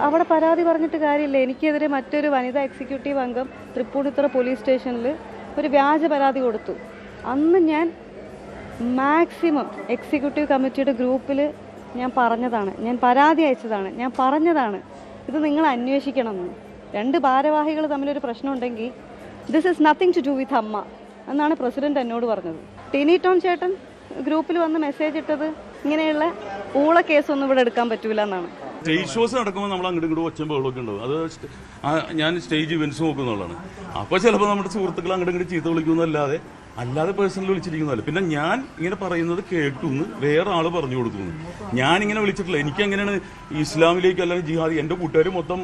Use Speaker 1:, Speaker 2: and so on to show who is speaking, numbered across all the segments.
Speaker 1: അവിടെ പരാതി പറഞ്ഞിട്ട് കാര്യമില്ല. എനിക്കെതിരെ മറ്റൊരു വനിതാ എക്സിക്യൂട്ടീവ് അംഗം തൃപ്പൂണിത്തുറ പോലീസ് സ്റ്റേഷനിൽ ഒരു വ്യാജ പരാതി കൊടുത്തു. അന്ന് ഞാൻ മാക്സിമം എക്സിക്യൂട്ടീവ് കമ്മിറ്റിയുടെ ഗ്രൂപ്പിൽ ഞാൻ പറഞ്ഞതാണ്, ഞാൻ പരാതി അയച്ചതാണ്, ഞാൻ പറഞ്ഞതാണ് ഇത് നിങ്ങൾ അന്വേഷിക്കണം എന്ന്. രണ്ട് ഭാരവാഹികൾ തമ്മിലൊരു പ്രശ്നമുണ്ടെങ്കിൽ this is nothing to do with AMMA എന്നാണ് പ്രസിഡന്റ് എന്നോട് പറഞ്ഞത്. ടിനി ടോം ചേട്ടൻ ഗ്രൂപ്പിൽ വന്ന് മെസ്സേജ് ഇട്ടത് ഇങ്ങനെയുള്ള ഊള കേസൊന്നും ഇവിടെ എടുക്കാൻ പറ്റൂല എന്നാണ്.
Speaker 2: സ്റ്റേജ് ഷോസ് നടക്കുമ്പോൾ നമ്മൾ അങ്ങോട്ടും ഇങ്ങോട്ടും ഒച്ചയും ബഹളമൊക്കെ ഉണ്ടാവും. അത് ഞാൻ സ്റ്റേജ് ഇവന്റ്സ് നോക്കുന്നതാണ്. അപ്പോൾ ചിലപ്പോൾ നമ്മുടെ സുഹൃത്തുക്കൾ അങ്ങോട്ടും ഇങ്ങോട്ട് ചീത്ത വിളിക്കുന്നതല്ലാതെ പേഴ്സണൽ വിളിച്ചിരിക്കുന്നതല്ല. പിന്നെ ഞാൻ ഇങ്ങനെ പറയുന്നത് കേട്ടുന്ന് വേറെ ആൾ പറഞ്ഞു കൊടുക്കുന്നു. ഞാനിങ്ങനെ വിളിച്ചിട്ടില്ല. എനിക്കെങ്ങനെയാണ് ഇസ്ലാമിലേക്ക് അല്ലെങ്കിൽ ജിഹാദി, എൻ്റെ കൂട്ടുകാർ മൊത്തം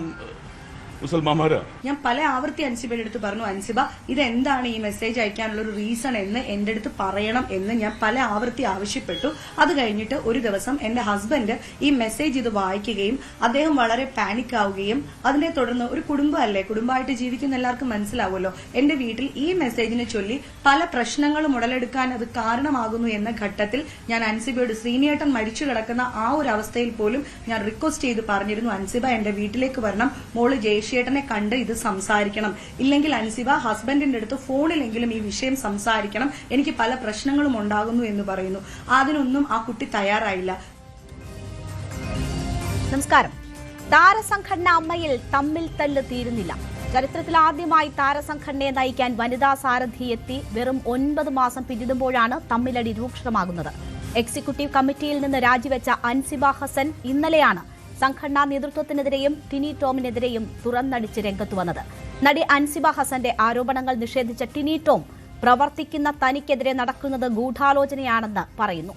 Speaker 2: മുസൽമാന്മാരാ.
Speaker 3: ഞാൻ പല ആവർത്തി അൻസിബയുടെ അടുത്ത് പറഞ്ഞു, അൻസിബ ഇതെന്താണ് ഈ മെസ്സേജ് അയക്കാനുള്ള ഒരു റീസൺ എന്ന് എന്റെ അടുത്ത് പറയണം എന്ന് ഞാൻ പല ആവർത്തി ആവശ്യപ്പെട്ടു. അത് കഴിഞ്ഞിട്ട് ഒരു ദിവസം എന്റെ ഹസ്ബൻഡ് ഈ മെസ്സേജ് ഇത് വായിക്കുകയും അദ്ദേഹം വളരെ പാനിക് ആവുകയും അതിനെ തുടർന്ന് ഒരു കുടുംബമല്ലേ, കുടുംബമായിട്ട് ജീവിക്കുന്ന എല്ലാവർക്കും മനസ്സിലാവുമല്ലോ, എന്റെ വീട്ടിൽ ഈ മെസ്സേജിനെ ചൊല്ലി പല പ്രശ്നങ്ങളും ഉടലെടുക്കാൻ അത് കാരണമാകുന്നു എന്ന ഘട്ടത്തിൽ ഞാൻ അൻസിബയോട് ശ്രീനിയേട്ടൻ മരിച്ചു കിടക്കുന്ന ആ ഒരു അവസ്ഥയിൽ പോലും ഞാൻ റിക്വസ്റ്റ് ചെയ്ത് പറഞ്ഞിരുന്നു, അൻസിബ എന്റെ വീട്ടിലേക്ക് വരണം, മോള് ജയശേട്ടനെ കണ്ട് ഇത് സംസാരിക്കണം, ഇല്ലെങ്കിൽ അൻസിബ ഹസ്ബൻഡിന്റെ അടുത്ത് ഫോണിലെങ്കിലും ഈ വിഷയം സംസാരിക്കണം, എനിക്ക് പല പ്രശ്നങ്ങളും ഉണ്ടാകുന്നു എന്ന് പറയുന്നു. അതിനൊന്നും ആ കുട്ടി തയ്യാറായില്ല.
Speaker 4: നമസ്കാരം. താരസംഘടന അമ്മയിൽ തമ്മിൽ തല്ല് തീരുന്നില്ല. ചരിത്രത്തിൽ ആദ്യമായി താരസംഘടനയെ നയിക്കാൻ വനിതാ സാരഥി എത്തി വെറും 9 മാസം പിന്നിടുമ്പോഴാണ് തമ്മിലടി രൂക്ഷമാകുന്നത്. എക്സിക്യൂട്ടീവ് കമ്മിറ്റിയിൽ നിന്ന് രാജിവെച്ച അൻസിബ ഹസൻ ഇന്നലെയാണ് സംഘടനാ നേതൃത്വത്തിനെതിരെയും ടിനി ടോമിനെതിരെയും തുറന്നടിച്ച് രംഗത്തു വന്നത്. നടി അൻസിബ ഹസന്റെ ആരോപണങ്ങൾ നിഷേധിച്ച ടിനി ടോം പ്രവർത്തിക്കുന്ന തനിക്കെതിരെ നടക്കുന്നത് ഗൂഢാലോചനയാണെന്ന് പറയുന്നു.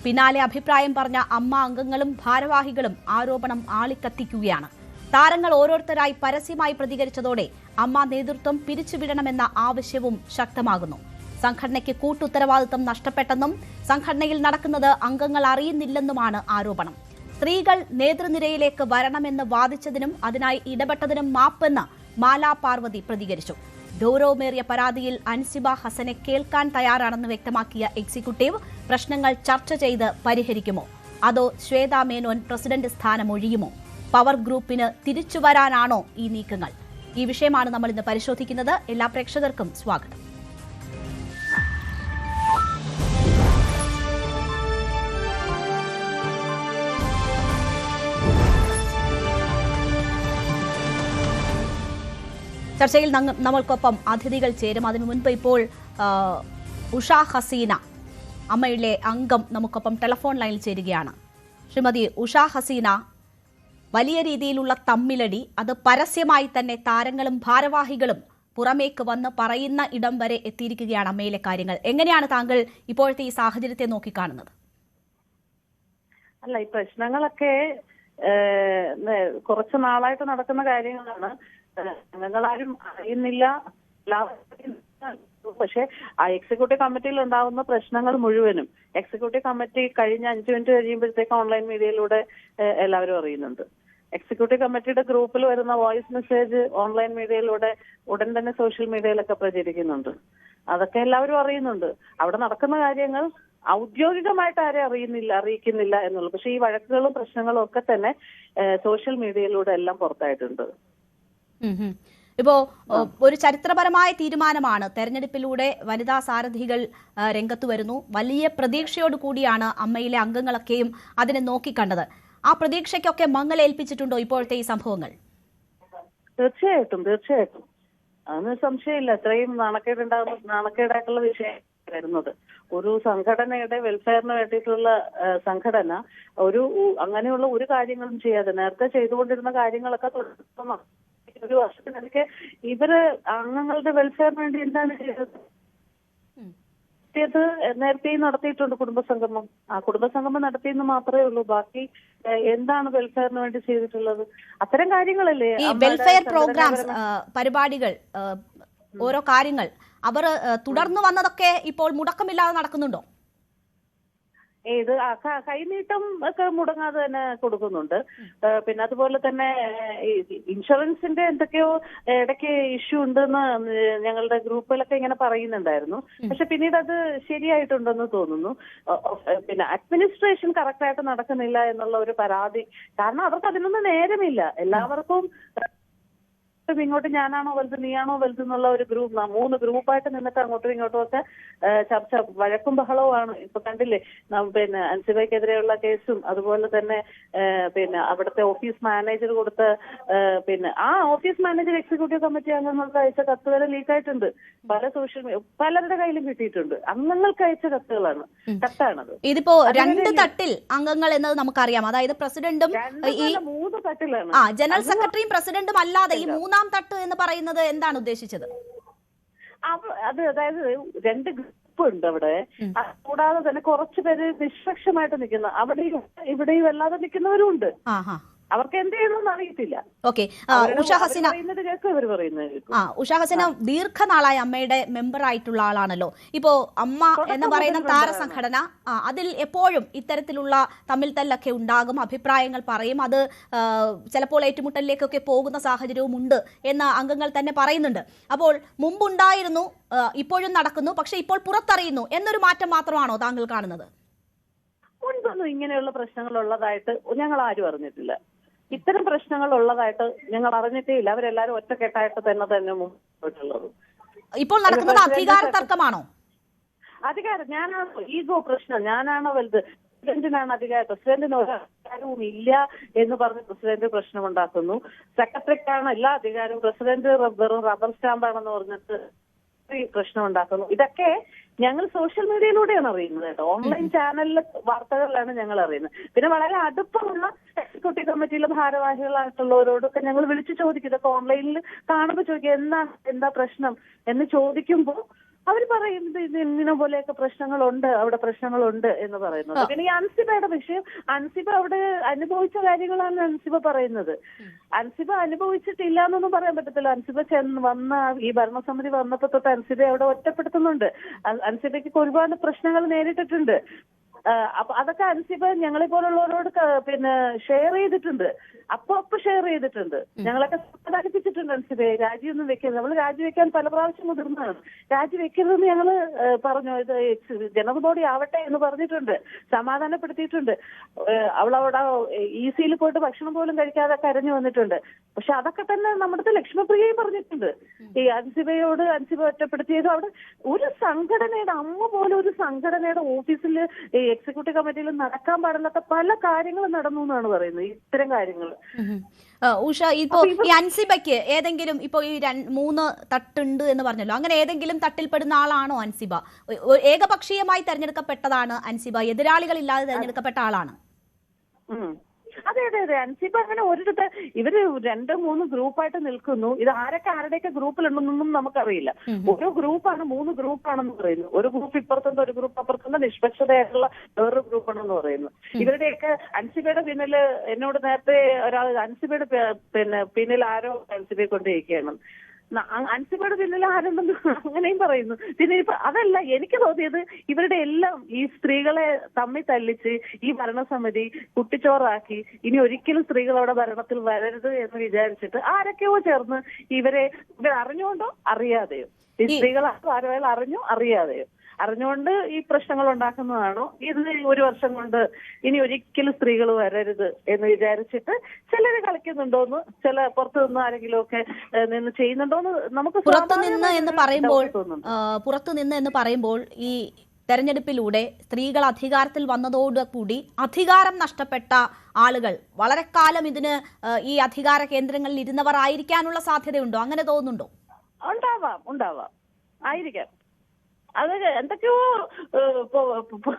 Speaker 4: പിന്നാലെ അഭിപ്രായം പറഞ്ഞ അമ്മ അംഗങ്ങളും ഭാരവാഹികളും ആരോപണം ആളിക്കത്തിക്കുകയാണ്. താരങ്ങൾ ഓരോരുത്തരായി പരസ്യമായി പ്രതികരിച്ചതോടെ അമ്മ നേതൃത്വം പിരിച്ചുവിടണമെന്ന ആവശ്യവും ശക്തമാകുന്നു. സംഘടനയ്ക്ക് കൂട്ടുത്തരവാദിത്തം നഷ്ടപ്പെട്ടെന്നും സംഘടനയിൽ നടക്കുന്നത് അംഗങ്ങൾ അറിയുന്നില്ലെന്നുമാണ് ആരോപണം. സ്ത്രീകൾ നേതൃനിരയിലേക്ക് വരണമെന്ന് വാദിച്ചതിനും അതിനായി ഇടപെട്ടതിനും മാപ്പെന്ന് മാലാ പാർവതി പ്രതികരിച്ചു. ഗൌരവമേറിയ പരാതിയിൽ അൻസിബ ഹസനെ കേൾക്കാൻ തയ്യാറാണെന്ന് വ്യക്തമാക്കിയ എക്സിക്യൂട്ടീവ് പ്രശ്നങ്ങൾ ചർച്ച ചെയ്ത് പരിഹരിക്കുമോ, അതോ ശ്വേതാ മേനോൻ പ്രസിഡന്റ് സ്ഥാനം ഒഴിയുമോ? പവർ ഗ്രൂപ്പിന് തിരിച്ചുവരാനാണോ ഈ നീക്കങ്ങൾ? ഈ വിഷയമാണ് നമ്മൾ ഇന്ന് പരിശോധിക്കുന്നത്. എല്ലാ പ്രേക്ഷകർക്കും സ്വാഗതം. ചർച്ചയിൽ നമ്മൾക്കൊപ്പം അതിഥികൾ ചേരും. അതിനു മുൻപ് ഇപ്പോൾ ഉഷ ഹസീന, അമ്മയിലെ അംഗം, നമുക്കൊപ്പം ടെലിഫോൺ ലൈനിൽ ചേരുകയാണ്. ശ്രീമതി ഉഷ ഹസീന, വലിയ രീതിയിലുള്ള തമ്മിലടി, അത് പരസ്യമായി തന്നെ താരങ്ങളും ഭാരവാഹികളും പുറമേക്ക് വന്ന് പറയുന്ന ഇടം വരെ എത്തിയിരിക്കുകയാണ് അമ്മയിലെ കാര്യങ്ങൾ. എങ്ങനെയാണ് താങ്കൾ ഇപ്പോഴത്തെ ഈ സാഹചര്യത്തെ നോക്കിക്കാണുന്നത്?
Speaker 5: അല്ല, ഈ പ്രശ്നങ്ങളൊക്കെ കുറച്ചു നാളായിട്ട് നടക്കുന്ന കാര്യങ്ങളാണ്. അംഗങ്ങളാരും അറിയുന്നില്ല. പക്ഷെ ആ എക്സിക്യൂട്ടീവ് കമ്മിറ്റിയിൽ ഉണ്ടാകുന്ന പ്രശ്നങ്ങൾ മുഴുവനും എക്സിക്യൂട്ടീവ് കമ്മിറ്റി കഴിഞ്ഞ 5 മിനിറ്റ് കഴിയുമ്പോഴത്തേക്ക് ഓൺലൈൻ മീഡിയയിലൂടെ എല്ലാവരും അറിയുന്നുണ്ട്. എക്സിക്യൂട്ടീവ് കമ്മിറ്റിയുടെ ഗ്രൂപ്പിൽ വരുന്ന വോയിസ് മെസ്സേജ് ഓൺലൈൻ മീഡിയയിലൂടെ ഉടൻ തന്നെ സോഷ്യൽ മീഡിയയിലൊക്കെ പ്രചരിക്കുന്നുണ്ട്. അതൊക്കെ എല്ലാവരും അറിയുന്നുണ്ട്. അവിടെ നടക്കുന്ന കാര്യങ്ങൾ ഔദ്യോഗികമായിട്ട് ആരെ അറിയിക്കുന്നില്ല എന്നുള്ളൂ. പക്ഷെ ഈ വഴക്കുകളും പ്രശ്നങ്ങളും ഒക്കെ തന്നെ സോഷ്യൽ മീഡിയയിലൂടെ എല്ലാം പുറത്തായിട്ടുണ്ട്.
Speaker 4: ഇപ്പോ ഒരു ചരിത്രപരമായ തീരുമാനമാണ്. തെരഞ്ഞെടുപ്പിലൂടെ വനിതാ സാരഥികൾ രംഗത്തു വരുന്നു. വലിയ പ്രതീക്ഷയോട് കൂടിയാണ് അമ്മയിലെ അംഗങ്ങളൊക്കെയും അതിനെ നോക്കിക്കണ്ടത്. ആ പ്രതീക്ഷയ്ക്കൊക്കെ മങ്ങലേൽപ്പിച്ചിട്ടുണ്ടോ ഇപ്പോഴത്തെ ഈ സംഭവങ്ങൾ?
Speaker 5: തീർച്ചയായിട്ടും അതിന് സംശയമില്ല. ഇത്രയും നാണക്കേടായിട്ടുള്ള വിഷയം വരുന്നത് ഒരു സംഘടനയുടെ വെൽഫെയറിന് വേണ്ടിയിട്ടുള്ള സംഘടന അങ്ങനെയുള്ള ഒരു കാര്യങ്ങളും ചെയ്യാതെ നേരത്തെ ചെയ്തുകൊണ്ടിരുന്ന കാര്യങ്ങളൊക്കെ തുടർന്നു. ഒരു വർഷത്തിനിടയ്ക്ക് ഇവര് അംഗങ്ങളുടെ വെൽഫെയറിന് വേണ്ടി എന്താണ് ചെയ്തത്? നേരത്തെയും നടത്തിയിട്ടുണ്ട് കുടുംബസംഗമം. ആ കുടുംബസംഗമം നടത്തിയെന്ന് മാത്രമേ ഉള്ളൂ. ബാക്കി എന്താണ് വെൽഫെയറിന് വേണ്ടി ചെയ്തിട്ടുള്ളത്? അത്തരം കാര്യങ്ങളല്ലേ
Speaker 4: ഈ വെൽഫെയർ പ്രോഗ്രാംസ്, പരിപാടികൾ, ഓരോ കാര്യങ്ങൾ അവർ തുടർന്നു വന്നതൊക്കെ ഇപ്പോൾ മുടക്കമില്ലാതെ നടക്കുന്നുണ്ടോ?
Speaker 5: ഇത് കൈനീട്ടം ഒക്കെ മുടങ്ങാതെ തന്നെ കൊടുക്കുന്നുണ്ട്. പിന്നെ അതുപോലെ തന്നെ ഇൻഷുറൻസിന്റെ എന്തൊക്കെയോ ഇടയ്ക്ക് ഇഷ്യൂ ഉണ്ടെന്ന് ഞങ്ങളുടെ ഗ്രൂപ്പിലൊക്കെ ഇങ്ങനെ പറയുന്നുണ്ടായിരുന്നു. പക്ഷെ പിന്നീട് അത് ശരിയായിട്ടുണ്ടെന്ന് തോന്നുന്നു. പിന്നെ അഡ്മിനിസ്ട്രേഷൻ കറക്റ്റായിട്ട് നടക്കുന്നില്ല എന്നുള്ള ഒരു പരാതി. കാരണം അവർക്ക് അതിനൊന്നും നേരമില്ല. എല്ലാവർക്കും ഇങ്ങോട്ട് ഞാനാണോ വലുത് നീയാണോ വലുത് എന്നുള്ള ഒരു ഗ്രൂപ്പ് 3 ഗ്രൂപ്പായിട്ട് നിന്നിട്ട് അങ്ങോട്ടും ഇങ്ങോട്ടും ഒക്കെ ചർച്ച, വഴക്കും ബഹളവുമാണ്. ഇപ്പൊ കണ്ടില്ലേ, പിന്നെ അൻസിബയ്ക്കെതിരെയുള്ള കേസും അതുപോലെ തന്നെ പിന്നെ അവിടുത്തെ ഓഫീസ് മാനേജർ കൊടുത്ത പിന്നെ ആ ഓഫീസ് മാനേജർ എക്സിക്യൂട്ടീവ് കമ്മിറ്റി അംഗങ്ങൾക്ക് അയച്ച കത്ത് വരെ ലീക്കായിട്ടുണ്ട്. പലരുടെ കയ്യിലും കിട്ടിയിട്ടുണ്ട്. അംഗങ്ങൾക്ക് അയച്ച കത്താണത്.
Speaker 4: ഇതിപ്പോ 2 തട്ടിൽ അംഗങ്ങൾ എന്നത് നമുക്കറിയാം. അതായത് പ്രസിഡന്റും
Speaker 5: 3 തട്ടിലാണ്.
Speaker 4: ജനറൽ സെക്രട്ടറിയും പ്രസിഡന്റും അല്ലാതെ ഈ 3ാം തട്ട് എന്ന് പറയുന്നത് എന്താണ് ഉദ്ദേശിച്ചത്?
Speaker 5: അത് അതായത് 2 ഗ്രൂപ്പ് ഉണ്ട് അവിടെ. കൂടാതെ തന്നെ കുറച്ചു പേര് നിഷ്പക്ഷമായിട്ട് നിൽക്കുന്ന, അവിടെയും ഇവിടെയും അല്ലാതെ നിൽക്കുന്നവരും ഉണ്ട്. അവർക്ക് എന്ത് ചെയ്യണമെന്ന് അറിയത്തില്ല.
Speaker 4: ഓക്കെ, ഉഷ ഹസീന ദീർഘനാളായി അമ്മയുടെ മെമ്പർ ആയിട്ടുള്ള ആളാണല്ലോ. ഇപ്പോ അമ്മ എന്ന് പറയുന്ന താരസംഘടന, അതിൽ എപ്പോഴും ഇത്തരത്തിലുള്ള തമ്മിൽ തല്ലൊക്കെ ഉണ്ടാകും, അഭിപ്രായങ്ങൾ പറയും, അത് ചിലപ്പോൾ ഏറ്റുമുട്ടലിലേക്കൊക്കെ പോകുന്ന സാഹചര്യവും ഉണ്ട് എന്ന് അംഗങ്ങൾ തന്നെ പറയുന്നുണ്ട്. അപ്പോൾ മുമ്പുണ്ടായിരുന്നു, ഇപ്പോഴും നടക്കുന്നു, പക്ഷെ ഇപ്പോൾ പുറത്തറിയുന്നു എന്നൊരു മാറ്റം മാത്രമാണോ താങ്കൾ കാണുന്നത്?
Speaker 5: മുൻപൊന്നും ഇങ്ങനെയുള്ള പ്രശ്നങ്ങൾ ഉള്ളതായിട്ട് ഞങ്ങൾ ആരും അറിഞ്ഞിട്ടില്ല. ഇത്തരം പ്രശ്നങ്ങൾ ഉള്ളതായിട്ട് ഞങ്ങൾ അറിഞ്ഞിട്ടേ ഇല്ല. അവരെല്ലാരും ഒറ്റക്കെട്ടായിട്ട് തന്നെ മുമ്പോട്ടുള്ളത്.
Speaker 4: ഇപ്പോൾ നടക്കുന്നത് അധികാര തർക്കമാണോ?
Speaker 5: അധികാരം ഞാനാണോ, ഈഗോ പ്രശ്നം, ഞാനാണോ വലുത്, പ്രസിഡന്റിനാണ് അധികാരം, പ്രസിഡന്റിന് ഒരു അധികാരവും ഇല്ല എന്ന് പറഞ്ഞ് പ്രസിഡന്റ് പ്രശ്നമുണ്ടാക്കുന്നു. സെക്രട്ടറിക്കാണ് എല്ലാ അധികാരവും, പ്രസിഡന്റ് വെറും റബ്ബർ സ്റ്റാമ്പാണെന്ന് പറഞ്ഞിട്ട് പ്രശ്നം ഉണ്ടാക്കുന്നു. ഇതൊക്കെ ഞങ്ങൾ സോഷ്യൽ മീഡിയയിലൂടെയാണ് അറിയുന്നത് കേട്ടോ. ഓൺലൈൻ ചാനലിലെ വാർത്തകളിലാണ് ഞങ്ങൾ അറിയുന്നത്. പിന്നെ വളരെ അടുപ്പമുള്ള എക്സിക്യൂട്ടീവ് കമ്മിറ്റിയിലെ ഭാരവാഹികളായിട്ടുള്ളവരോടൊക്കെ ഞങ്ങൾ വിളിച്ചു ചോദിക്കും. ഇതൊക്കെ ഓൺലൈനിൽ കാണുമ്പോൾ ചോദിക്കും എന്താ പ്രശ്നം എന്ന് ചോദിക്കുമ്പോൾ അവർ പറയുന്നത് ഇത് ഇങ്ങനെ പോലെയൊക്കെ പ്രശ്നങ്ങളുണ്ട്, അവിടെ പ്രശ്നങ്ങളുണ്ട് എന്ന് പറയുന്നത്. പിന്നെ ഈ അൻസിബയുടെ വിഷയം, അൻസിബ അവിടെ അനുഭവിച്ച കാര്യങ്ങളാണ് അൻസിബ പറയുന്നത്. അൻസിബ അനുഭവിച്ചിട്ടില്ല എന്നൊന്നും പറയാൻ പറ്റത്തില്ല. അൻസിബ വന്ന ഈ ഭരണസമിതി വന്നപ്പോ തൊട്ട് അൻസിബ അവിടെ ഒറ്റപ്പെടുത്തുന്നുണ്ട്. അൻസിബയ്ക്ക് ഒരുപാട് പ്രശ്നങ്ങൾ നേരിട്ടിട്ടുണ്ട്. അപ്പൊ അതൊക്കെ അൻസിബ ഞങ്ങളെ പോലുള്ളവരോട് പിന്നെ ഷെയർ ചെയ്തിട്ടുണ്ട്. അപ്പൊ ഷെയർ ചെയ്തിട്ടുണ്ട്. ഞങ്ങളൊക്കെ സമാധാനിപ്പിച്ചിട്ടുണ്ട് അൻസിബയെ. രാജിയൊന്നും വെക്കരുത്, നമ്മൾ രാജിവെക്കാൻ പല പ്രാവശ്യം മുതിർന്നതാണ്. രാജിവെക്കരുതെന്ന് ഞങ്ങള് പറഞ്ഞു. ഇത് ജനറൽ ബോഡി ആവട്ടെ എന്ന് പറഞ്ഞിട്ടുണ്ട്, സമാധാനപ്പെടുത്തിയിട്ടുണ്ട്. അവളവിടെ ഈസിയിൽ പോയിട്ട് ഭക്ഷണം പോലും കഴിക്കാതെ കരഞ്ഞു വന്നിട്ടുണ്ട്. പക്ഷെ അതൊക്കെ തന്നെ നമ്മുടെ ലക്ഷ്മപ്രിയയും പറഞ്ഞിട്ടുണ്ട്. ഈ അൻസിബയോട് അൻസിബ ഒറ്റപ്പെടുത്തിയതും അവിടെ ഒരു സംഘടനയുടെ അമ്മ പോലെ ഒരു സംഘടനയുടെ ഓഫീസിൽ എക്സിക്യൂട്ടീവ് കമ്മിറ്റിയിൽ നടക്കാൻ പാടില്ലാത്ത പല കാര്യങ്ങളും നടന്നു എന്നാണ് പറയുന്നത്. ഇത്തരം കാര്യങ്ങൾ
Speaker 4: ഉഷ, ഇപ്പോ ഈ അൻസിബയ്ക്ക് ഏതെങ്കിലും ഇപ്പോ ഈ 3 തട്ടുണ്ട് എന്ന് പറഞ്ഞല്ലോ, അങ്ങനെ ഏതെങ്കിലും തട്ടിൽപ്പെടുന്ന ആളാണോ അൻസിബ? ഏകപക്ഷീയമായി തെരഞ്ഞെടുക്കപ്പെട്ടതാണ് അൻസിബ, എതിരാളികളില്ലാതെ തെരഞ്ഞെടുക്കപ്പെട്ട ആളാണ്.
Speaker 5: അതെ അതെ അതെ, അൻസിബ അങ്ങനെ ഒരിടത്ത് ഇവര് 2-3 ഗ്രൂപ്പായിട്ട് നിൽക്കുന്നു. ഇത് ആരുടെയൊക്കെ ഗ്രൂപ്പിലുണ്ടെന്നൊന്നും നമുക്കറിയില്ല. ഓരോ ഗ്രൂപ്പാണ്, 3 ഗ്രൂപ്പാണെന്ന് പറയുന്നു. ഒരു ഗ്രൂപ്പ് ഇപ്പുറത്തുണ്ട്, ഒരു ഗ്രൂപ്പ് അപ്പുറത്തുണ്ട്, നിഷ്പക്ഷതയായിട്ടുള്ള വേറൊരു ഗ്രൂപ്പാണെന്ന് പറയുന്നു. ഇവരുടെയൊക്കെ അൻസിബയുടെ പിന്നില് എന്നോട് നേരത്തെ ഒരാൾ അൻസിബയുടെ പിന്നിൽ ആരോ അൻസിബയെ കൊണ്ടിരിക്കുകയാണ്, അൻസിബയുടെ പിന്നിൽ ആരുണ്ടെന്ന് അങ്ങനെയും പറയുന്നു. പിന്നെ ഇപ്പൊ അതല്ല, എനിക്ക് തോന്നിയത് ഇവരുടെ എല്ലാം ഈ സ്ത്രീകളെ തമ്മിൽ തല്ലിച്ച് ഈ ഭരണസമിതി കുട്ടിച്ചോറാക്കി ഇനി ഒരിക്കലും സ്ത്രീകൾ അവിടെ ഭരണത്തിൽ വരരുത് എന്ന് വിചാരിച്ചിട്ട് ആരൊക്കെയോ ചേർന്ന് ഇവർ അറിഞ്ഞുകൊണ്ടോ അറിയാതെയോ, ഈ സ്ത്രീകൾ ആരോ അറിഞ്ഞോ അറിയാതെയോ അറിഞ്ഞുകൊണ്ട് ഈ പ്രശ്നങ്ങൾ ഉണ്ടാക്കുന്നതാണോ, ഇത് 1 വർഷം കൊണ്ട് ഇനി ഒരിക്കലും സ്ത്രീകൾ വരരുത് എന്ന് വിചാരിച്ചിട്ട് ചിലര് കളിക്കുന്നുണ്ടോന്ന്, ചില പുറത്തു നിന്ന് ആരെങ്കിലും ഒക്കെ നിന്ന് ചെയ്യുന്നുണ്ടോന്ന് നമുക്ക്
Speaker 4: പുറത്തുനിന്ന് എന്ന് പറയുമ്പോൾ ഈ തെരഞ്ഞെടുപ്പിലൂടെ സ്ത്രീകൾ അധികാരത്തിൽ വന്നതോടുകൂടി അധികാരം നഷ്ടപ്പെട്ട ആളുകൾ വളരെ കാലം ഇതിന് ഈ അധികാര കേന്ദ്രങ്ങളിൽ ഇരുന്നവർ ആയിരിക്കാനുള്ള സാധ്യതയുണ്ടോ? അങ്ങനെ തോന്നുന്നുണ്ടോ?
Speaker 5: ഉണ്ടാവാം ആയിരിക്കാം. അത് എന്തൊക്കെയോ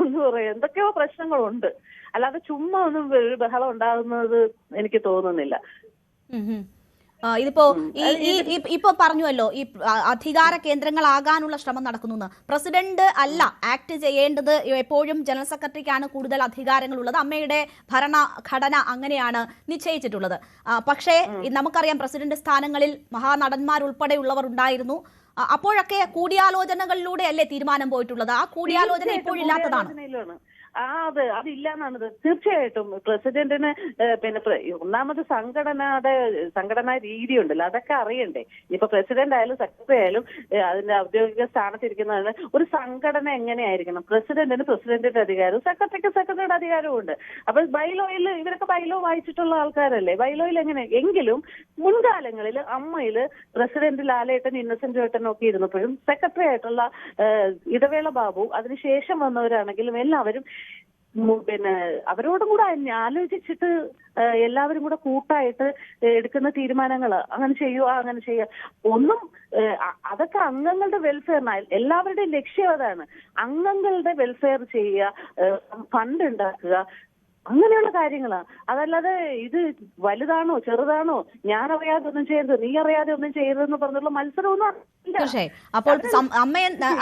Speaker 5: എന്താ പറയാ, എന്തൊക്കെയോ പ്രശ്നങ്ങളുണ്ട്. അല്ലാതെ ചുമ്മാ ഒന്നും ബഹളം ഉണ്ടാകുന്നത് എനിക്ക് തോന്നുന്നില്ല.
Speaker 4: ഇതിപ്പോ ഇപ്പൊ പറഞ്ഞുവല്ലോ ഈ അധികാര കേന്ദ്രങ്ങളാകാനുള്ള ശ്രമം നടക്കുന്നു. പ്രസിഡന്റ് അല്ല ആക്ട് ചെയ്യേണ്ടത്, എപ്പോഴും ജനറൽ സെക്രട്ടറിക്കാണ് കൂടുതൽ അധികാരങ്ങൾ ഉള്ളത്. അമ്മയുടെ ഭരണഘടന അങ്ങനെയാണ് നിശ്ചയിച്ചിട്ടുള്ളത്. പക്ഷേ നമുക്കറിയാം പ്രസിഡന്റ് സ്ഥാനങ്ങളിൽ മഹാനടന്മാരുൾപ്പെടെയുള്ളവർ ഉണ്ടായിരുന്നു. അപ്പോഴൊക്കെ കൂടിയാലോചനകളിലൂടെ അല്ലേ തീരുമാനം പോയിട്ടുള്ളത്? ആ കൂടിയാലോചന ഇപ്പോഴില്ലാത്തതാണ്.
Speaker 5: അതില്ല എന്നാണ് തീർച്ചയായിട്ടും. പ്രസിഡന്റിന് ഒന്നാമത് സംഘടനാ രീതി ഉണ്ടല്ലോ, അതൊക്കെ അറിയണ്ടേ. ഇപ്പൊ പ്രസിഡന്റ് ആയാലും സെക്രട്ടറി ആയാലും അതിന്റെ ഔദ്യോഗിക സ്ഥാനത്തിരിക്കുന്നതാണ്. ഒരു സംഘടന എങ്ങനെയായിരിക്കണം? പ്രസിഡന്റിന് പ്രസിഡന്റിന്റെ അധികാരവും സെക്രട്ടറിക്ക് സെക്രട്ടറിയുടെ അധികാരവും ഉണ്ട്. അപ്പൊ ബൈലോയിൽ ഇവരൊക്കെ ബൈലോ വായിച്ചിട്ടുള്ള ആൾക്കാരല്ലേ. ബൈലോയിൽ എങ്ങനെ എങ്കിലും മുൻകാലങ്ങളിൽ അമ്മയില് പ്രസിഡന്റ് ലാലേട്ടൻ, ഇന്നസെന്റ് ഏട്ടനും ഒക്കെ ഇരുന്നപ്പോഴും സെക്രട്ടറി ആയിട്ടുള്ള ഇടവേള ബാബു, അതിനുശേഷം വന്നവരാണെങ്കിലും എല്ലാവരും അവരോടും കൂടെ ആലോചിച്ചിട്ട് എല്ലാവരും കൂടെ കൂട്ടായിട്ട് എടുക്കുന്ന തീരുമാനങ്ങൾ അങ്ങനെ ചെയ്യുക, അങ്ങനെ ചെയ്യുക ഒന്നും അതൊക്കെ അംഗങ്ങളുടെ വെൽഫെയറിനായി എല്ലാവരുടെയും ലക്ഷ്യം അതാണ്. അംഗങ്ങളുടെ വെൽഫെയർ ചെയ്യുക, ഫണ്ട് ഉണ്ടാക്കുക, അങ്ങനെയുള്ള കാര്യങ്ങളാണ്. അതല്ലാതെ ഇത് വലുതാണോ ചെറുതാണോ, ഞാൻ അറിയാതെ ഒന്നും ചെയ്യരുത്, നീ അറിയാതെ ഒന്നും ചെയ്യരുതെന്ന് പറഞ്ഞുള്ള മത്സരമൊന്നും.
Speaker 4: തീർച്ചയായും. അപ്പോൾ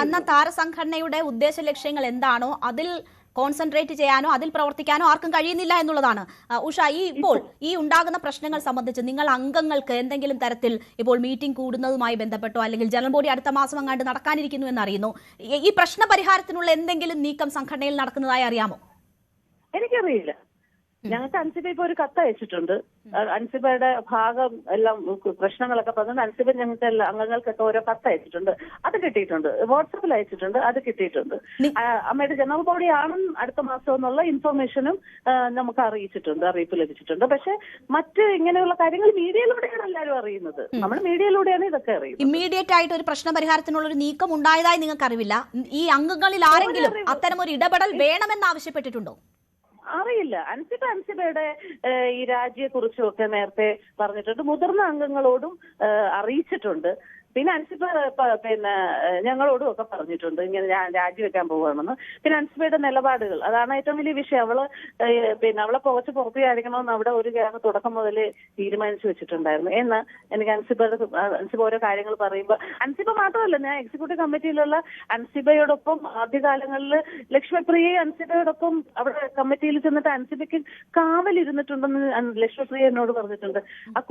Speaker 4: അന്ന് താരസംഘടനയുടെ ഉദ്ദേശ ലക്ഷ്യങ്ങൾ എന്താണോ അതിൽ കോൺസെൻട്രേറ്റ് ചെയ്യാനോ അതിൽ പ്രവർത്തിക്കാനോ ആർക്കും കഴിയുന്നില്ല എന്നുള്ളതാണ്. ഉഷ, ഇപ്പോൾ ഈ ഉണ്ടാകുന്ന പ്രശ്നങ്ങൾ സംബന്ധിച്ച് നിങ്ങൾ അംഗങ്ങൾക്ക് എന്തെങ്കിലും തരത്തിൽ ഇപ്പോൾ മീറ്റിംഗ് കൂടുന്നതുമായി ബന്ധപ്പെട്ടോ അല്ലെങ്കിൽ ജനറൽ ബോഡി അടുത്ത മാസം അങ്ങാണ്ട് നടക്കാനിരിക്കുന്നു എന്നറിയുന്നു, ഈ പ്രശ്ന പരിഹാരത്തിനുള്ള എന്തെങ്കിലും നീക്കം സംഘടനയിൽ നടക്കുന്നതായി അറിയാമോ?
Speaker 5: എനിക്കറിയില്ല. ഞങ്ങൾക്ക് അൻസിബ ഇപ്പൊ ഒരു കത്ത് അയച്ചിട്ടുണ്ട്. അൻസിബയുടെ ഭാഗം എല്ലാം പ്രശ്നങ്ങളൊക്കെ പറഞ്ഞത് അൻസിബ ഞങ്ങൾക്ക് എല്ലാ അംഗങ്ങൾക്കൊക്കെ ഓരോ കത്ത് അയച്ചിട്ടുണ്ട്. അത് കിട്ടിയിട്ടുണ്ട്. വാട്സാപ്പിൽ അയച്ചിട്ടുണ്ട്, അത് കിട്ടിയിട്ടുണ്ട്. അമ്മയുടെ ജനറൽ ബോഡി ആണെന്ന് അടുത്ത മാസം എന്നുള്ള ഇൻഫർമേഷനും നമുക്ക് അറിയിപ്പ് ലഭിച്ചിട്ടുണ്ട്. പക്ഷെ മറ്റ് ഇങ്ങനെയുള്ള കാര്യങ്ങൾ മീഡിയയിലൂടെയാണ് എല്ലാവരും അറിയുന്നത്. നമ്മൾ മീഡിയയിലൂടെയാണ് ഇതൊക്കെ അറിയുന്നത്.
Speaker 4: ഇമ്മീഡിയറ്റ് ആയിട്ട് ഒരു പ്രശ്ന പരിഹാരത്തിനുള്ള ഒരു നീക്കം ഉണ്ടായതായി നിങ്ങൾക്ക് അറിവില്ല. ഈ അംഗങ്ങളിൽ ആരെങ്കിലും അത്തരമൊരു ഇടപെടൽ വേണമെന്ന് ആവശ്യപ്പെട്ടിട്ടുണ്ടോ?
Speaker 5: അറിയില്ല. അൻസിബയുടെ ഈ രാജിയെക്കുറിച്ചും ഒക്കെ നേരത്തെ പറഞ്ഞിട്ടുണ്ട്, മുതിർന്ന അംഗങ്ങളോടും അറിയിച്ചിട്ടുണ്ട്. പിന്നെ അൻസിബ ഞങ്ങളോടും ഒക്കെ പറഞ്ഞിട്ടുണ്ട് ഇങ്ങനെ ഞാൻ രാജിവെക്കാൻ പോവുകയാണെന്ന്. പിന്നെ അൻസിബയുടെ നിലപാടുകൾ, അതാണ് ഏറ്റവും വലിയ വിഷയം. അവളെ പുറത്ത് ചാടിക്കണമെന്ന് അവിടെ ഒരു തുടക്കം മുതൽ തീരുമാനിച്ചു വെച്ചിട്ടുണ്ടായിരുന്നു എന്ന് എനിക്ക് അൻസിബ ഓരോ കാര്യങ്ങൾ പറയുമ്പോൾ, അൻസിബ മാത്രമല്ല, ഞാൻ എക്സിക്യൂട്ടീവ് കമ്മിറ്റിയിലുള്ള അൻസിബയോടൊപ്പം ആദ്യകാലങ്ങളിൽ ലക്ഷ്മിപ്രിയ അൻസിബയോടൊപ്പം അവിടെ കമ്മിറ്റിയിൽ ചെന്നിട്ട് അൻസിബയ്ക്ക് കാവലിരുന്നിട്ടുണ്ടെന്ന് ലക്ഷ്മിപ്രിയ എന്നോട് പറഞ്ഞിട്ടുണ്ട്. ആ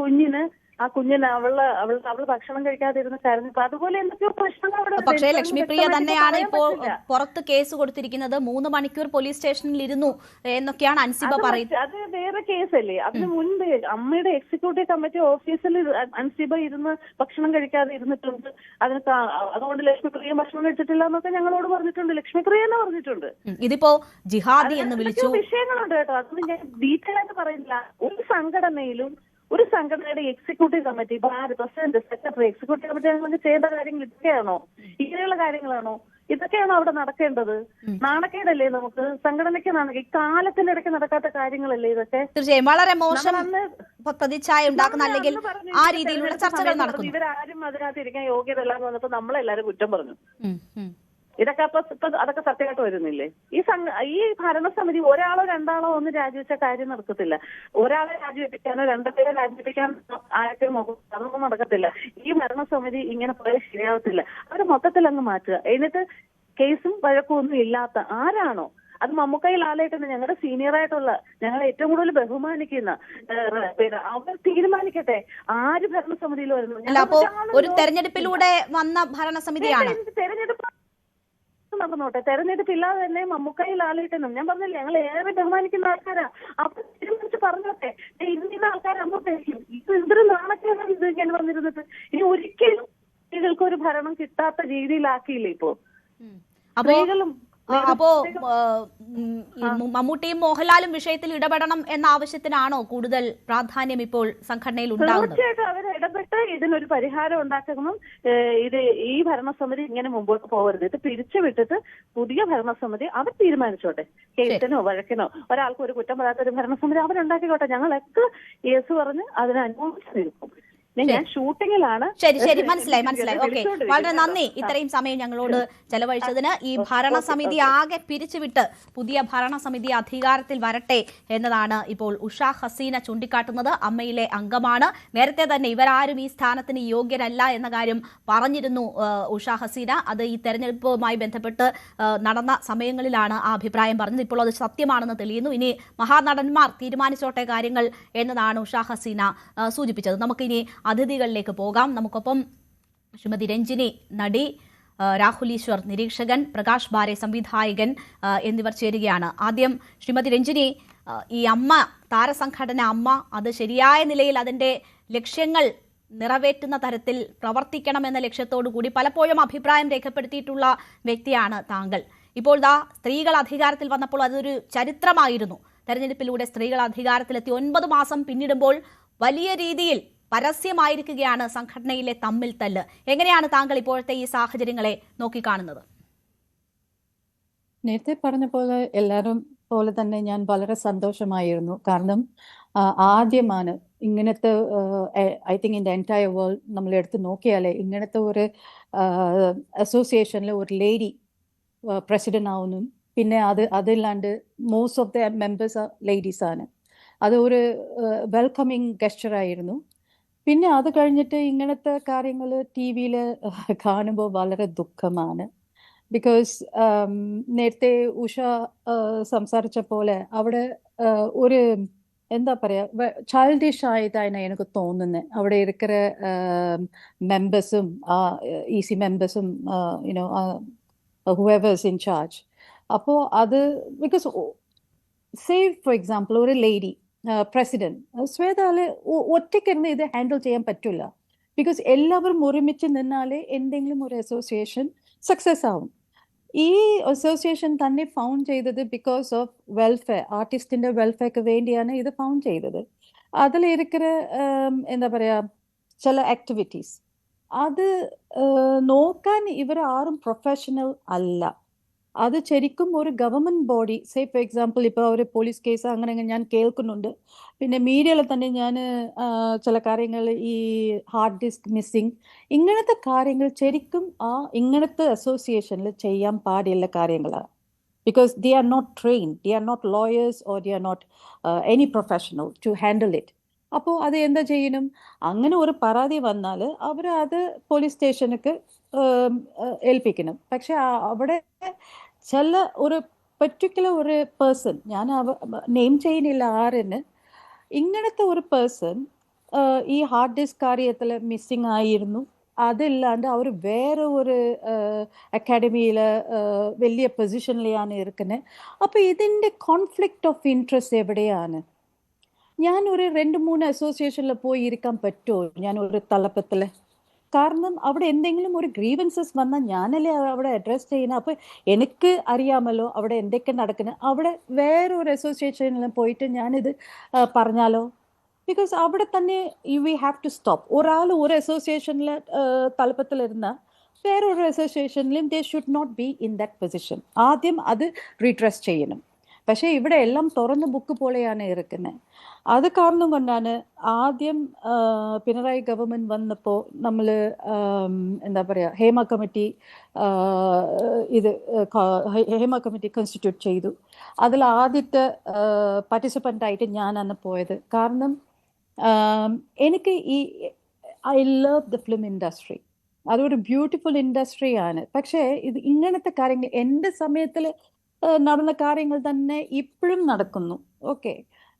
Speaker 5: കുഞ്ഞിന് അവള് ഭക്ഷണം കഴിക്കാതിരുന്ന കാര്യം. അപ്പൊ അതുപോലെ എന്തൊക്കെയോ പ്രശ്നങ്ങൾ അവിടെ.
Speaker 4: പക്ഷേ ലക്ഷ്മിപ്രിയ തന്നെയാണ് ഇപ്പോൾ പുറത്ത് കേസ് കൊടുത്തിരിക്കുന്നത്. 3 മണിക്കൂർ പോലീസ് സ്റ്റേഷനിൽ ഇരുന്നു എന്നൊക്കെയാണ് അൻസിബ പറയുന്നത്.
Speaker 5: അത് വേറെ കേസല്ലേ. അതിന് മുൻപ് അമ്മയുടെ എക്സിക്യൂട്ടീവ് കമ്മിറ്റി ഓഫീസിൽ അൻസിബ ഇരുന്ന് ഭക്ഷണം കഴിക്കാതെ ഇരുന്നിട്ടുണ്ട്. അതുകൊണ്ട് ലക്ഷ്മിപ്രിയ ഭക്ഷണം കഴിച്ചിട്ടില്ല എന്നൊക്കെ ഞങ്ങളോട് പറഞ്ഞിട്ടുണ്ട്. ലക്ഷ്മിപ്രിയ തന്നെ പറഞ്ഞിട്ടുണ്ട്.
Speaker 4: ഇതിപ്പോ ജിഹാദി എന്ന് വിളിച്ചു
Speaker 5: വിഷയങ്ങളുണ്ട് കേട്ടോ. അതൊന്നും ഞാൻ ഡീറ്റെയിൽ ആയിട്ട് പറയുന്നില്ല. ഒരു സംഘടനയുടെ executive committee, president, secretary, executive committee ഞങ്ങൾക്ക് ചെയ്ത കാര്യങ്ങൾ ഇതൊക്കെയാണോ? ഇങ്ങനെയുള്ള കാര്യങ്ങളാണോ? ഇതൊക്കെയാണോ അവിടെ നടക്കേണ്ടത്? നാണക്കേടല്ലേ നമുക്ക്? സംഘടനയ്ക്ക് ഈ കാലത്തിനിടയ്ക്ക് നടക്കാത്ത കാര്യങ്ങളല്ലേ ഇതൊക്കെ?
Speaker 4: തീർച്ചയായും വളരെ മോശം പ്രതിച്ഛായ ഉണ്ടാക്കുന്ന അല്ലെങ്കിൽ ആ രീതിയിലുള്ള ചർച്ചകൾ നടക്കുന്നു.
Speaker 5: ഇവരാരും അതിനകത്ത് ഇരിക്കാൻ യോഗ്യതല്ല എന്ന് വന്നപ്പോ നമ്മളെല്ലാരും കുറ്റം പറഞ്ഞു. ഇതൊക്കെ അതൊക്കെ സത്യമായിട്ട് വരുന്നില്ലേ? ഈ ഭരണസമിതി ഒരാളോ രണ്ടാളോ ഒന്ന് രാജിവെച്ച കാര്യം നടക്കത്തില്ല. ഒരാളെ രാജിവെപ്പിക്കാനോ രണ്ടുപേരെ രാജിവെപ്പിക്കാനോ ആരൊക്കെ നോക്കും, അതൊന്നും നടക്കത്തില്ല. ഈ ഭരണസമിതി ഇങ്ങനെ പോയാൽ ശരിയാവത്തില്ല. അവർ മൊത്തത്തിൽ അങ്ങ് മാറ്റുക. എന്നിട്ട് കേസും വഴക്കും ഒന്നും ഇല്ലാത്ത ആരാണോ, അത് മമ്മൂക്കയിൽ ലാലേട്ടൻ, ഞങ്ങളുടെ സീനിയറായിട്ടുള്ള, ഞങ്ങളെ ഏറ്റവും കൂടുതൽ ബഹുമാനിക്കുന്ന അവർ തീരുമാനിക്കട്ടെ ആര് ഭരണസമിതിയിൽ വരുന്നു.
Speaker 4: അപ്പോ ഒരു തെരഞ്ഞെടുപ്പിലൂടെ വന്ന ഭരണസമിതിയാണ്.
Speaker 5: തെരഞ്ഞെടുപ്പ് നടന്നോട്ടെ. തെരഞ്ഞെടുപ്പില്ലാതെ തന്നെ മമ്മൂക്കയിൽ ലാലേട്ടനും, ഞാൻ പറഞ്ഞില്ല, ഞങ്ങൾ ഏറെ ബഹുമാനിക്കുന്ന ആൾക്കാരാ. അപ്പൊ തീരുമാനിച്ച് പറഞ്ഞോട്ടെ, ഇന്ന ആൾക്കാർ അങ്ങോട്ടായിരിക്കും. ഇത് എന്തൊരു നാണക്കേടാണ് ഇത് ഇങ്ങനെ വന്നിരുന്നിട്ട്. ഇനി ഒരിക്കലും സ്ത്രീകൾക്കൊരു ഭരണം കിട്ടാത്ത രീതിയിലാക്കിയില്ലേ ഇപ്പോ സ്ത്രീകളും.
Speaker 4: അപ്പോ മമ്മൂട്ടിയും മോഹൻലാലും വിഷയത്തിൽ ഇടപെടണം എന്ന ആവശ്യത്തിനാണോ കൂടുതൽ പ്രാധാന്യം ഇപ്പോൾ സംഘടനയിൽ ഉണ്ടാകുന്നത്?
Speaker 5: തീർച്ചയായിട്ടും അവർ ഇടപെട്ട് ഇതിനൊരു പരിഹാരം ഉണ്ടാക്കണം. ഈ ഭരണസമിതി ഇങ്ങനെ മുമ്പോട്ട് പോകരുത്. ഇത് പിരിച്ചുവിട്ടിട്ട് പുതിയ ഭരണസമിതി അവർ തീരുമാനിച്ചോട്ടെ. കേസിനോ വഴക്കിനോ ഒരാൾക്ക് ഒരു കുറ്റം പറയാത്ത ഒരു ഭരണസമിതി അവരുണ്ടാക്കിക്കോട്ടെ. ഞങ്ങളൊക്കെ കേസ് പറഞ്ഞ് അതിന് അനുഭവിച്ചു നിൽക്കും. ഞാൻ ഷൂട്ടിങ്ങിലാണ്.
Speaker 4: ശരി, മനസ്സിലായി. ഓക്കെ, വളരെ നന്ദി ഇത്രയും സമയം ഞങ്ങളോട് ചെലവഴിച്ചതിന്. ഈ ഭരണസമിതി ആകെ പിരിച്ചുവിട്ട് പുതിയ ഭരണസമിതി അധികാരത്തിൽ വരട്ടെ എന്നതാണ് ഇപ്പോൾ ഉഷ ഹസീന ചൂണ്ടിക്കാട്ടുന്നത്. അമ്മയിലെ അംഗമാണ്. നേരത്തെ തന്നെ ഇവരാരും ഈ സ്ഥാനത്തിന് യോഗ്യരല്ല എന്ന കാര്യം പറഞ്ഞിരുന്നു ഉഷ ഹസീന. അത് ഈ തെരഞ്ഞെടുപ്പുമായി ബന്ധപ്പെട്ട് നടന്ന സമയങ്ങളിലാണ് ആ അഭിപ്രായം പറഞ്ഞത്. ഇപ്പോൾ അത് സത്യമാണെന്ന് തെളിയുന്നു. ഇനി മഹാനടന്മാർ തീരുമാനിച്ചോട്ടെ കാര്യങ്ങൾ എന്നതാണ് ഉഷ ഹസീന സൂചിപ്പിച്ചത്. നമുക്കിനി അതിഥികളിലേക്ക് പോകാം. നമുക്കൊപ്പം ശ്രീമതി രഞ്ജിനി, നടി, രാഹുൽ ഈശ്വർ നിരീക്ഷകൻ, പ്രകാശ് ബാരെ സംവിധായകൻ എന്നിവർ ചേരുകയാണ്. ആദ്യം ശ്രീമതി രഞ്ജിനി, ഈ അമ്മ, താരസംഘടന അമ്മ, അത് ശരിയായ നിലയിൽ അതിന്റെ ലക്ഷ്യങ്ങൾ നിറവേറ്റുന്ന തരത്തിൽ പ്രവർത്തിക്കണമെന്ന ലക്ഷ്യത്തോടു കൂടി പലപ്പോഴും അഭിപ്രായം രേഖപ്പെടുത്തിയിട്ടുള്ള വ്യക്തിയാണ് താങ്കൾ. ഇപ്പോൾ സ്ത്രീകൾ അധികാരത്തിൽ വന്നപ്പോൾ അതൊരു ചരിത്രമായിരുന്നു. തെരഞ്ഞെടുപ്പിലൂടെ സ്ത്രീകൾ അധികാരത്തിലെത്തി 9 മാസം പിന്നിടുമ്പോൾ വലിയ രീതിയിൽ പരസ്യമായിരിക്കുകയാണ് സംഘടനയിലെ തമ്മിൽ തല്ല്. എങ്ങനെയാണ് താങ്കൾ ഇപ്പോഴത്തെ ഈ സാഹചര്യങ്ങളെ നോക്കിക്കാണുന്നത്?
Speaker 6: നേരത്തെ പറഞ്ഞ പോലെ എല്ലാവരും പോലെ തന്നെ ഞാൻ വളരെ സന്തോഷമായിരുന്നു. കാരണം ആദ്യമാണ് ഇങ്ങനത്തെ, I think in the entire world നമ്മൾ എടുത്ത് നോക്കിയാലേ ഇങ്ങനത്തെ ഒരു അസോസിയേഷനിൽ ഒരു ലേഡി പ്രസിഡന്റ് ആവുന്നു. പിന്നെ അതില്ലാണ്ട് most of the members ladies ആണ്. അത് ഒരു വെൽക്കമിങ് ഗസ്റ്ററായിരുന്നു. പിന്നെ അത് കഴിഞ്ഞിട്ട് ഇങ്ങനത്തെ കാര്യങ്ങൾ TV-യിൽ കാണുമ്പോൾ വളരെ ദുഃഖമാണ്. ബിക്കോസ് നേരത്തെ ഉഷ സംസാരിച്ച പോലെ അവിടെ ഒരു എന്താ പറയുക, ചൈൽഡിഷ് ആയിട്ടാണ് എനിക്ക് തോന്നുന്നത്. അവിടെ ഇരിക്കുന്ന മെമ്പേഴ്സും EC മെമ്പേഴ്സും യുനോ whoever's in charge. അപ്പോൾ അത് ബിക്കോസ് സേ ഫോർ എക്സാമ്പിൾ ഒരു ലേഡി പ്രസിഡന്റ് ശ്വേതാല് ഒറ്റയ്ക്കിരുന്ന് ഇത് ഹാൻഡിൽ ചെയ്യാൻ പറ്റില്ല. ബിക്കോസ് എല്ലാവരും ഒരുമിച്ച് നിന്നാലേ എന്തെങ്കിലും ഒരു അസോസിയേഷൻ സക്സസ് ആവും. ഈ അസോസിയേഷൻ തന്നെ ഫൗണ്ട് ചെയ്തത് ബിക്കോസ് ഓഫ് വെൽഫെയർ, ആർട്ടിസ്റ്റിന്റെ വെൽഫെയർക്ക് വേണ്ടിയാണ് ഇത് ഫൗണ്ട് ചെയ്തത്. അതിലിരിക്കുന്ന എന്താ പറയുക, ചില ആക്ടിവിറ്റീസ് അത് നോക്കാൻ ഇവർ ആരും പ്രൊഫഷണൽ അല്ല. അത് ശരിക്കും ഒരു government body, say for example ഇപ്പോൾ ഒരു പോലീസ് കേസ് അങ്ങനെ ഞാൻ കേൾക്കുന്നുണ്ട്. പിന്നെ മീഡിയയിൽ തന്നെ ഞാൻ ചില കാര്യങ്ങൾ, ഈ ഹാർഡ് ഡിസ്ക് മിസ്സിങ്, ഇങ്ങനത്തെ കാര്യങ്ങൾ ശരിക്കും ഇങ്ങനത്തെ അസോസിയേഷനിൽ ചെയ്യാൻ പാടില്ല കാര്യങ്ങളാണ്. Because they are not trained, they are not lawyers or they are not any professional to handle it. അപ്പോൾ അത് എന്താ ചെയ്യണം, അങ്ങനെ ഒരു പരാതി വന്നാൽ അവർ അത് പോലീസ് സ്റ്റേഷനക്ക് ഏൽപ്പിക്കണം. പക്ഷെ അവിടെ ചില ഒരു പെർട്ടിക്കുലർ ഒരു പേഴ്സൺ, ഞാൻ നെയിം ചെയ്യുന്നില്ല ആരെന്ന്, ഇങ്ങനത്തെ ഒരു പേഴ്സൺ ഈ ഹാർഡ് ഡിസ്ക് കാര്യത്തിൽ മിസ്സിങ് ആയിരുന്നു. അതില്ലാണ്ട് അവർ വേറെ ഒരു അക്കാഡമിയിൽ വലിയ പൊസിഷനിലാണ് ഇരിക്കുന്നത്. അപ്പോൾ ഇതിൻ്റെ കോൺഫ്ലിക്റ്റ് ഓഫ് ഇൻട്രസ്റ്റ് എവിടെയാണ്? ഞാൻ ഒരു 2-3 അസോസിയേഷനിൽ പോയി ഇരിക്കാൻ പറ്റുമോ ഞാൻ ഒരു തലപ്പത്തിൽ? കാരണം അവിടെ എന്തെങ്കിലും ഒരു ഗ്രീവൻസസ് വന്നാൽ ഞാനല്ലേ അവിടെ അഡ്രസ് ചെയ്യുന്നത്. അപ്പോൾ എനിക്ക് അറിയാമല്ലോ അവിടെ എന്തൊക്കെ നടക്കുന്നത്. അവിടെ വേറൊരു അസോസിയേഷനിൽ പോയിട്ട് ഞാനിത് പറഞ്ഞാലോ? ബിക്കോസ് അവിടെ തന്നെ വി ഹാവ് ടു സ്റ്റോപ്പ്. ഒരാൾ ഒരു അസോസിയേഷനിൽ തലപ്പത്തിലിരുന്നാൽ വേറൊരു അസോസിയേഷനിലും they should not be in that position. ആദ്യം അത് റീഡ്രസ് ചെയ്യണം. പക്ഷേ ഇവിടെ എല്ലാം തുറന്ന ബുക്ക് പോലെയാണ് ഇരിക്കുന്നത്. അത് കാരണം കൊണ്ടാണ് ആദ്യം പിണറായി ഗവൺമെൻറ് വന്നപ്പോൾ നമ്മൾ എന്താ പറയുക, ഹേമ കമ്മിറ്റി കോൺസ്റ്റിറ്റ്യൂട്ട് ചെയ്തു. അതിൽ ആദ്യത്തെ പാർട്ടിസിപ്പൻ്റായിട്ട് ഞാനാണ് പോയത്. കാരണം എനിക്ക് I love the film industry, അതൊരു ബ്യൂട്ടിഫുൾ ഇൻഡസ്ട്രിയാണ്. പക്ഷേ ഇത് ഇങ്ങനത്തെ കാര്യങ്ങൾ എൻ്റെ സമയത്തിൽ നടന്ന കാര്യങ്ങൾ തന്നെ ഇപ്പോഴും നടക്കുന്നു. ഓക്കെ,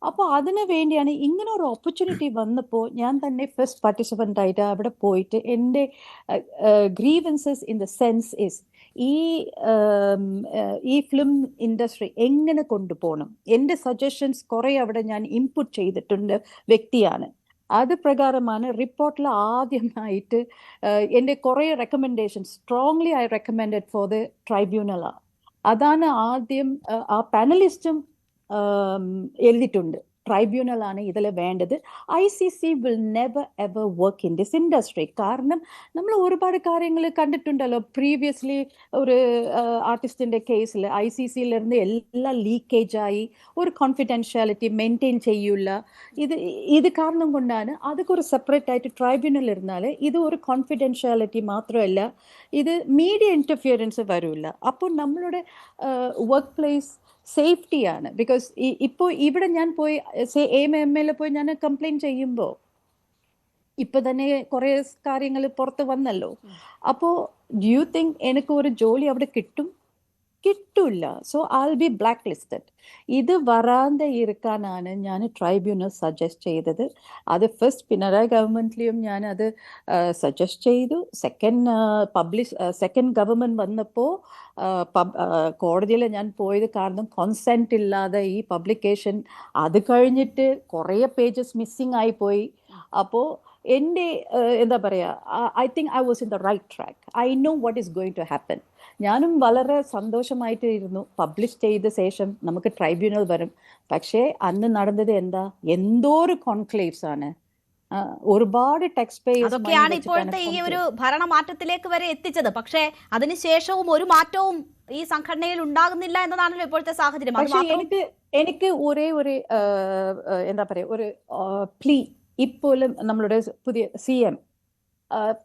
Speaker 6: അപ്പോൾ അതിനു വേണ്ടിയാണ് ഇങ്ങനെ ഒരു ഓപ്പർച്യൂണിറ്റി വന്നപ്പോൾ ഞാൻ തന്നെ ഫസ്റ്റ് പാർട്ടിസിപ്പൻ്റ് ആയിട്ട് അവിടെ പോയിട്ട് എൻ്റെ grievances in the sense is ഈ ഫിലിം ഇൻഡസ്ട്രി എങ്ങനെ കൊണ്ടുപോകണം, എൻ്റെ സജഷൻസ് കുറേ അവിടെ ഞാൻ ഇൻപുട്ട് ചെയ്തിട്ടുണ്ട് വ്യക്തിയാണ്. അത് പ്രകാരമാണ് റിപ്പോർട്ടിൽ ആദ്യമായിട്ട് എൻ്റെ കുറേ recommendations strongly I recommended for the ട്രൈബ്യൂണലാണ്. അതാണ് ആദ്യം ആ പാനലിസ്റ്റും എഴുതിയിട്ടുണ്ട്. ട്രൈബ്യൂണലാണ് ഇതിൽ വേണ്ടത്. ICC will never ever work in this industry. കാരണം നമ്മൾ ഒരുപാട് കാര്യങ്ങൾ കണ്ടിട്ടുണ്ടല്ലോ. പ്രീവിയസ്ലി ഒരു ആർട്ടിസ്റ്റിൻ്റെ കേസിൽ ICC-യിലിരുന്ന് എല്ലാം ലീക്കേജായി, ഒരു കോൺഫിഡൻഷ്യാലിറ്റി മെയിൻറ്റെയിൻ ചെയ്യില്ല. ഇത് കാരണം കൊണ്ടാണ് അതൊക്കെ ഒരു സെപ്പറേറ്റ് ആയിട്ട് ട്രൈബ്യൂണൽ ഇരുന്നാൽ ഇത് ഒരു കോൺഫിഡൻഷ്യാലിറ്റി മാത്രമല്ല, ഇത് മീഡിയ ഇൻ്റർഫിയറൻസ് വരില്ല. അപ്പോൾ നമ്മളുടെ വർക്ക് പ്ലേസ് സേഫ്റ്റിയാണ്. ബിക്കോസ് ഇപ്പോൾ ഇവിടെ ഞാൻ പോയി AML പോയി ഞാൻ കംപ്ലൈൻറ്റ് ചെയ്യുമ്പോൾ ഇപ്പം തന്നെ കുറേ കാര്യങ്ങൾ പുറത്ത് വന്നല്ലോ. അപ്പോൾ ഡു യു തിങ്ക് എനിക്ക് ഒരു ജോലി അവിടെ കിട്ടും? കിട്ടില്ല. So I B black listed. ഇത് വരാതെ ഇരിക്കാനാണ് ഞാൻ ട്രൈബ്യൂണൽ സജസ്റ്റ് ചെയ്തത്. അത് ഫസ്റ്റ് പിണറായി ഗവൺമെന്റിലും ഞാൻ അത് സജസ്റ്റ് ചെയ്തു. സെക്കൻഡ് ഗവൺമെന്റ് വന്നപ്പോൾ കോടതിയിൽ ഞാൻ പോയത് കാരണം കോൺസെന്റ് ഇല്ലാതെ ഈ പബ്ലിക്കേഷൻ, അത് കഴിഞ്ഞിട്ട് കുറേ പേജസ് മിസ്സിങ് ആയി പോയി. അപ്പോൾ എൻ്റെ എന്താ പറയുക, I think I was in the right track. I know what is going to happen. ഞാനും വളരെ സന്തോഷമായിട്ട് ഇരുന്നു. പബ്ലിഷ് ചെയ്ത ശേഷം നമുക്ക് ട്രൈബ്യൂണൽ വരും. പക്ഷേ അന്ന് നടന്നത് എന്തോ ഒരു കോൺക്ലേവ്സ് ആണ്. ഒരുപാട് ടാക്സ് പേയേഴ്സ്
Speaker 4: അതൊക്കെയാണ് ഇപ്പോഴത്തെ ഈ ഒരു ഭരണമാറ്റത്തിലേക്ക് വരെ എത്തിച്ചത്. പക്ഷേ അതിനുശേഷവും ഒരു മാറ്റവും ഈ സംഘടനയിൽ ഉണ്ടാകുന്നില്ല എന്നതാണല്ലോ ഇപ്പോഴത്തെ സാഹചര്യം.
Speaker 6: പക്ഷേ എനിക്ക് ഒരേ ഒരു എന്താ പറയുക, ഒരു പ്ലീ ഇപ്പോഴും നമ്മളുടെ പുതിയ CM,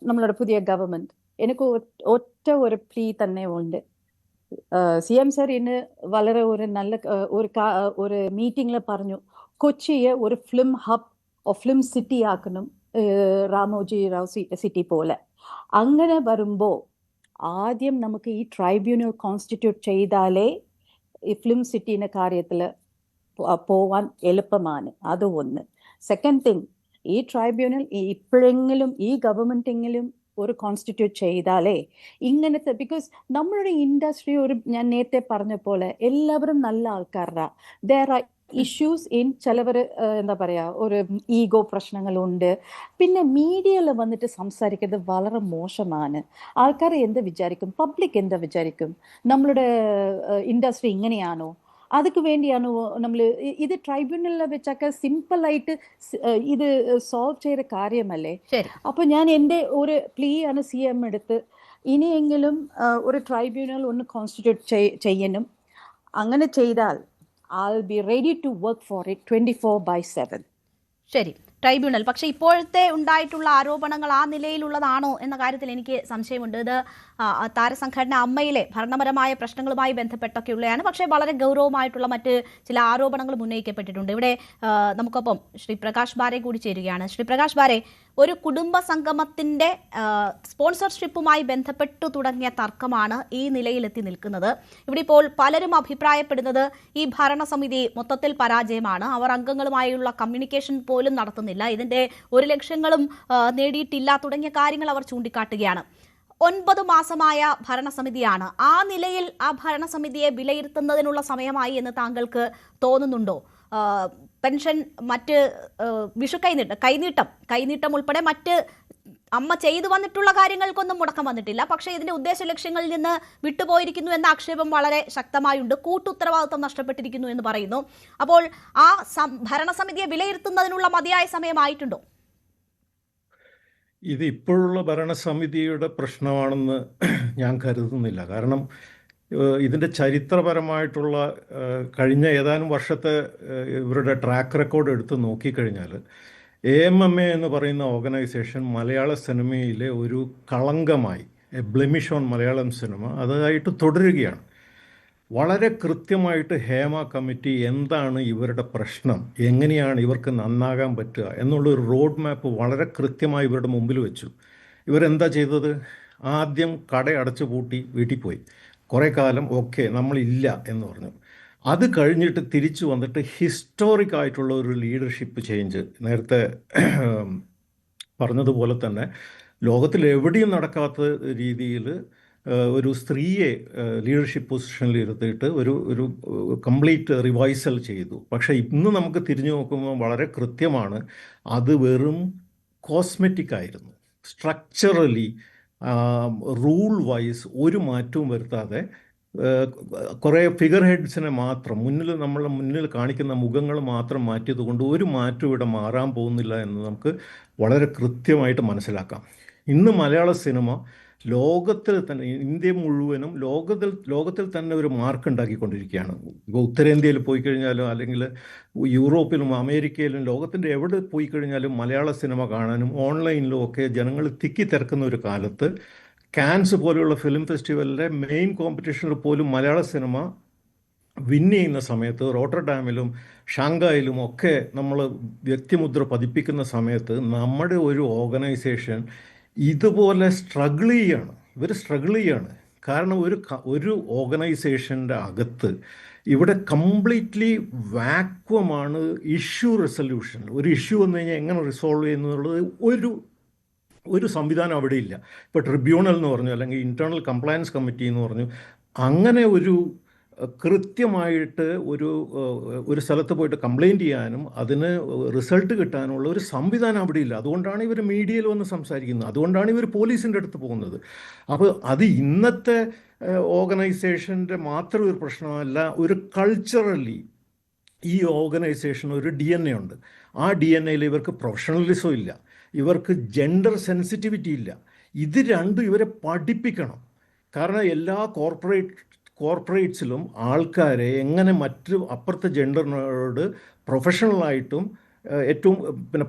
Speaker 6: നമ്മളുടെ പുതിയ ഗവൺമെന്റ്, എനിക്ക് ഒറ്റ ഒരു പ്ലീ തന്നെ ഉണ്ട്. CM സർ ഇന്ന് വളരെ ഒരു നല്ല ഒരു മീറ്റിംഗിൽ പറഞ്ഞു, കൊച്ചിയെ ഒരു ഫിലിം ഹബ് ഫിലിം സിറ്റി ആക്കണം, രാമോജി റാവു സിറ്റി പോലെ. അങ്ങനെ വരുമ്പോൾ ആദ്യം നമുക്ക് ഈ ട്രൈബ്യൂണൽ കോൺസ്റ്റിറ്റ്യൂട്ട് ചെയ്താലേ ഈ ഫിലിം സിറ്റിന്റെ കാര്യത്തിൽ പോവാൻ എളുപ്പമാണ്. അത് ഒന്ന്. സെക്കൻഡ് തിങ്, ഈ ട്രൈബ്യൂണൽ ഇപ്പോഴെങ്കിലും ഈ ഗവൺമെന്റെങ്കിലും ഒരു കോൺസ്റ്റിറ്റ്യൂട്ട് ചെയ്താലേ ഇങ്ങനത്തെ, ബിക്കോസ് നമ്മളുടെ ഇൻഡസ്ട്രി ഞാൻ നേരത്തെ പറഞ്ഞ പോലെ എല്ലാവരും നല്ല ആൾക്കാരാ. ദർ ആർ ഇഷ്യൂസ് ഇൻ ചിലവർ എന്താ പറയുക, ഒരു ഈഗോ പ്രശ്നങ്ങളുണ്ട്. പിന്നെ മീഡിയയിൽ വന്നിട്ട് സംസാരിക്കുന്നത് വളരെ മോശമാണ്. ആൾക്കാർ എന്ത് വിചാരിക്കും, പബ്ലിക് എന്താ വിചാരിക്കും, നമ്മളുടെ ഇൻഡസ്ട്രി ഇങ്ങനെയാണോ? அதுக்கு வேண்டியான നമ്മൾ ഇത് ട്രൈബ്യൂണലിൽ വെച്ചൊക്കെ സിമ്പിളായിട്ട് ഇത് സോൾവ് ചെയ്ത കാര്യമല്ലേ. അപ്പോൾ ഞാൻ എൻ്റെ ഒരു പ്ലീ ആണ് CM എടുത്ത്, ഇനിയെങ്കിലും ഒരു ട്രൈബ്യൂണൽ ഒന്ന് കോൺസ്റ്റിറ്റ്യൂട്ട് ചെയ്യണം. അങ്ങനെ ചെയ്താൽ I'll be ready to work for it 24/7.
Speaker 4: ശരി, ട്രൈബ്യൂണൽ. പക്ഷേ ഇപ്പോഴത്തെ ഉണ്ടായിട്ടുള്ള ആരോപണങ്ങൾ ആ നിലയിലുള്ളതാണോ എന്ന കാര്യത്തിൽ എനിക്ക് സംശയമുണ്ട്. ഇത് താരസംഘടന അമ്മയിലെ ഭരണപരമായ പ്രശ്നങ്ങളുമായി ബന്ധപ്പെട്ടൊക്കെയുള്ളതാണ്. പക്ഷേ വളരെ ഗൗരവമായിട്ടുള്ള മറ്റ് ചില ആരോപണങ്ങൾ ഉന്നയിക്കപ്പെട്ടിട്ടുണ്ട്. ഇവിടെ നമുക്കൊപ്പം ശ്രീ പ്രകാശ് ബാരെ കൂടി ചേരുകയാണ്. ശ്രീ പ്രകാശ് ബാരെ, ഒരു കുടുംബ സംഗമത്തിന്റെ സ്പോൺസർഷിപ്പുമായി ബന്ധപ്പെട്ടു തുടങ്ങിയ തർക്കമാണ് ഈ നിലയിലെത്തി നിൽക്കുന്നത്. ഇവിടെ ഇപ്പോൾ പലരും അഭിപ്രായപ്പെടുന്നത് ഈ ഭരണസമിതി മൊത്തത്തിൽ പരാജയമാണ്. അവർ അംഗങ്ങളുമായുള്ള കമ്മ്യൂണിക്കേഷൻ പോലും നടത്തുന്നില്ല, ഇതിന്റെ ഒരു ലക്ഷ്യങ്ങളും നേടിയിട്ടില്ല തുടങ്ങിയ കാര്യങ്ങൾ അവർ ചൂണ്ടിക്കാട്ടുകയാണ്. 9 മാസമായ ഭരണസമിതിയാണ്. ആ നിലയിൽ ആ ഭരണസമിതിയെ വിലയിരുത്തുന്നതിനുള്ള സമയമായി എന്ന് താങ്കൾക്ക് തോന്നുന്നുണ്ടോ? പെൻഷൻ, മറ്റ് വിഷു കൈനീട്ടം ഉൾപ്പെടെ മറ്റ് അമ്മ ചെയ്തു വന്നിട്ടുള്ള കാര്യങ്ങൾക്കൊന്നും മുടക്കം വന്നിട്ടില്ല. പക്ഷേ ഇതിന്റെ ഉദ്ദേശ ലക്ഷ്യങ്ങളിൽ നിന്ന് വിട്ടുപോയിരിക്കുന്നു എന്ന ആക്ഷേപം വളരെ ശക്തമായുണ്ട്. കൂട്ടുത്തരവാദിത്വം നഷ്ടപ്പെട്ടിരിക്കുന്നു എന്ന് പറയുന്നു. അപ്പോൾ ആ ഭരണസമിതിയെ വിലയിരുത്തുന്നതിനുള്ള മതിയായ സമയമായിട്ടുണ്ടോ?
Speaker 7: ഇത് ഇപ്പോഴുള്ള ഭരണസമിതിയുടെ പ്രശ്നമാണെന്ന് ഞാൻ കരുതുന്നില്ല. കാരണം ഇതിൻ്റെ ചരിത്രപരമായിട്ടുള്ള കഴിഞ്ഞ ഏതാനും വർഷത്തെ ഇവരുടെ ട്രാക്ക് റെക്കോർഡ് എടുത്ത് നോക്കിക്കഴിഞ്ഞാൽ AMMA എന്ന് പറയുന്ന ഓർഗനൈസേഷൻ മലയാള സിനിമയിലെ ഒരു കളങ്കമായി, ബ്ലെമിഷ് ഓൺ മലയാളം സിനിമ, അതായിട്ട് തുടരുകയാണ്. വളരെ കൃത്യമായിട്ട് ഹേമ കമ്മിറ്റി എന്താണ് ഇവരുടെ പ്രശ്നം, എങ്ങനെയാണ് ഇവർക്ക് നന്നാകാൻ പറ്റുക എന്നുള്ളൊരു റോഡ് മാപ്പ് വളരെ കൃത്യമായി ഇവരുടെ മുമ്പിൽ വെച്ചു. ഇവരെന്താ ചെയ്തത്? ആദ്യം കട അടച്ചു പൂട്ടി വീട്ടിൽ പോയി. കുറേ കാലം ഓക്കെ നമ്മളില്ല എന്ന് പറഞ്ഞു. അത് കഴിഞ്ഞിട്ട് തിരിച്ചു വന്നിട്ട് ഹിസ്റ്റോറിക് ആയിട്ടുള്ള ഒരു ലീഡർഷിപ്പ് ചേഞ്ച്, നേരത്തെ പറഞ്ഞതുപോലെ തന്നെ ലോകത്തിൽ എവിടെയും നടക്കാത്ത രീതിയിൽ ഒരു സ്ത്രീയെ ലീഡർഷിപ്പ് പൊസിഷനിൽ ഇരുത്തിയിട്ട് ഒരു കംപ്ലീറ്റ് റിവൈസൽ ചെയ്തു. പക്ഷേ ഇന്ന് നമുക്ക് തിരിഞ്ഞു നോക്കുമ്പോൾ വളരെ കൃത്യമാണ്, അത് വെറും കോസ്മെറ്റിക് ആയിരുന്നു. സ്ട്രക്ചറലി റൂൾ വൈസ് ഒരു മാറ്റവും വരുത്താതെ കുറേ ഫിഗർ ഹെഡ്സിനെ മാത്രം നമ്മളെ മുന്നിൽ കാണിക്കുന്ന മുഖങ്ങൾ മാത്രം മാറ്റിയത് കൊണ്ട് ഒരു മാറ്റവും ഇവിടെ മാറാൻ പോകുന്നില്ല എന്ന് നമുക്ക് വളരെ കൃത്യമായിട്ട് മനസ്സിലാക്കാം. ഇന്ന് മലയാള സിനിമ ലോകത്തിൽ തന്നെ, ഇന്ത്യ മുഴുവനും ലോകത്തിൽ തന്നെ ഒരു മാർക്ക് ഉണ്ടാക്കിക്കൊണ്ടിരിക്കുകയാണ്. ഇപ്പോൾ ഉത്തരേന്ത്യയിൽ പോയി കഴിഞ്ഞാലും അല്ലെങ്കിൽ യൂറോപ്പിലും അമേരിക്കയിലും ലോകത്തിൻ്റെ എവിടെ പോയി കഴിഞ്ഞാലും മലയാള സിനിമ കാണാനും ഓൺലൈനിലും ഒക്കെ ജനങ്ങൾ തിക്കി തിരക്കുന്ന ഒരു കാലത്ത് കാൻസ് പോലെയുള്ള ഫിലിം ഫെസ്റ്റിവലിലെ മെയിൻ കോമ്പറ്റീഷനിൽ പോലും മലയാള സിനിമ വിൻ ചെയ്യുന്ന സമയത്ത് റോട്ടർഡാമിലും ഷാങ്കായിലും ഒക്കെ നമ്മൾ വ്യക്തിമുദ്ര പതിപ്പിക്കുന്ന സമയത്ത് നമ്മുടെ ഒരു ഓർഗനൈസേഷൻ ഇതുപോലെ സ്ട്രഗിൾ ചെയ്യാണ്. കാരണം ഒരു ഓർഗനൈസേഷൻ്റെ അകത്ത് ഇവിടെ കംപ്ലീറ്റ്ലി വാക്വമാണ് ഇഷ്യൂ റെസൊല്യൂഷൻ. ഒരു ഇഷ്യൂ വന്നു കഴിഞ്ഞാൽ എങ്ങനെ റിസോൾവ് ചെയ്യുന്നുള്ളത് ഒരു സംവിധാനം അവിടെ ഇല്ല. ഇപ്പോൾ ട്രിബ്യൂണൽ എന്ന് പറഞ്ഞു, അല്ലെങ്കിൽ ഇൻറ്റേർണൽ കംപ്ലയൻസ് കമ്മിറ്റി എന്ന് പറഞ്ഞു, അങ്ങനെ ഒരു കൃത്യമായിട്ട് ഒരു സ്ഥലത്ത് പോയിട്ട് കംപ്ലയിൻറ്റ് ചെയ്യാനും അതിന് റിസൾട്ട് കിട്ടാനുള്ള ഒരു സംവിധാനം അവിടെ ഇല്ല. അതുകൊണ്ടാണ് ഇവർ മീഡിയയിൽ വന്ന് സംസാരിക്കുന്നത്, അതുകൊണ്ടാണ് ഇവർ പോലീസിൻ്റെ അടുത്ത് പോകുന്നത്. അപ്പോൾ അത് ഇന്നത്തെ ഓർഗനൈസേഷൻ്റെ മാത്രം ഒരു പ്രശ്നമല്ല, ഒരു കൾച്ചറലി ഈ ഓർഗനൈസേഷൻ ഒരു DNA ഉണ്ട്. ആ DNA ഇവർക്ക് പ്രൊഫഷണലിസം ഇല്ല, ഇവർക്ക് ജെൻഡർ സെൻസിറ്റിവിറ്റി ഇല്ല. ഇത് രണ്ടും ഇവരെ പഠിപ്പിക്കണം. കാരണം എല്ലാ കോർപ്പറേറ്റ്സിലും ആൾക്കാരെ എങ്ങനെ അപ്പുറത്തെ ജെൻഡറിനോട് പ്രൊഫഷണലായിട്ടും ഏറ്റവും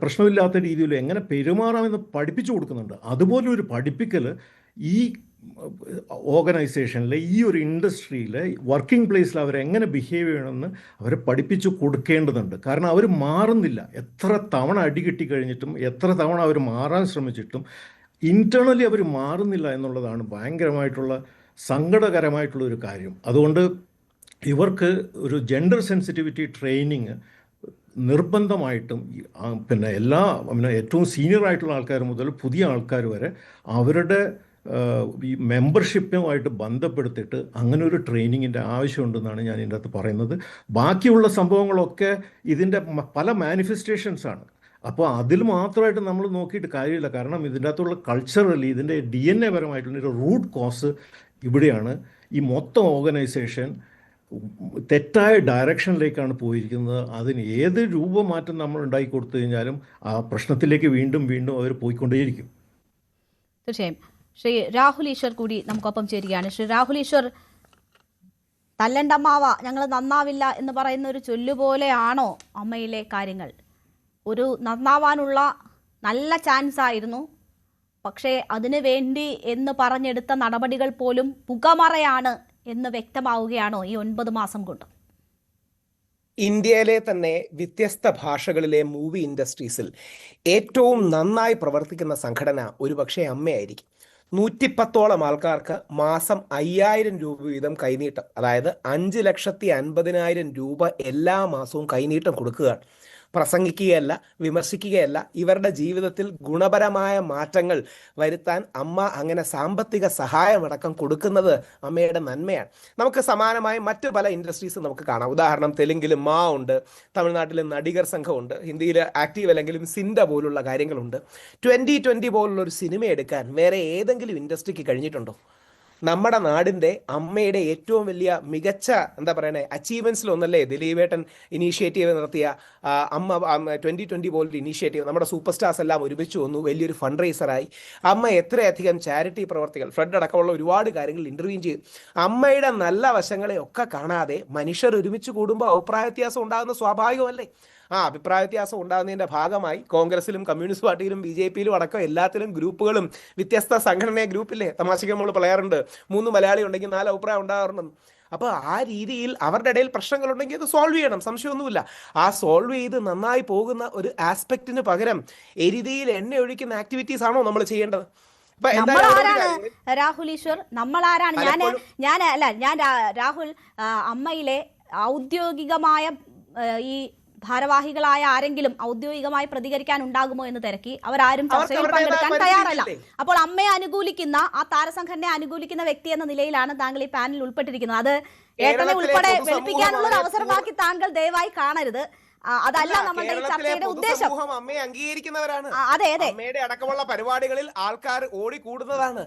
Speaker 7: പ്രശ്നമില്ലാത്ത രീതിയിൽ എങ്ങനെ പെരുമാറാമെന്ന് പഠിപ്പിച്ചു കൊടുക്കുന്നുണ്ട്. അതുപോലെ ഒരു പഠിപ്പിക്കൽ ഈ ഓർഗനൈസേഷനിലെ ഈ ഒരു ഇൻഡസ്ട്രിയിലെ വർക്കിംഗ് പ്ലേസിൽ അവരെങ്ങനെ ബിഹേവ് ചെയ്യണമെന്ന് അവരെ പഠിപ്പിച്ചു കൊടുക്കേണ്ടതുണ്ട്. കാരണം അവർ മാറുന്നില്ല. എത്ര തവണ അടി കിട്ടിക്കഴിഞ്ഞിട്ടും എത്ര തവണ അവർ മാറാൻ ശ്രമിച്ചിട്ടും ഇൻറ്റേർണലി അവർ മാറുന്നില്ല എന്നുള്ളതാണ് ഭയങ്കരമായിട്ടുള്ള സങ്കടകരമായിട്ടുള്ള ഒരു കാര്യം. അതുകൊണ്ട് ഇവർക്ക് ഒരു ജെൻഡർ സെൻസിറ്റിവിറ്റി ട്രെയിനിങ് നിർബന്ധമായിട്ടും ഏറ്റവും സീനിയർ ആയിട്ടുള്ള ആൾക്കാർ മുതൽ പുതിയ ആൾക്കാർ വരെ അവരുടെ ഈ മെമ്പർഷിപ്പുമായിട്ട് ബന്ധപ്പെടുത്തിയിട്ട് അങ്ങനെ ഒരു ട്രെയിനിങ്ങിൻ്റെ ആവശ്യമുണ്ടെന്നാണ് ഞാൻ ഇതിൻ്റെ അകത്ത് പറയുന്നത്. ബാക്കിയുള്ള സംഭവങ്ങളൊക്കെ ഇതിൻ്റെ പല മാനിഫെസ്റ്റേഷൻസാണ്. അപ്പോൾ അതിൽ മാത്രമായിട്ട് നമ്മൾ നോക്കിയിട്ട് കാര്യമില്ല. കാരണം ഇതിൻ്റെ അകത്തുള്ള കൾച്ചറലി ഇതിൻ്റെ DNA പരമായിട്ടുള്ള ഒരു റൂട്ട് കോസ് ഇവിടെയാണ്. ഈ മൊത്തം ഓർഗനൈസേഷൻ തെറ്റായ ഡയറക്ഷനിലേക്കാണ് പോയിരിക്കുന്നത്. അതിന് ഏത് രൂപമാറ്റം നമ്മൾ ഉണ്ടാക്കി കൊടുത്തു കഴിഞ്ഞാലും ആ പ്രശ്നത്തിലേക്ക് വീണ്ടും അവർ പോയിക്കൊണ്ടേയിരിക്കും.
Speaker 4: തീർച്ചയായും. ശ്രീ രാഹുൽ ഈശ്വർ കൂടി നമുക്കൊപ്പം ചേരുകയാണ്. ശ്രീ രാഹുൽ ഈശ്വർ, തല്ലണ്ടമ്മാവ ഞങ്ങൾ നന്നാവില്ല എന്ന് പറയുന്ന ഒരു ചൊല്ലുപോലെയാണോ അമ്മയിലെ കാര്യങ്ങൾ? ഒരു നന്നാവാനുള്ള നല്ല ചാൻസ് ആയിരുന്നു, പക്ഷേ അതിനു വേണ്ടി എന്ന് പറഞ്ഞെടുത്ത നടപടികൾ പോലും പുകമറയാണ് എന്ന് വ്യക്തമാവുകയാണോ ഈ 9 മാസം കൊണ്ട്?
Speaker 8: ഇന്ത്യയിലെ തന്നെ വ്യത്യസ്ത ഭാഷകളിലെ മൂവി ഇൻഡസ്ട്രീസിൽ ഏറ്റവും നന്നായി പ്രവർത്തിക്കുന്ന സംഘടന ഒരുപക്ഷെ അമ്മയായിരിക്കും. 110ഓളം ആൾക്കാർക്ക് മാസം 5000 രൂപ വീതം കൈനീട്ടം, അതായത് 5,50,000 രൂപ എല്ലാ മാസവും കൈനീട്ടം കൊടുക്കുകയാണ്. പ്രസംഗിക്കുകയല്ല, വിമർശിക്കുകയല്ല, ഇവരുടെ ജീവിതത്തിൽ ഗുണപരമായ മാറ്റങ്ങൾ വരുത്താൻ അമ്മ അങ്ങനെ സാമ്പത്തിക സഹായമടക്കം കൊടുക്കുന്നത് അമ്മയുടെ നന്മയാണ്. നമുക്ക് സമാനമായി മറ്റു പല ഇൻഡസ്ട്രീസും നമുക്ക് കാണാം. ഉദാഹരണം, തെലുങ്കിൽ മാ ഉണ്ട്, തമിഴ്നാട്ടിൽ നടികർ സംഘമുണ്ട്, ഹിന്ദിയിൽ ആക്റ്റീവ് അല്ലെങ്കിലും സിൻഡ പോലുള്ള കാര്യങ്ങളുണ്ട്. 2020 പോലുള്ള ഒരു സിനിമ എടുക്കാൻ വേറെ ഏതെങ്കിലും ഇൻഡസ്ട്രിക്ക് കഴിഞ്ഞിട്ടുണ്ടോ? നമ്മുടെ നാടിൻ്റെ അമ്മയുടെ ഏറ്റവും വലിയ മികച്ച അച്ചീവ്മെൻറ്റ്സിൽ ഒന്നല്ലേ ദിലീപേട്ടൻ ഇനീഷ്യേറ്റീവ് നടത്തിയ അമ്മ 2020 പോലൊരു ഇനീഷ്യേറ്റീവ്. നമ്മുടെ സൂപ്പർ സ്റ്റാർസ് എല്ലാം ഒരുമിച്ച് വന്നു, വലിയൊരു ഫണ്ട് റൈസറായി. അമ്മ എത്രയധികം ചാരിറ്റി പ്രവർത്തികൾ, ഫ്ലഡ് അടക്കമുള്ള ഒരുപാട് കാര്യങ്ങൾ ഇൻ്റർവ്യൂ ചെയ്തു. അമ്മയുടെ നല്ല വശങ്ങളെ ഒക്കെ കാണാതെ മനുഷ്യർ ഒരുമിച്ച് കൂടുമ്പോൾ അഭിപ്രായ വ്യത്യാസം ഉണ്ടാകുന്ന സ്വാഭാവികമല്ലേ? ആ അഭിപ്രായ വ്യത്യാസം ഉണ്ടാകുന്നതിൻ്റെ ഭാഗമായി കോൺഗ്രസിലും കമ്മ്യൂണിസ്റ്റ് പാർട്ടിയിലും BJPയിലും അടക്കം എല്ലാത്തിലും ഗ്രൂപ്പുകളും വ്യത്യസ്ത സംഘടനയെ ഗ്രൂപ്പില്ലേ തമാശയ്ക്ക് നമ്മൾ പറയാറുണ്ട്, 3 മലയാളി ഉണ്ടെങ്കിൽ 4 അഭിപ്രായം ഉണ്ടാകാറുണ്ടെന്ന്. അപ്പോൾ ആ രീതിയിൽ അവരുടെ ഇടയിൽ പ്രശ്നങ്ങളുണ്ടെങ്കിൽ അത് സോൾവ് ചെയ്യണം, സംശയമൊന്നുമില്ല. ആ സോൾവ് ചെയ്ത് നന്നായി പോകുന്ന ഒരു ആസ്പെക്റ്റിന് പകരം എരുതിയിൽ എണ്ണ ഒഴിക്കുന്ന ആക്ടിവിറ്റീസ് ആണോ നമ്മൾ ചെയ്യേണ്ടത്?
Speaker 4: രാഹുൽ ഈശ്വർ, നമ്മൾ ആരാണ്? ഞാൻ രാഹുൽ അമ്മയിലെ ഔദ്യോഗികമായ ഈ ഭാരവാഹികളായ ആരെങ്കിലും ഔദ്യോഗികമായി പ്രതികരിക്കാൻ ഉണ്ടാകുമോ എന്ന് തിരക്കി. അവരാരും ചർച്ചയിൽ പങ്കെടുക്കാൻ തയ്യാറല്ല. അപ്പോൾ അമ്മയെ അനുകൂലിക്കുന്ന, ആ താരസംഘടനയെ അനുകൂലിക്കുന്ന വ്യക്തി എന്ന നിലയിലാണ് താങ്കൾ ഈ പാനലിൽ ഉൾപ്പെട്ടിരിക്കുന്നത്. അത് ഏട്ടനെ ഉൾപ്പെടെ വെളുപ്പിക്കാനുള്ള ഒരു അവസരമാക്കി താങ്കൾ ദയവായി കാണരുത്. അതല്ല നമ്മുടെ ഈ ചർച്ചയുടെ ഉദ്ദേശം.
Speaker 8: അമ്മയെ അംഗീകരിക്കുന്നവരാണ്.
Speaker 4: അതെ അതെ,
Speaker 8: അമ്മയുടെ അടക്കമുള്ള പരിപാടികളിൽ ആൾക്കാർ ഓടിക്കൂടുന്നതാണ്.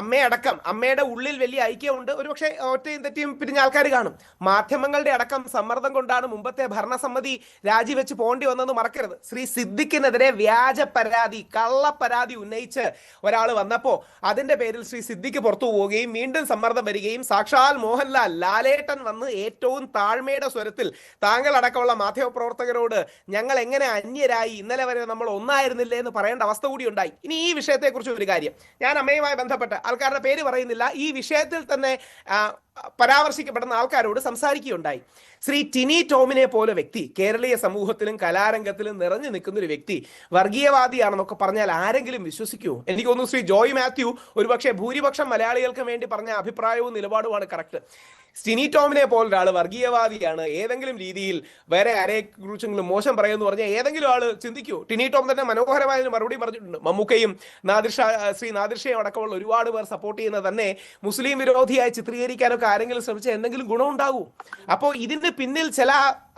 Speaker 8: അമ്മയടക്കം അമ്മയുടെ ഉള്ളിൽ വലിയ ഐക്യമുണ്ട്. ഒരുപക്ഷെ ഒറ്റയും തെറ്റിയും പിരിഞ്ഞ ആൾക്കാർ കാണും. മാധ്യമങ്ങളുടെ അടക്കം സമ്മർദ്ദം കൊണ്ടാണ് മുമ്പത്തെ ഭരണസമിതി രാജിവെച്ച് പോണ്ടി വന്നെന്ന് മറക്കരുത്. ശ്രീ സിദ്ദിഖിനെതിരെ വ്യാജ പരാതി, കള്ളപ്പരാതി ഉന്നയിച്ച് ഒരാൾ വന്നപ്പോൾ അതിന്റെ പേരിൽ ശ്രീ സിദ്ദിഖ് പുറത്തു പോവുകയും വീണ്ടും സമ്മർദ്ദം വരികയും സാക്ഷാൽ മോഹൻലാൽ, ലാലേട്ടൻ വന്ന് ഏറ്റവും താഴ്മയുടെ സ്വരത്തിൽ താങ്കൾ അടക്കമുള്ള മാധ്യമപ്രവർത്തകരോട് ഞങ്ങൾ എങ്ങനെ അന്യരായി, ഇന്നലെ വരെ നമ്മൾ ഒന്നായിരുന്നില്ലേ എന്ന് പറയേണ്ട അവസ്ഥ കൂടി ഉണ്ടായി. ഇനി ഈ വിഷയത്തെക്കുറിച്ച് ഒരു കാര്യം, ഞാൻ അമ്മയുമായി ബന്ധപ്പെട്ട ആൾക്കാരുടെ പേര് പറയുന്നില്ല, ഈ വിഷയത്തിൽ തന്നെ പരാമർശിക്കപ്പെടുന്ന ആൾക്കാരോട് സംസാരിക്കുകയുണ്ടായി. ശ്രീ ടിനി ടോമിനെ പോലെ വ്യക്തി കേരളീയ സമൂഹത്തിലും കലാരംഗത്തിലും നിറഞ്ഞു നിൽക്കുന്ന ഒരു വ്യക്തി വർഗീയവാദിയാണെന്നൊക്കെ പറഞ്ഞാൽ ആരെങ്കിലും വിശ്വസിക്കുമോ? എനിക്ക് തോന്നുന്നു ശ്രീ ജോയ് മാത്യു ഒരുപക്ഷെ ഭൂരിപക്ഷം മലയാളികൾക്ക് വേണ്ടി പറഞ്ഞ അഭിപ്രായവും നിലപാടുമാണ് കറക്റ്റ്. ടിനി ടോമിനെ പോലൊരാൾ വർഗീയവാദിയാണ്, ഏതെങ്കിലും രീതിയിൽ വേറെ ആരെക്കുറിച്ചെങ്കിലും മോശം പറയുമെന്ന് പറഞ്ഞാൽ ഏതെങ്കിലും ആൾ ചിന്തിക്കുമോ? ടിനി ടോം തന്നെ മനോഹരമായ മറുപടി പറഞ്ഞിട്ടുണ്ട്. മമ്മൂക്കയും ശ്രീ നാദിർഷയും അടക്കമുള്ള ഒരുപാട് പേർ സപ്പോർട്ട് ചെയ്യുന്ന തന്നെ മുസ്ലിം വിരോധിയായി ചിത്രീകരിക്കാനൊക്കെ ആരെങ്കിലും ശ്രമിച്ചാൽ എന്തെങ്കിലും ഗുണമുണ്ടാകും? അപ്പോൾ ഇതിന് പിന്നിൽ ചില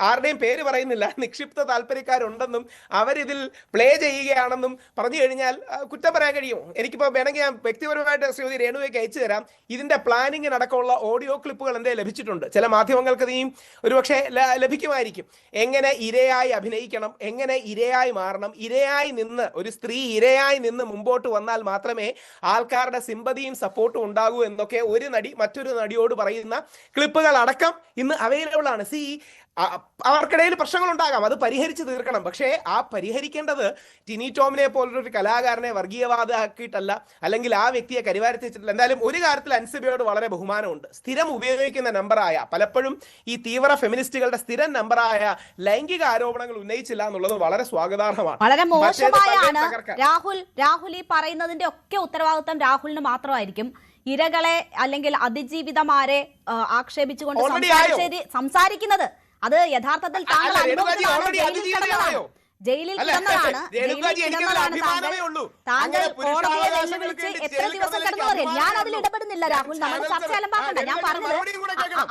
Speaker 8: ആരുടെയും പേര് പറയുന്നില്ല നിക്ഷിപ്ത താല്പര്യക്കാരുണ്ടെന്നും അവരിതിൽ പ്ലേ ചെയ്യുകയാണെന്നും പറഞ്ഞു കഴിഞ്ഞാൽ കുറ്റം പറയാൻ കഴിയുമോ? എനിക്കിപ്പോൾ വേണമെങ്കിൽ ഞാൻ വ്യക്തിപരമായിട്ട് ശ്രീമതി രേണുവയ്ക്ക് അയച്ചു തരാം. ഇതിന്റെ പ്ലാനിങ്ങിനടക്കമുള്ള ഓഡിയോ ക്ലിപ്പുകൾ എൻ്റെ ലഭിച്ചിട്ടുണ്ട്. ചില മാധ്യമങ്ങൾക്ക് നീ ഒരുപക്ഷെ ലഭിക്കുമായിരിക്കും. എങ്ങനെ ഇരയായി അഭിനയിക്കണം, എങ്ങനെ ഇരയായി മാറണം, ഇരയായി നിന്ന് ഒരു സ്ത്രീ ഇരയായി നിന്ന് മുമ്പോട്ട് വന്നാൽ മാത്രമേ ആൾക്കാരുടെ സിമ്പതിയും സപ്പോർട്ടും ഉണ്ടാകൂ എന്നൊക്കെ ഒരു നടി മറ്റൊരു നടിയോട് പറയുന്ന ക്ലിപ്പുകൾ അടക്കം ഇന്ന് അവൈലബിൾ ആണ്. അവർക്കിടയിൽ പ്രശ്നങ്ങൾ ഉണ്ടാകാം, അത് പരിഹരിച്ച് തീർക്കണം. പക്ഷേ ആ പരിഹരിക്കേണ്ടത് ടിനി ടോമിനെ പോലൊരു കലാകാരനെ വർഗീയവാദമാക്കിയിട്ടല്ല, അല്ലെങ്കിൽ ആ വ്യക്തിയെ കരിവാരത്തിച്ചിട്ടില്ല. എന്തായാലും ഒരു കാര്യത്തിൽ അൻസിബയോട് വളരെ ബഹുമാനമുണ്ട്. സ്ഥിരം ഉപയോഗിക്കുന്ന നമ്പറായ, പലപ്പോഴും ഈ തീവ്ര ഫെമിനിസ്റ്റുകളുടെ സ്ഥിരം നമ്പറായ ലൈംഗിക ആരോപണങ്ങൾ ഉന്നയിച്ചില്ല എന്നുള്ളത് വളരെ സ്വാഗതാർഹമാണ്.
Speaker 4: വളരെ മോശമായാണ് രാഹുൽ ഈ പറയുന്നതിന്റെ ഒക്കെ ഉത്തരവാദിത്വം രാഹുലിന് മാത്രമായിരിക്കും. ഇരകളെ അല്ലെങ്കിൽ അതിജീവിതമാരെ ആക്ഷേപിച്ചുകൊണ്ട് സംസാരിക്കുന്നത് അത് യഥാർത്ഥത്തിൽ താങ്കൾ ജയിലിൽ കിടന്നതാണ്. താങ്കൾ കോടതിയെ വെല്ലുവിളിച്ച് എത്ര ദിവസം കിടന്നു പറയാം. ഞാൻ അതിൽ ഇടപെടുന്നില്ല രാഹുൽ, നമുക്ക് ചർച്ച അലമ്പാക്കണ്ട. ഞാൻ പറഞ്ഞത്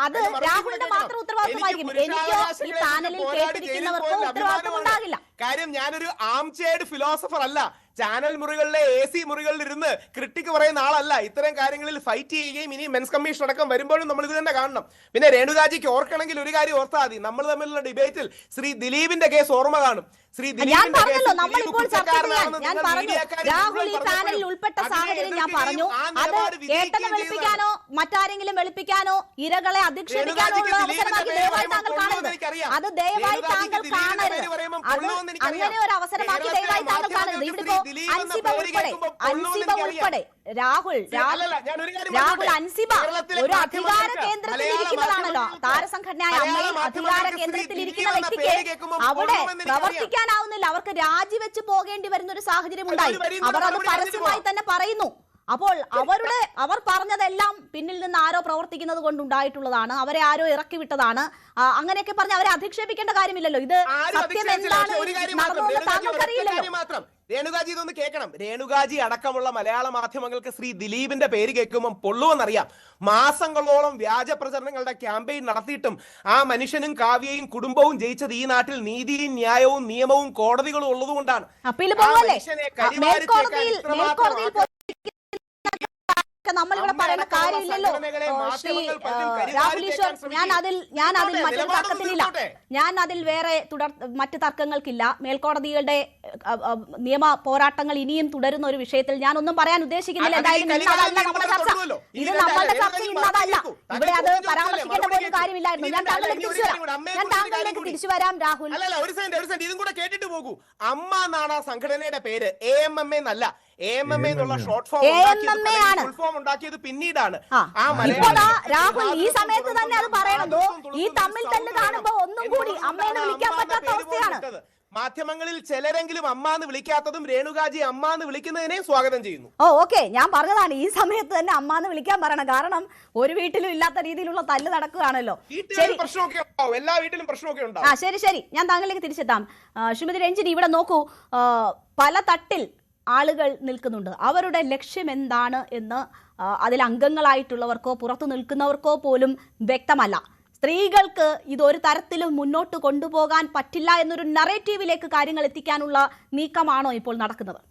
Speaker 4: അത് രാഹുലിന്റെ മാത്രം ഉത്തരവാദിത്വമായിരിക്കും. എനിക്കോ ഈ പാനലിൽ കേട്ടിരിക്കുന്നവർക്കോ ഉത്തരവാദിത്വം ഉണ്ടാകില്ല.
Speaker 8: കാര്യം ഞാനൊരു ആംചെയർഡ് ഫിലോസഫർ അല്ല. ചാനൽ മുറികളിലെ AC മുറികളിൽ ഇരുന്ന് ക്രിട്ടിക്ക് പറയുന്ന ആളല്ല. ഇത്തരം കാര്യങ്ങളിൽ ഫൈറ്റ് ചെയ്യുകയും ഇനി മെൻസ് കമ്മീഷൻ അടക്കം വരുമ്പോഴും നമ്മൾ ഇത് തന്നെ കാണണം. പിന്നെ രേണുകാജിക്ക് ഓർക്കണമെങ്കിൽ ഒരു കാര്യം ഓർത്താൽ മതി. നമ്മൾ തമ്മിലുള്ള ഡിബേറ്റിൽ ശ്രീ ദിലീപിന്റെ കേസ് ഓർമ്മ കാണും. ശ്രീ ദിലീപിന്റെ
Speaker 4: ഉൾപ്പെട്ട സാഹചര്യം ഞാൻ പറഞ്ഞു. അത് കേട്ടെന്ന് വെളുപ്പിക്കാനോ മറ്റാരെങ്കിലും വെളുപ്പിക്കാനോ ഇരകളെ അധിക്ഷേപിക്കാനോ ഉള്ള അവസരമാക്കി ദയവായി താങ്കൾ കാണരുത്. അത് ദയവായി താങ്കൾ കാണരുത്. അങ്ങനെ ഒരു അവസരമാക്കി ദയവായി താങ്കൾ കാണരുത്. ഇതിപ്പോ അൻസിബ ഉൾപ്പെടെ രാഹുൽ അൻസിബ ഒരു അധികാര കേന്ദ്രത്തിൽ ഇരിക്കുന്നതാണല്ലോ. താരസംഘടനയായ അമ്മയിൽ അധികാര കേന്ദ്രത്തിൽ ഇരിക്കുന്ന വ്യക്തിക്ക് അവിടെ പ്രവർത്തിക്കാനാവുന്നില്ല. അവർക്ക് രാജിവെച്ച് പോകേണ്ടി വരുന്ന ഒരു സാഹചര്യം ഉണ്ടായി. അവർ അത് പരസ്യമായി തന്നെ പറയുന്നു. അപ്പോൾ അവർ പറഞ്ഞതെല്ലാം പിന്നിൽ നിന്ന് ആരോ പ്രവർത്തിക്കുന്നത് കൊണ്ടുണ്ടായിട്ടുള്ളതാണ്, അവരെ ആരോ ഇറക്കി വിട്ടതാണ്, അങ്ങനെയൊക്കെ പറഞ്ഞ് അവരെ അധിക്ഷേപിക്കേണ്ട കാര്യമില്ലല്ലോ. ഇത് സത്യം എന്താണ് നടന്നതെന്ന് താങ്കൾക്കറിയില്ലല്ലോ.
Speaker 8: രേണുകാജി ഇതൊന്ന് കേൾക്കണം. രേണുകാജി അടക്കമുള്ള മലയാള മാധ്യമങ്ങൾക്ക് ശ്രീ ദിലീപിന്റെ പേര് കേൾക്കുമ്പോൾ പൊള്ളുവെന്നറിയാം. മാസങ്ങളോളം വ്യാജ പ്രചരണങ്ങളുടെ ക്യാമ്പയിൻ നടത്തിയിട്ടും ആ മനുഷ്യനും കാവ്യയും കുടുംബവും ജയിച്ചത് ഈ നാട്ടിൽ നീതിയും ന്യായവും നിയമവും കോടതികളും ഉള്ളതുകൊണ്ടാണ്.
Speaker 4: നമ്മളിവിടെ പറയുന്ന കാര്യമില്ലല്ലോ ശ്രീ രാഹുൽ ഈശ്വർ. ഞാൻ അതിൽ മറ്റൊരു തർക്കത്തിനില്ല. ഞാൻ അതിൽ വേറെ മറ്റ് തർക്കങ്ങൾക്കില്ല. മേൽക്കോടതികളുടെ നിയമ പോരാട്ടങ്ങൾ ഇനിയും തുടരുന്ന ഒരു വിഷയത്തിൽ ഞാൻ ഒന്നും പറയാൻ ഉദ്ദേശിക്കുന്നില്ല. എന്തായാലും ഇന്നതല്ല നമ്മുടെ ചർച്ച. ഇത് നമ്മളുടെ ചർച്ച ഇന്നതല്ല. ഇവിടെ അത് പരാമർശിക്കേണ്ട പോലും കാര്യമില്ലായിരുന്നു. ഞാൻ താങ്കളിലേക്ക് തിരിച്ചു വരാം രാഹുൽ.
Speaker 8: ഇതും കൂടെ കേട്ടിട്ട് പോകൂ. അമ്മ എന്നാണ് ആ സംഘടനയുടെ പേര്, AMMA എന്നല്ല. AMMA എന്നുള്ള ഷോർട്ട് ഫോം ഉണ്ടാക്കിയത് പിന്നീടാണ്.
Speaker 4: രാഹുൽ ഈ സമയത്ത് തന്നെ അത് പറയണതോ? ഈ തമ്മിൽ തന്നെ കാണുമ്പോ ഒന്നും കൂടി അമ്മേനെ വിളിക്കാൻ പറ്റാത്ത അവസ്ഥയാണ്.
Speaker 8: മാധ്യമങ്ങളിൽ ചിലരെങ്കിലും അമ്മ എന്ന് വിളിക്കാത്തതും രേണുകാജി അമ്മ എന്ന് വിളിക്കുന്നതിനെയും സ്വാഗതം ചെയ്യുന്നു.
Speaker 4: ഓക്കെ, ഞാൻ പറഞ്ഞതാണ് ഈ സമയത്ത് തന്നെ അമ്മ എന്ന് വിളിക്കാൻ പറയണം. കാരണം ഒരു വീട്ടിലും ഇല്ലാത്ത രീതിയിലുള്ള തല്ല് നടക്കുകയാണല്ലോ.
Speaker 8: എല്ലാ വീട്ടിലും പ്രശ്നമൊക്കെ ഉണ്ടാവും.
Speaker 4: ശരി, ഞാൻ താങ്കളിലേക്ക് തിരിച്ചെത്താം. ശ്രീമതി രഞ്ജിനി, ഇവിടെ നോക്കൂ, പല തട്ടിൽ ആളുകൾ നിൽക്കുന്നുണ്ട്. അവരുടെ ലക്ഷ്യം എന്താണ് എന്ന് അതിൽ അംഗങ്ങളായിട്ടുള്ളവർക്കോ പുറത്തു നിൽക്കുന്നവർക്കോ പോലും വ്യക്തമല്ല. സ്ത്രീകൾക്ക് ഇതൊരു തരത്തിലും മുന്നോട്ട് കൊണ്ടുപോകാൻ പറ്റില്ല എന്നൊരു നറേറ്റീവിലേക്ക് കാര്യങ്ങൾ എത്തിക്കാനുള്ള നീക്കമാണോ ഇപ്പോൾ നടക്കുന്നത്?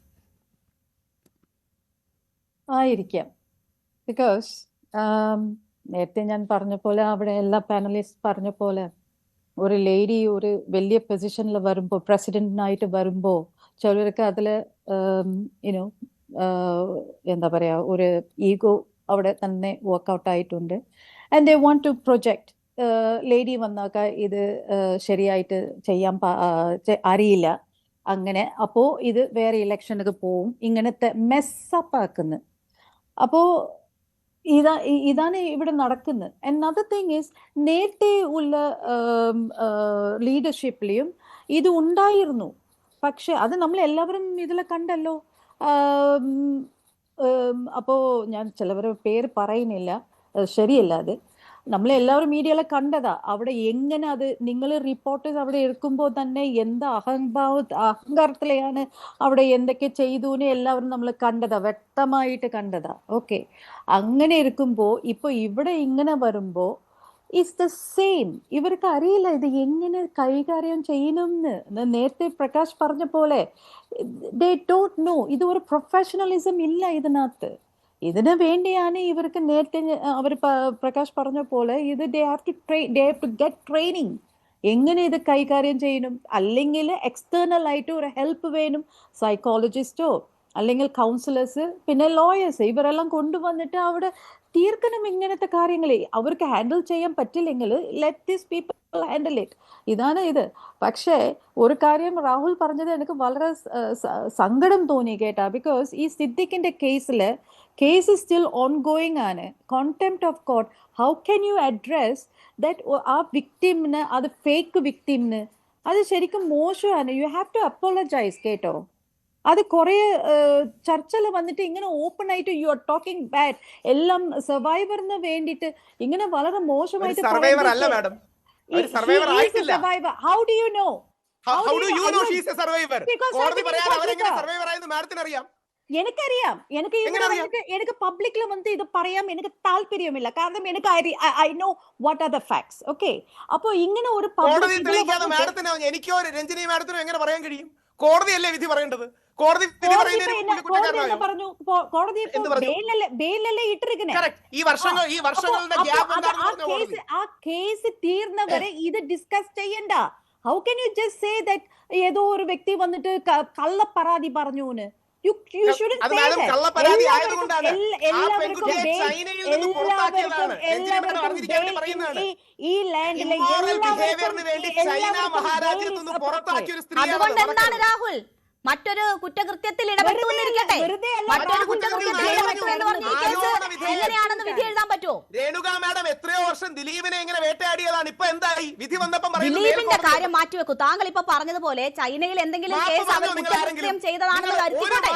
Speaker 6: ആയിരിക്കാം. ബിക്കോസ് നേരത്തെ ഞാൻ പറഞ്ഞ പോലെ, അവിടെ എല്ലാ പാനലിസ്റ്റ് പറഞ്ഞ പോലെ, ഒരു ലേഡി ഒരു വലിയ പൊസിഷനിൽ വരുമ്പോൾ, പ്രസിഡന്റിനായിട്ട് വരുമ്പോൾ ചിലർക്ക് അതിൽ എന്താ പറയുക, ഒരു ഈഗോ അവിടെ തന്നെ വർക്ക്ഔട്ട് ആയിട്ടുണ്ട്. And they want to project lady വന്നാക്ക ഇത് ശരിയായിട്ട് ചെയ്യാൻ അറിയില്ല, അങ്ങനെ അപ്പോൾ ഇത് വേറെ ഇലക്ഷനൊക്കെ പോവും, ഇങ്ങനത്തെ മെസ്സപ്പ് ആക്കുന്നു. അപ്പോൾ ഇതാണ് ഇവിടെ നടക്കുന്നത്. another thing is നേരത്തെ ഉള്ള ലീഡർഷിപ്പിലെയും ഇത് ഉണ്ടായിരുന്നു. പക്ഷെ അത് നമ്മൾ എല്ലാവരും ഇതിൽ കണ്ടല്ലോ. അപ്പോൾ ഞാൻ ചിലവരുടെ പേര് പറയുന്നില്ല, ശരിയല്ല. അത് നമ്മളെല്ലാവരും മീഡിയയിലെ കണ്ടതാ. അവിടെ എങ്ങനെ അത് നിങ്ങൾ റിപ്പോർട്ടേഴ്സ് അവിടെ എടുക്കുമ്പോൾ തന്നെ എന്ത് അഹങ്കാരത്തിലെയാണ് അവിടെ എന്തൊക്കെ ചെയ്തു എന്ന് എല്ലാവരും നമ്മൾ കണ്ടതാ, വ്യക്തമായിട്ട് കണ്ടതാ. ഓക്കെ, അങ്ങനെ ഇരിക്കുമ്പോൾ ഇപ്പോൾ ഇവിടെ ഇങ്ങനെ വരുമ്പോൾ ഇറ്റ്സ് ദ സെയിം. ഇവർക്ക് അറിയില്ല ഇത് എങ്ങനെ കൈകാര്യം ചെയ്യണമെന്ന്. നേരത്തെ പ്രകാശ് പറഞ്ഞ പോലെ ദേ ഡോണ്ട് നോ. ഇത് ഒരു പ്രൊഫഷണലിസം ഇല്ല ഇതിനകത്ത്. ഇതിനു വേണ്ടിയാണ് ഇവർക്ക് നേരത്തെ അവർ പ്രകാശ് പറഞ്ഞ പോലെ ഇത് they have to get training എങ്ങനെ ഇത് കൈകാര്യം ചെയ്യണം. അല്ലെങ്കിൽ എക്സ്റ്റേണൽ ആയിട്ട് ഒരു ഹെൽപ്പ് വേണം, സൈക്കോളജിസ്റ്റോ അല്ലെങ്കിൽ കൗൺസിലേഴ്സ്, പിന്നെ ലോയേഴ്സ്, ഇവരെല്ലാം കൊണ്ടുവന്നിട്ട് അവിടെ തീർക്കണം ഇങ്ങനത്തെ കാര്യങ്ങൾ. അവർക്ക് ഹാൻഡിൽ ചെയ്യാൻ പറ്റില്ലെങ്കിൽ let these people handle it. ഇതാണ് ഇത്. പക്ഷേ ഒരു കാര്യം രാഹുൽ പറഞ്ഞത് എനിക്ക് വളരെ സങ്കടം തോന്നി കേട്ടാ. ബിക്കോസ് ഈ സിദ്ദിഖിന്റെ കേസ് സ്റ്റിൽ ഓൺഗോയിങ് ആണ്, contempt of court. How can you address that ആ വിക്ടിമിന്, അത് ഫേക്ക് വിക്ടിമിന്? അത് ശരിക്കും മോശമാണ്. യു ഹാവ് ടു അപ്പോളജൈസ് കേട്ടോ. അത് കുറെ ചർച്ചയിൽ വന്നിട്ട് ഇങ്ങനെ ഓപ്പൺ ആയിട്ട് യു ആർ ടോക്കിംഗ് ബാഡ് എല്ലാം സർവൈവറിന് വേണ്ടിയിട്ട് ഇങ്ങനെ വളരെ മോശമായിട്ട്. How do you know? എനിക്കറിയാം. എനിക്ക് പബ്ലിക്കിൽ വന്ന് ഇത് പറയാം എനിക്ക് താല്പര്യമില്ല. കാരണം എനിക്ക് I know what are the facts. Okay, അപ്പൊ ഇങ്ങനെ ഒരു
Speaker 8: എനിക്കോ രഞ്ജിനി മാഡത്തിനോ എങ്ങനെ പറയാൻ കഴിയും? കോടതിയല്ലേ വിധി പറയേണ്ടത്. കോടതി
Speaker 6: പറഞ്ഞു, കോടതി ബെയിലല്ലേ ഇട്ടിരിക്കുന്നത്. ആ കേസ് തീർന്നവരെ ഇത് ഡിസ്കസ് ചെയ്യണ്ട. How can you just say that ഏതോ ഒരു വ്യക്തി വന്നിട്ട് കള്ള പരാതി പറഞ്ഞൂന്ന്? ഈ ലാൻഡിലെ
Speaker 4: അതുകൊണ്ട് എന്താണ് രാഹുൽ മറ്റൊരു കുറ്റകൃത്യത്തിൽ ഇടപെട്ടുകൊണ്ടിരിക്കട്ടെ? മറ്റൊരു കുറ്റകൃത്യത്തിൽ എങ്ങനെയാണെന്ന് വിധി എഴുതാൻ പറ്റുമോ?
Speaker 8: രേണുക മാഡം എത്രയോ വർഷം ദിലീപിനെ ഇങ്ങനെ വേട്ടയാടിയതാണ്. ഇപ്പൊ എന്തായി? വിധി വന്നപ്പം
Speaker 4: ദിലീപിന്റെ കാര്യം മാറ്റിവെക്കൂ. താങ്കൾ ഇപ്പൊ പറഞ്ഞതുപോലെ ചൈനയിൽ എന്തെങ്കിലും കേസ് അവർ കുറ്റകൃത്യം ചെയ്തതാണെന്ന് കരുതിക്കോട്ടെ,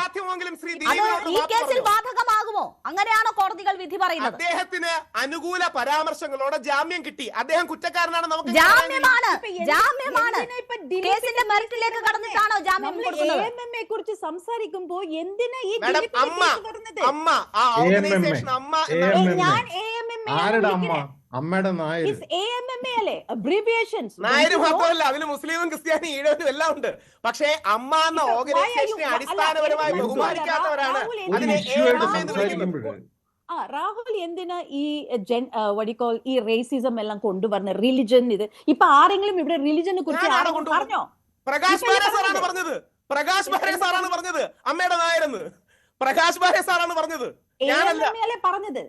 Speaker 4: ഈ കേസിൽ ബാധകമാകുമോ? അങ്ങനെയാണോ കോടതികൾ വിധി പറയുന്നത്?
Speaker 8: അദ്ദേഹത്തിന് അനുകൂല പരാമർശങ്ങളോടെ ജാമ്യം കിട്ടി. അദ്ദേഹം കുറ്റക്കാരനാണ്. നമുക്ക്
Speaker 4: ജാമ്യമാണ് കേസിന്റെ മെറിറ്റിലേക്ക് കടന്നിട്ടാണോ ജാമ്യം കൊടുക്കുന്നത്?
Speaker 6: കുറിച്ച് സംസാരിക്കുമ്പോ എന്തിനാ ഈ
Speaker 8: അതിന് മുസ്ലിമും ക്രിസ്ത്യാനി ഈഴവരും എല്ലാം ഉണ്ട്. പക്ഷേ അമ്മ എന്ന ഓർഗനൈസേഷനെ അടിസ്ഥാനപരമായി ബഹുമാനിക്കാത്തവരാണ് അതിനെ
Speaker 6: രാഹുൽ എന്തിനാ ഈ ഈ റേസിസം എല്ലാം കൊണ്ടുവരുന്ന റിലിജൻ? ഇത് ഇപ്പൊ ആരെങ്കിലും ഇവിടെ റിലിജനെ കുറിച്ച് പറഞ്ഞോ?
Speaker 8: പ്രകാശ് ബാരെ സാറാണ് പറഞ്ഞത്. പ്രകാശ് ബാരെ സാറാണ് പറഞ്ഞത് അമ്മയുടെ നായരെന്ന്. പ്രകാശ് ബാരെ സാറാണ് പറഞ്ഞത്, ഞാനല്ല
Speaker 6: പറഞ്ഞത്.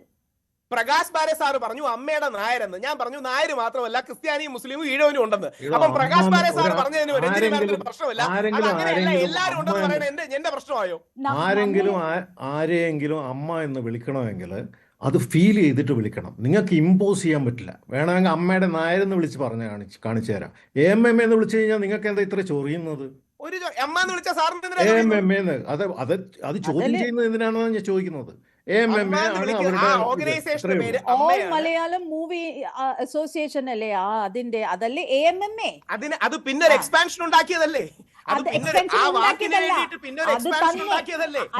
Speaker 8: പ്രകാശ് ബാരെ സാറ് പറഞ്ഞു അമ്മയുടെ നായരെന്ന്. ഞാൻ പറഞ്ഞു നായര് മാത്രമല്ല ക്രിസ്ത്യാനിയും മുസ്ലിമും ഈഴവനും ഉണ്ടെന്ന്. അപ്പം പ്രകാശ് ബാരെ സാർ പറഞ്ഞതിന് പ്രശ്നമില്ല. അങ്ങനെയല്ല, എല്ലാരും ഉണ്ടെന്ന് പറയുന്നത് എന്റെ പ്രശ്നമായോ?
Speaker 7: ആരെങ്കിലും അമ്മ എന്ന് വിളിക്കണമെങ്കിൽ അത് ഫീൽ ചെയ്തിട്ട് വിളിക്കണം. നിങ്ങൾക്ക് ഇമ്പോസ് ചെയ്യാൻ പറ്റില്ല. വേണമെങ്കിൽ അമ്മയുടെ നായരെന്ന് വിളിച്ച് കാണിച്ചു തരാം. AMM എന്ന് വിളിച്ചു കഴിഞ്ഞാൽ നിങ്ങൾക്ക് എന്താ ഇത്ര ചൊറിയുന്നത്? അത് ചോദ്യം ചെയ്യുന്നത് എന്തിനാണെന്ന് ഞാൻ ചോദിക്കുന്നത്.
Speaker 6: മലയാളം മൂവി അസോസിയേഷൻ അല്ലേ അതിന്റെ? അതല്ലേ AMMA?
Speaker 8: അത് പിന്നെ ഒരു എക്സ്പാൻഷൻ ഉണ്ടാക്കിയതല്ലേ?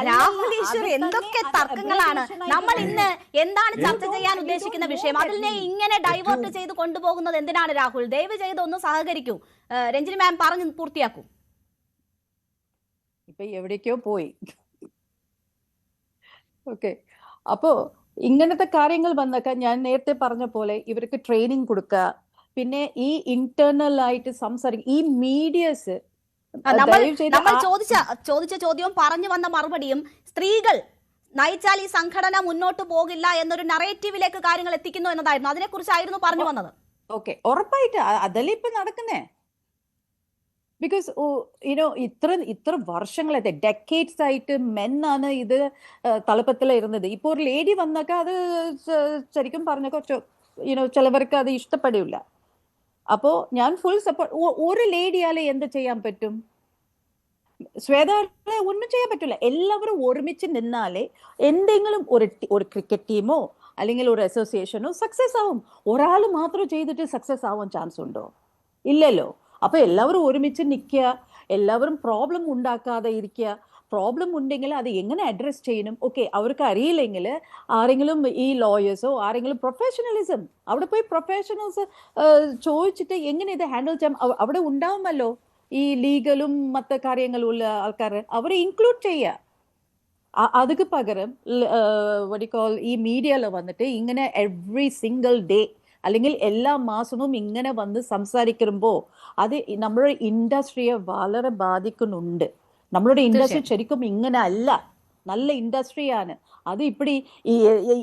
Speaker 4: രാഹുൽ ഈശ്വർ, എന്തൊക്കെ തർക്കങ്ങളാണ്. നമ്മൾ ഇന്ന് എന്താണ് ചർച്ച ചെയ്യാൻ ഉദ്ദേശിക്കുന്ന വിഷയം, അതിനെ ഇങ്ങനെ ഡൈവേർട്ട് ചെയ്ത് കൊണ്ടുപോകുന്നത് എന്തിനാണ് രാഹുൽ? ദയവ് ചെയ്ത് ഒന്ന് സഹകരിക്കൂ. രഞ്ജിനി മാം പറഞ്ഞു പൂർത്തിയാക്കൂ.
Speaker 6: ഇപ്പൊ എവിടേക്കോ പോയി. ഓക്കെ, അപ്പോ ഇങ്ങനത്തെ കാര്യങ്ങൾ വന്നൊക്കെ ഞാൻ നേരത്തെ പറഞ്ഞ പോലെ ഇവർക്ക് ട്രെയിനിങ് കൊടുക്കുക, പിന്നെ ഈ ഇന്റേണൽ ആയിട്ട് സംസാരിക്കുക. ഈ മീഡിയസ്
Speaker 4: നമ്മൾ ചോദിച്ച ചോദ്യവും പറഞ്ഞു വന്ന മറുപടിയും സ്ത്രീകൾ നയിച്ചാൽ ഈ സംഘടന മുന്നോട്ട് പോകില്ല എന്നൊരു നറേറ്റീവിലേക്ക് കാര്യങ്ങൾ എത്തിക്കുന്നു എന്നതായിരുന്നു. അതിനെക്കുറിച്ചായിരുന്നു പറഞ്ഞു വന്നത്.
Speaker 6: ഓക്കെ, ഉറപ്പായിട്ട് അതല്ലേ ഇപ്പൊ നടക്കുന്നേ. ബിക്കോസ് ഇത്ര വർഷങ്ങളായിട്ട് ഡെക്കേഡ്സ് ആയിട്ട് മെന്നാണ് ഇത് തലപ്പത്തിലിരുന്നത്. ഇപ്പോൾ ഒരു ലേഡി വന്നൊക്കെ അത് ശരിക്കും പറഞ്ഞ കുറച്ച് ചിലവർക്ക് അത് ഇഷ്ടപ്പെടില്ല. അപ്പോൾ ഞാൻ ഫുൾ സപ്പോർട്ട്. ഒരു ലേഡിയാലെ എന്ത് ചെയ്യാൻ പറ്റും? ശ്വേതയെ ഒന്നും ചെയ്യാൻ പറ്റില്ല. എല്ലാവരും ഒരുമിച്ച് നിന്നാലേ എന്തെങ്കിലും ഒരു ക്രിക്കറ്റ് ടീമോ അല്ലെങ്കിൽ ഒരു അസോസിയേഷനോ സക്സസ് ആവും. ഒരാൾ മാത്രം ചെയ്തിട്ട് സക്സസ് ആവാൻ ചാൻസ് ഉണ്ടോ? ഇല്ലല്ലോ. അപ്പൊ എല്ലാവരും ഒരുമിച്ച് നിൽക്കുക, എല്ലാവരും പ്രോബ്ലം ഉണ്ടാക്കാതെ ഇരിക്കുക. പ്രോബ്ലം ഉണ്ടെങ്കിൽ അത് എങ്ങനെ അഡ്രസ് ചെയ്യണം, ഓക്കെ, അവർക്ക് അറിയില്ലെങ്കിൽ ആരെങ്കിലും ഈ ലോയേഴ്സോ ആരെങ്കിലും പ്രൊഫഷണലിസം അവിടെ പോയി പ്രൊഫഷണൽസ് ചോദിച്ചിട്ട് എങ്ങനെ ഇത് ഹാൻഡിൽ ചെയ്യാം അവിടെ ഉണ്ടാവുമല്ലോ. ഈ ലീഗലും മറ്റു കാര്യങ്ങളും ഉള്ള ആൾക്കാർ അവരെ ഇൻക്ലൂഡ് ചെയ്യുക. அதுக்கு പകരം ഈ മീഡിയയിൽ വന്നിട്ട് ഇങ്ങനെ എവറി സിംഗിൾ ഡേ അല്ലെങ്കിൽ എല്ലാ മാസവും ഇങ്ങനെ വന്ന് സംസാരിക്കുമ്പോൾ അത് നമ്മുടെ ഇൻഡസ്ട്രിയെ വളരെ ബാധിക്കുന്നുണ്ട്. നമ്മളുടെ ഇൻഡസ്ട്രി ശരിക്കും ഇങ്ങനെ അല്ല, നല്ല ഇൻഡസ്ട്രിയാണ്. അത്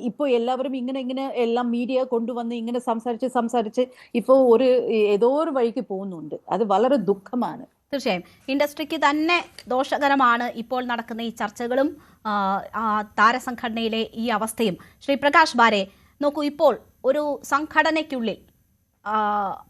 Speaker 6: ഇപ്പോൾ എല്ലാവരും ഇങ്ങനെ എല്ലാം മീഡിയ കൊണ്ടുവന്ന് ഇങ്ങനെ സംസാരിച്ച് ഇപ്പോൾ ഏതോ ഒരു വഴിക്ക് പോകുന്നുണ്ട്. അത് വളരെ ദുഃഖമാണ്.
Speaker 4: തീർച്ചയായും ഇൻഡസ്ട്രിക്ക് തന്നെ ദോഷകരമാണ് ഇപ്പോൾ നടക്കുന്ന ഈ ചർച്ചകളും താരസംഘടനയിലെ ഈ അവസ്ഥയും. ശ്രീ പ്രകാശ് ബാരെ, നോക്കൂ, ഇപ്പോൾ ഒരു സംഘടനയ്ക്കുള്ളിൽ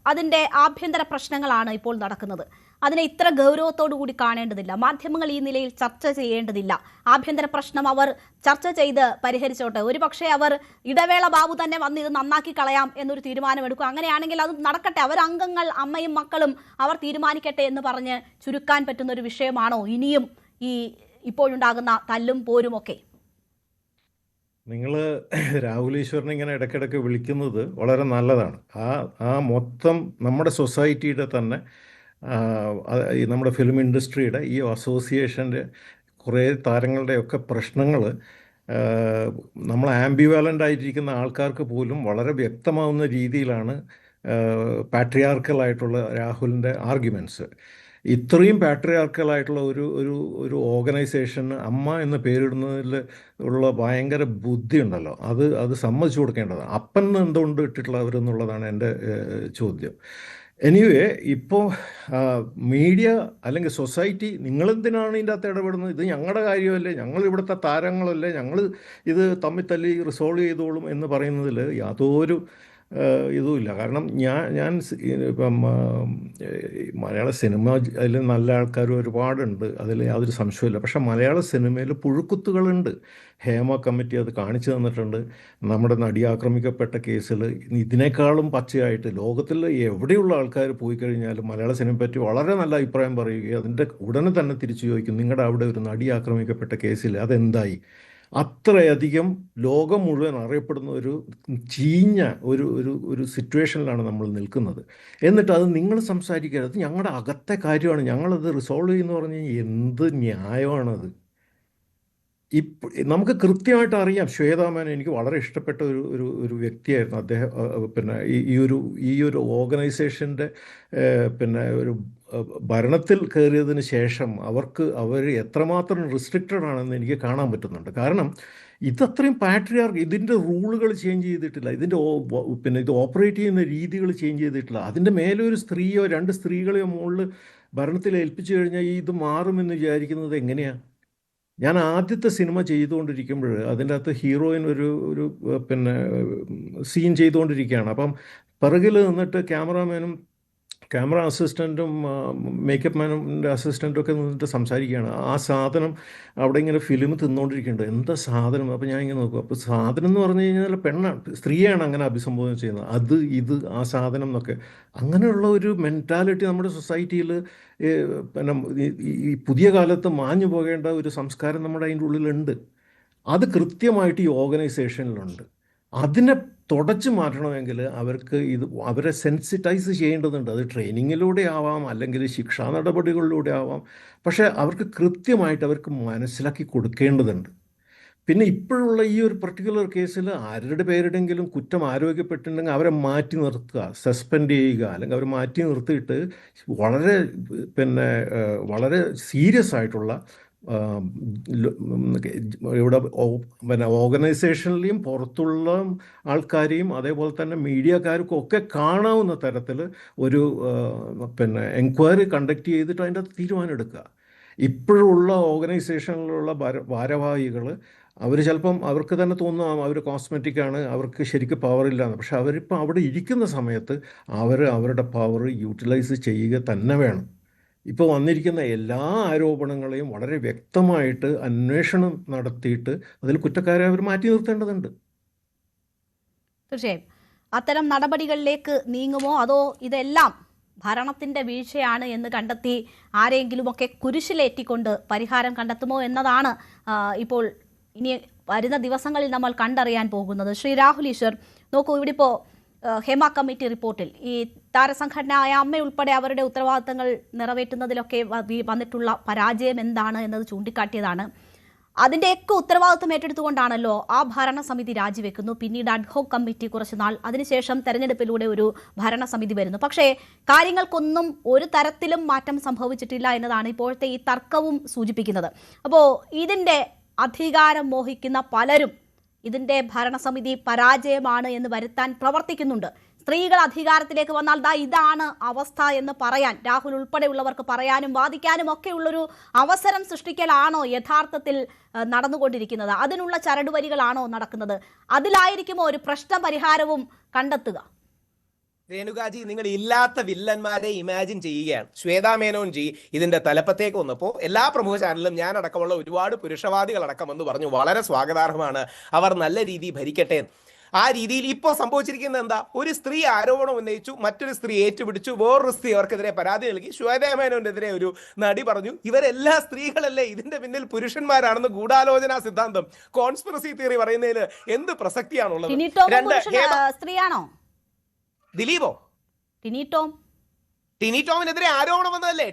Speaker 4: അതിൻ്റെ ആഭ്യന്തര പ്രശ്നങ്ങളാണ് ഇപ്പോൾ നടക്കുന്നത്. അതിനെ ഇത്ര ഗൗരവത്തോടു കൂടി കാണേണ്ടതില്ല. മാധ്യമങ്ങൾ ഈ നിലയിൽ ചർച്ച ചെയ്യേണ്ടതില്ല. ആഭ്യന്തര പ്രശ്നം അവർ ചർച്ച ചെയ്ത് പരിഹരിച്ചോട്ടെ. ഒരുപക്ഷെ അവർ ഇടവേള ബാബു തന്നെ വന്ന് ഇത് നന്നാക്കി കളയാം എന്നൊരു തീരുമാനമെടുക്കും. അങ്ങനെയാണെങ്കിൽ അത് നടക്കട്ടെ. അംഗങ്ങൾ, അമ്മയും മക്കളും അവർ തീരുമാനിക്കട്ടെ എന്ന് പറഞ്ഞ് ചുരുക്കാൻ പറ്റുന്ന ഒരു വിഷയമാണോ ഇനിയും ഇപ്പോഴുണ്ടാകുന്ന തല്ലും പോരും ഒക്കെ?
Speaker 7: നിങ്ങൾ രാഹുൽ ഈശ്വറിനെ ഇങ്ങനെ ഇടയ്ക്കിടയ്ക്ക് വിളിക്കുന്നത് വളരെ നല്ലതാണ്. ആ മൊത്തം നമ്മുടെ സൊസൈറ്റിയുടെ തന്നെ നമ്മുടെ ഫിലിം ഇൻഡസ്ട്രിയുടെ ഈ അസോസിയേഷൻ്റെ കുറേ താരങ്ങളുടെയൊക്കെ പ്രശ്നങ്ങൾ നമ്മൾ ആംബിവാലൻ്റ് ആയിരിക്കുന്ന ആൾക്കാർക്ക് പോലും വളരെ വ്യക്തമാവുന്ന രീതിയിലാണ് പാട്രിയാർക്കലായിട്ടുള്ള രാഹുലിൻ്റെ ആർഗ്യുമെൻറ്റ്സ്. ഇത്രയും പാട്രിയാർക്കലായിട്ടുള്ള ഒരു ഓർഗനൈസേഷന് അമ്മ എന്ന് പേരിടുന്നതിൽ ഉള്ള ഭയങ്കര ബുദ്ധി ഉണ്ടല്ലോ, അത് സമ്മതിച്ചു കൊടുക്കേണ്ടതാണ്. അപ്പൻ എന്തുകൊണ്ട് ഇട്ടിട്ടുള്ളവരെന്നുള്ളതാണ് എൻ്റെ ചോദ്യം. എനിവേ, ഇപ്പോൾ മീഡിയ അല്ലെങ്കിൽ സൊസൈറ്റി നിങ്ങളെന്തിനാണ് ഇതിൻ്റെ അകത്ത് ഇടപെടുന്നത്? ഇത് ഞങ്ങളുടെ കാര്യമല്ലേ, ഞങ്ങൾ ഇവിടുത്തെ താരങ്ങളല്ലേ, ഞങ്ങൾ ഇത് തമ്മിൽ തല്ലി റിസോൾവ് ചെയ്തോളും എന്ന് പറയുന്നതിൽ യാതൊരു ഇതുമില്ല. കാരണം ഞാൻ ഇപ്പം മലയാള സിനിമ അതിൽ നല്ല ആൾക്കാർ ഒരുപാടുണ്ട്, അതിൽ യാതൊരു സംശയമില്ല. പക്ഷെ മലയാള സിനിമയിൽ പുഴുക്കുത്തുകളുണ്ട്. ഹേമ കമ്മിറ്റി അത് കാണിച്ചു തന്നിട്ടുണ്ട്. നമ്മുടെ നടി ആക്രമിക്കപ്പെട്ട കേസിൽ ഇതിനേക്കാളും പച്ചയായിട്ട് ലോകത്തിൽ എവിടെയുള്ള ആൾക്കാർ പോയി കഴിഞ്ഞാലും മലയാള സിനിമയെ പറ്റി വളരെ നല്ല അഭിപ്രായം പറയുകയും അതിൻ്റെ ഉടനെ തന്നെ തിരിച്ചു ചോദിക്കും, നിങ്ങളുടെ അവിടെ ഒരു നടി ആക്രമിക്കപ്പെട്ട കേസിൽ അതെന്തായി? അത്രയധികം ലോകം മുഴുവൻ അറിയപ്പെടുന്ന ഒരു ചീഞ്ഞ ഒരു സിറ്റുവേഷനിലാണ് നമ്മൾ നിൽക്കുന്നത്. എന്നിട്ട് അത് നിങ്ങൾ സംസാരിക്കരുത്, അത് ഞങ്ങളുടെ അകത്തെ കാര്യമാണ്, ഞങ്ങളത് റിസോൾവ് ചെയ്യുമെന്ന് പറഞ്ഞു കഴിഞ്ഞാൽ എന്ത് ന്യായമാണത്? നമുക്ക് കൃത്യമായിട്ട് അറിയാം. ശ്വേതാമേനോൻ എനിക്ക് വളരെ ഇഷ്ടപ്പെട്ട ഒരു വ്യക്തിയായിരുന്നു അദ്ദേഹം. പിന്നെ ഈ ഒരു ഓർഗനൈസേഷൻ്റെ പിന്നെ ഒരു ഭരണത്തിൽ കയറിയതിന് ശേഷം അവർ എത്രമാത്രം റിസ്ട്രിക്റ്റഡ് ആണെന്ന് എനിക്ക് കാണാൻ പറ്റുന്നുണ്ട്. കാരണം ഇതത്രയും ഇതിൻ്റെ റൂളുകൾ ചേഞ്ച് ചെയ്തിട്ടില്ല, പിന്നെ ഇത് ഓപ്പറേറ്റ് ചെയ്യുന്ന രീതികൾ ചേഞ്ച് ചെയ്തിട്ടില്ല. അതിൻ്റെ മേലെ ഒരു സ്ത്രീയോ രണ്ട് സ്ത്രീകളെയോ മുകളിൽ ഭരണത്തിൽ ഏൽപ്പിച്ചു കഴിഞ്ഞാൽ ഇത് മാറുമെന്ന് വിചാരിക്കുന്നത് എങ്ങനെയാണ്? ഞാൻ ആദ്യത്തെ സിനിമ ചെയ്തുകൊണ്ടിരിക്കുമ്പോൾ അതിൻ്റെ അകത്ത് ഹീറോയിൻ ഒരു പിന്നെ സീൻ ചെയ്തുകൊണ്ടിരിക്കുകയാണ്. അപ്പം പിറകിൽ നിന്നിട്ട് ക്യാമറ അസിസ്റ്റൻറ്റും മേക്കപ്പ് മാനിൻ്റെ അസിസ്റ്റൻറ്റും ഒക്കെ നിന്നിട്ട് സംസാരിക്കുകയാണ്. ആ സാധനം അവിടെ ഇങ്ങനെ ഫിലിം തിന്നുകൊണ്ടിരിക്കുന്നുണ്ട്. എന്താ സാധനം? അപ്പോൾ ഞാൻ ഇങ്ങനെ നോക്കും. അപ്പോൾ സാധനം എന്ന് പറഞ്ഞു കഴിഞ്ഞാൽ സ്ത്രീയാണ് അങ്ങനെ അഭിസംബോധന ചെയ്യുന്നത്. ആ സാധനം എന്നൊക്കെ. അങ്ങനെയുള്ള ഒരു മെൻറ്റാലിറ്റി നമ്മുടെ സൊസൈറ്റിയിൽ പിന്നെ ഈ പുതിയ കാലത്ത് മാഞ്ഞു പോകേണ്ട ഒരു സംസ്കാരം നമ്മുടെ അതിൻ്റെ ഉള്ളിലുണ്ട്. അത് കൃത്യമായിട്ട് ഈ ഓർഗനൈസേഷനിലുണ്ട്. അതിനെ തുടച്ചു മാറ്റണമെങ്കിൽ അവരെ സെൻസിറ്റൈസ് ചെയ്യേണ്ടതുണ്ട്. അത് ട്രെയിനിങ്ങിലൂടെ ആവാം, അല്ലെങ്കിൽ ശിക്ഷാ നടപടികളിലൂടെ ആവാം. പക്ഷേ അവർക്ക് കൃത്യമായിട്ട് മനസ്സിലാക്കി കൊടുക്കേണ്ടതുണ്ട്. പിന്നെ ഇപ്പോഴുള്ള ഈ ഒരു പർട്ടിക്കുലർ കേസിൽ ആരുടെ പേരുടെങ്കിലും കുറ്റം ആരോഗ്യപ്പെട്ടിട്ടുണ്ടെങ്കിൽ അവരെ മാറ്റി നിർത്തുക, സസ്പെൻഡ് ചെയ്യുക, അല്ലെങ്കിൽ അവർ മാറ്റി നിർത്തിയിട്ട് വളരെ സീരിയസ് ആയിട്ടുള്ള ഇവിടെ പിന്നെ ഓർഗനൈസേഷനിലെയും പുറത്തുള്ള ആൾക്കാരെയും അതേപോലെ തന്നെ മീഡിയക്കാർക്കും ഒക്കെ കാണാവുന്ന തരത്തിൽ ഒരു പിന്നെ എൻക്വയറി കണ്ടക്ട് ചെയ്തിട്ട് അതിൻ്റെ തീരുമാനം എടുക്കുക. ഇപ്പോഴുള്ള ഓർഗനൈസേഷനിലുള്ള ഭാരവാഹികൾ അവർ ചിലപ്പം അവർക്ക് തന്നെ തോന്നാം അവർ കോസ്മെറ്റിക്കാണ്, അവർക്ക് ശരിക്കും പവറില്ലാന്ന്. പക്ഷെ അവരിപ്പോൾ അവിടെ ഇരിക്കുന്ന സമയത്ത് അവരുടെ പവർ യൂട്ടിലൈസ് ചെയ്യുക തന്നെ വേണം. ഇപ്പോൾ വന്നിരിക്കുന്ന എല്ലാ ആരോപണങ്ങളെയും വളരെ വ്യക്തമായിട്ട് അന്വേഷണം നടത്തിയിട്ട് അതിൽ കുറ്റക്കാരെ അവർ മാറ്റി നിർത്തേണ്ടതുണ്ട്.
Speaker 4: തീർച്ചയായും അത്തരം നടപടികളിലേക്ക് നീങ്ങുമോ, അതോ ഇതെല്ലാം ഭരണത്തിന്റെ വീഴ്ചയാണ് എന്ന് കണ്ടെത്തി ആരെങ്കിലുമൊക്കെ കുരിശിലേറ്റിക്കൊണ്ട് പരിഹാരം കണ്ടെത്തുമോ എന്നതാണ് ഇപ്പോൾ ഇനി വരുന്ന ദിവസങ്ങളിൽ നമ്മൾ കണ്ടറിയാൻ പോകുന്നത്. ശ്രീ രാഹുൽ ഈശ്വർ, നോക്കൂ, ഇവിടെ ഇപ്പോൾ ഹേമ കമ്മിറ്റി റിപ്പോർട്ടിൽ ഈ താരസംഘടനയായ അമ്മയുൾപ്പെടെ അവരുടെ ഉത്തരവാദിത്തങ്ങൾ നിറവേറ്റുന്നതിലൊക്കെ വന്നിട്ടുള്ള പരാജയം എന്താണ് എന്നത് ചൂണ്ടിക്കാട്ടിയതാണ്. അതിൻ്റെയൊക്കെ ഉത്തരവാദിത്വം ഏറ്റെടുത്തുകൊണ്ടാണല്ലോ ആ ഭരണസമിതി രാജിവെക്കുന്നു. പിന്നീട് അഡ്ഹോക് കമ്മിറ്റി കുറച്ചുനാൾ, അതിനുശേഷം തെരഞ്ഞെടുപ്പിലൂടെ ഒരു ഭരണസമിതി വരുന്നു. പക്ഷേ കാര്യങ്ങൾക്കൊന്നും ഒരു തരത്തിലും മാറ്റം സംഭവിച്ചിട്ടില്ല എന്നതാണ് ഇപ്പോഴത്തെ ഈ തർക്കവും സൂചിപ്പിക്കുന്നത്. അപ്പോൾ ഇതിൻ്റെ അധികാരം മോഹിക്കുന്ന പലരും ഇതിൻ്റെ ഭരണസമിതി പരാജയമാണ് എന്ന് വരുത്താൻ പ്രവർത്തിക്കുന്നുണ്ട്. സ്ത്രീകൾ അധികാരത്തിലേക്ക് വന്നാൽ ഇതാണ് അവസ്ഥ എന്ന് പറയാൻ രാഹുൽ ഉൾപ്പെടെയുള്ളവർക്ക് പറയാനും വാദിക്കാനും ഒക്കെ ഉള്ളൊരു അവസരം സൃഷ്ടിക്കലാണോ യഥാർത്ഥത്തിൽ നടന്നുകൊണ്ടിരിക്കുന്നത്? അതിനുള്ള ചരടുവരികളാണോ നടക്കുന്നത്? അതിലായിരിക്കുമോ ഒരു പ്രശ്ന പരിഹാരവും കണ്ടെത്തുക?
Speaker 8: രേണുകാജി, നിങ്ങൾ ഇല്ലാത്ത വില്ലന്മാരെ ഇമാജിൻ ചെയ്യുകയാണ്. ശ്വേതാ മേനോൻ ജി ഇതിന്റെ തലപ്പത്തേക്ക് വന്നപ്പോൾ എല്ലാ പ്രമുഖ ചാനലിലും ഞാൻ അടക്കമുള്ള ഒരുപാട് പുരുഷവാദികൾ അടക്കമെന്ന് പറഞ്ഞു വളരെ സ്വാഗതാർഹമാണ്, അവർ നല്ല രീതിയിൽ ഭരിക്കട്ടെ. ആ രീതിയിൽ ഇപ്പോൾ സംഭവിച്ചിരിക്കുന്നത് എന്താ? ഒരു സ്ത്രീ ആരോപണം ഉന്നയിച്ചു, മറ്റൊരു സ്ത്രീ ഏറ്റുപിടിച്ചു, വേറൊരു സ്ത്രീ അവർക്കെതിരെ പരാതി നൽകി. ശ്വേതാ മേനോനെതിരെ ഒരു നടി പറഞ്ഞു ഇവരെല്ലാ സ്ത്രീകളല്ലേ, ഇതിന്റെ പിന്നിൽ പുരുഷന്മാരാണെന്ന് ഗൂഢാലോചന സിദ്ധാന്തം, കോൺസ്പിറസി തിയറി പറയുന്നതിൽ എന്ത് പ്രസക്തിയാണുള്ളത്?
Speaker 4: സ്ത്രീയാണോ?
Speaker 8: ദിലീപോ? ടിനി ടോമിനെതിരെ ആരോപണം വന്നതല്ലേ?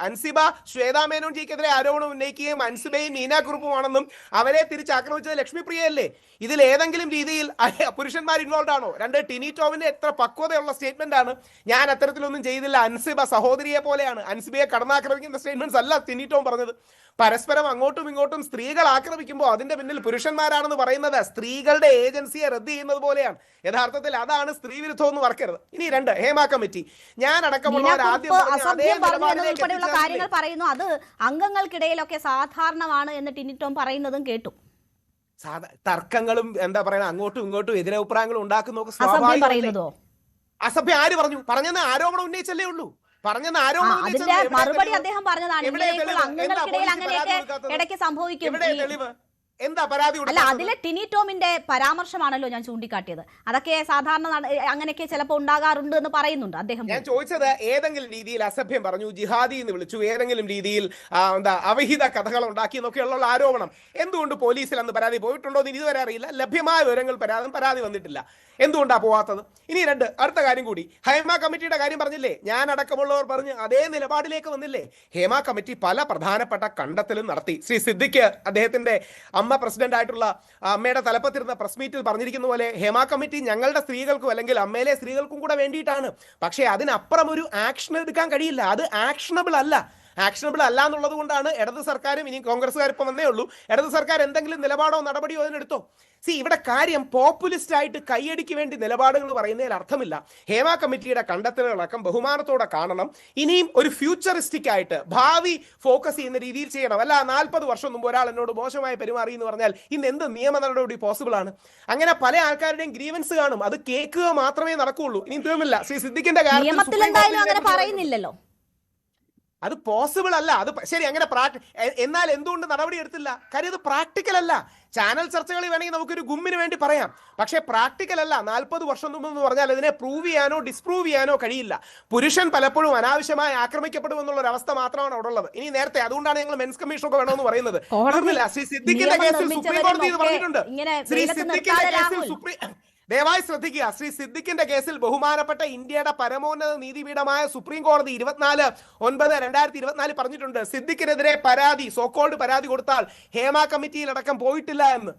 Speaker 8: അൻസിബ ശ്വേതാ മേനോൻ ജിക്കെതിരെ ആരോപണം ഉന്നയിക്കുകയും അൻസിബയും നീന കുറുപ്പുമാണെന്നും അവരെ തിരിച്ചാക്രമിച്ചത് ലക്ഷ്മിപ്രിയയല്ലേ? ഇതിൽ ഏതെങ്കിലും രീതിയിൽ പുരുഷന്മാർ ഇൻവോൾവ് ആണോ? ടിനി ടോമിന്റെ എത്ര പക്വതയുള്ള സ്റ്റേറ്റ്മെന്റ് ആണ്, ഞാൻ അത്തരത്തിലൊന്നും ചെയ്തില്ല, അൻസിബ സഹോദരിയെ പോലെയാണ്, അൻസിബയെ കടന്നാക്രമിക്കുന്ന സ്റ്റേറ്റ്മെന്റ്സ് അല്ല ടിനി ടോം പറഞ്ഞത്. പരസ്പരം അങ്ങോട്ടും ഇങ്ങോട്ടും സ്ത്രീകൾ ആക്രമിക്കുമ്പോൾ അതിന്റെ പിന്നിൽ പുരുഷന്മാരാണെന്ന് പറയുന്നത് സ്ത്രീകളുടെ ഏജൻസിയെ റദ്ദ് ചെയ്യുന്നത് പോലെയാണ്. യഥാർത്ഥത്തിൽ അതാണ് സ്ത്രീ വിരുദ്ധം എന്ന് വർക്കരുത്. ഇനി ഹേമ കമ്മിറ്റി, ഞാൻ അടക്കമുള്ളവർ ആദ്യം
Speaker 4: കാര്യങ്ങൾ പറയുന്നു, അത് അംഗങ്ങൾക്കിടയിലൊക്കെ സാധാരണമാണ് എന്ന് ടിനി ടോം പറയുന്നതും കേട്ടു.
Speaker 8: തർക്കങ്ങളും എന്താ പറയുക, അങ്ങോട്ടും ഇങ്ങോട്ടും എതിരഭിപ്രായങ്ങളും ഉണ്ടാക്കുന്നതൊക്കെ സ്വാഭാവികമല്ലേ? അസഭ്യം ആര് പറഞ്ഞു? പറഞ്ഞെന്ന് ആരോപണം ഉന്നയിച്ചല്ലേ ഉള്ളൂ.
Speaker 4: മറുപടി അദ്ദേഹം പറഞ്ഞതാണ്. അംഗങ്ങൾക്കിടയിൽ അങ്ങനെയൊക്കെ ഇടയ്ക്ക് സംഭവിക്കും.
Speaker 8: എന്താ പരാതി?
Speaker 4: അല്ല, അതിലെ ടിനി ടോമിന്റെ പരാമർശമാണല്ലോ ഞാൻ ചൂണ്ടിക്കാട്ടിയത്. അതൊക്കെ സാധാരണ അങ്ങനെയൊക്കെ ചിലപ്പോൾ ഉണ്ടാകാറുണ്ട് എന്ന് പറയുന്നുണ്ട് അദ്ദേഹം.
Speaker 8: ഞാൻ ചോദിച്ചത് ഏതെങ്കിലും രീതിയിൽ അസഭ്യം പറഞ്ഞു, ജിഹാദി എന്ന് വിളിച്ചു, ഏതെങ്കിലും രീതിയിൽ അവഹിത കഥകൾ ഉണ്ടാക്കി എന്നൊക്കെയുള്ള ആരോപണം എന്തുകൊണ്ട് പോലീസിൽ അന്ന് പരാതി പോയിട്ടുണ്ടോ എന്ന് ഇതുവരെ അറിയില്ല. ലഭ്യമായ വിവരങ്ങൾ പരാതി വന്നിട്ടില്ല. എന്തുകൊണ്ടാണ് പോവാത്തത്? ഇനി അടുത്ത കാര്യം കൂടി, ഹേമ കമ്മിറ്റിയുടെ കാര്യം പറഞ്ഞില്ലേ, ഞാൻ അടക്കമുള്ളവർ പറഞ്ഞ് അതേ നിലപാടിലേക്ക് വന്നില്ലേ? ഹേമ കമ്മിറ്റി പല പ്രധാനപ്പെട്ട കണ്ടെത്തലും നടത്തി. ശ്രീ സിദ്ദിഖ് അദ്ദേഹത്തിന്റെ അമ്മ പ്രസിഡന്റ് ആയിട്ടുള്ള അമ്മയുടെ തലപ്പത്തിരുന്ന പ്രസ് മീറ്റിൽ പറഞ്ഞിരിക്കുന്ന പോലെ ഹേമ കമ്മിറ്റി ഞങ്ങളുടെ സ്ത്രീകൾക്കും അല്ലെങ്കിൽ അമ്മയിലെ സ്ത്രീകൾക്കും കൂടെ വേണ്ടിയിട്ടാണ്. പക്ഷേ അതിനപ്പുറം ഒരു ആക്ഷൻ എടുക്കാൻ കഴിയില്ല. അത് ആക്ഷണബിൾ അല്ല എന്നുള്ളത് കൊണ്ടാണ് ഇടത് സർക്കാരും, ഇനി കോൺഗ്രസ്സുകാർ ഇപ്പം വന്നേ ഉള്ളൂ, ഇടത് സർക്കാർ എന്തെങ്കിലും നിലപാടോ നടപടിയോ അതിനെടുത്തോ? ഇവിടെ കാര്യം പോപ്പുലിസ്റ്റ് ആയിട്ട് കൈയടിക്ക് വേണ്ടി നിലപാടുകൾ പറയുന്നതിൽ അർത്ഥമില്ല. ഹേമ കമ്മിറ്റിയുടെ കണ്ടെത്തലുകളടക്കം ബഹുമാനത്തോടെ കാണണം. ഇനിയും ഒരു ഫ്യൂച്ചറിസ്റ്റിക് ആയിട്ട് ഭാവി ഫോക്കസ് ചെയ്യുന്ന രീതിയിൽ ചെയ്യണം. അല്ല 40 വർഷം മുമ്പ് ഒരാൾ എന്നോട് മോശമായി പെരുമാറി എന്ന് പറഞ്ഞാൽ ഇന്ന് എന്ത് നിയമ നടപടി പോസിബിൾ ആണ്? അങ്ങനെ പല ആൾക്കാരുടെയും ഗ്രീവൻസ് കാണും, അത് കേൾക്കുക മാത്രമേ നടക്കുകയുള്ളൂ. ഇനി തീർന്നില്ല. ശ്രീ സിദ്ദിഖിന്റെ
Speaker 4: പറയുന്നില്ലല്ലോ,
Speaker 8: അത് പോസിബിൾ അല്ല. അത് ശരി, അങ്ങനെ എന്നാൽ എന്തുകൊണ്ട് നടപടി എടുത്തില്ല? കാര്യം ഇത് പ്രാക്ടിക്കൽ അല്ല. ചാനൽ ചർച്ചകളിൽ വേണമെങ്കിൽ നമുക്കൊരു ഗുമ്മിന് വേണ്ടി പറയാം, പക്ഷേ പ്രാക്ടിക്കൽ അല്ല. 40 വർഷം മുമ്പ് എന്ന് പറഞ്ഞാൽ അതിനെ പ്രൂവ് ചെയ്യാനോ ഡിസ്പ്രൂവ് ചെയ്യാനോ കഴിയില്ല. പുരുഷൻ പലപ്പോഴും അനാവശ്യമായി ആക്രമിക്കപ്പെടുമെന്നുള്ള ഒരു അവസ്ഥ മാത്രം അവിടെ ഉള്ളത്. ഇനി നേരത്തെ അതുകൊണ്ടാണ് ഞങ്ങൾ മെൻസ് കമ്മീഷൻ ഒക്കെ വേണമെന്ന് പറയുന്നത്. ശ്രീ സിദ്ദിഖിന്റെ കേസിൽ സുപ്രീം കോടതി പറഞ്ഞിട്ടുണ്ട്. ശ്രീ സിദ്ദിഖിന്റെ കേസിൽ ദയവായി ശ്രദ്ധിക്കുക, ശ്രീ സിദ്ദിഖിന്റെ കേസിൽ ബഹുമാനപ്പെട്ട ഇന്ത്യയുടെ പരമോന്നത നീതിപീഠമായ സുപ്രീം കോടതി 24/9/2024 പറഞ്ഞിട്ടുണ്ട്, സിദ്ദിഖിനെതിരെ സോക്കോൾഡ് പരാതി കൊടുത്താൽ ഹേമ കമ്മിറ്റിയിലടക്കം പോയിട്ടില്ല എന്ന്.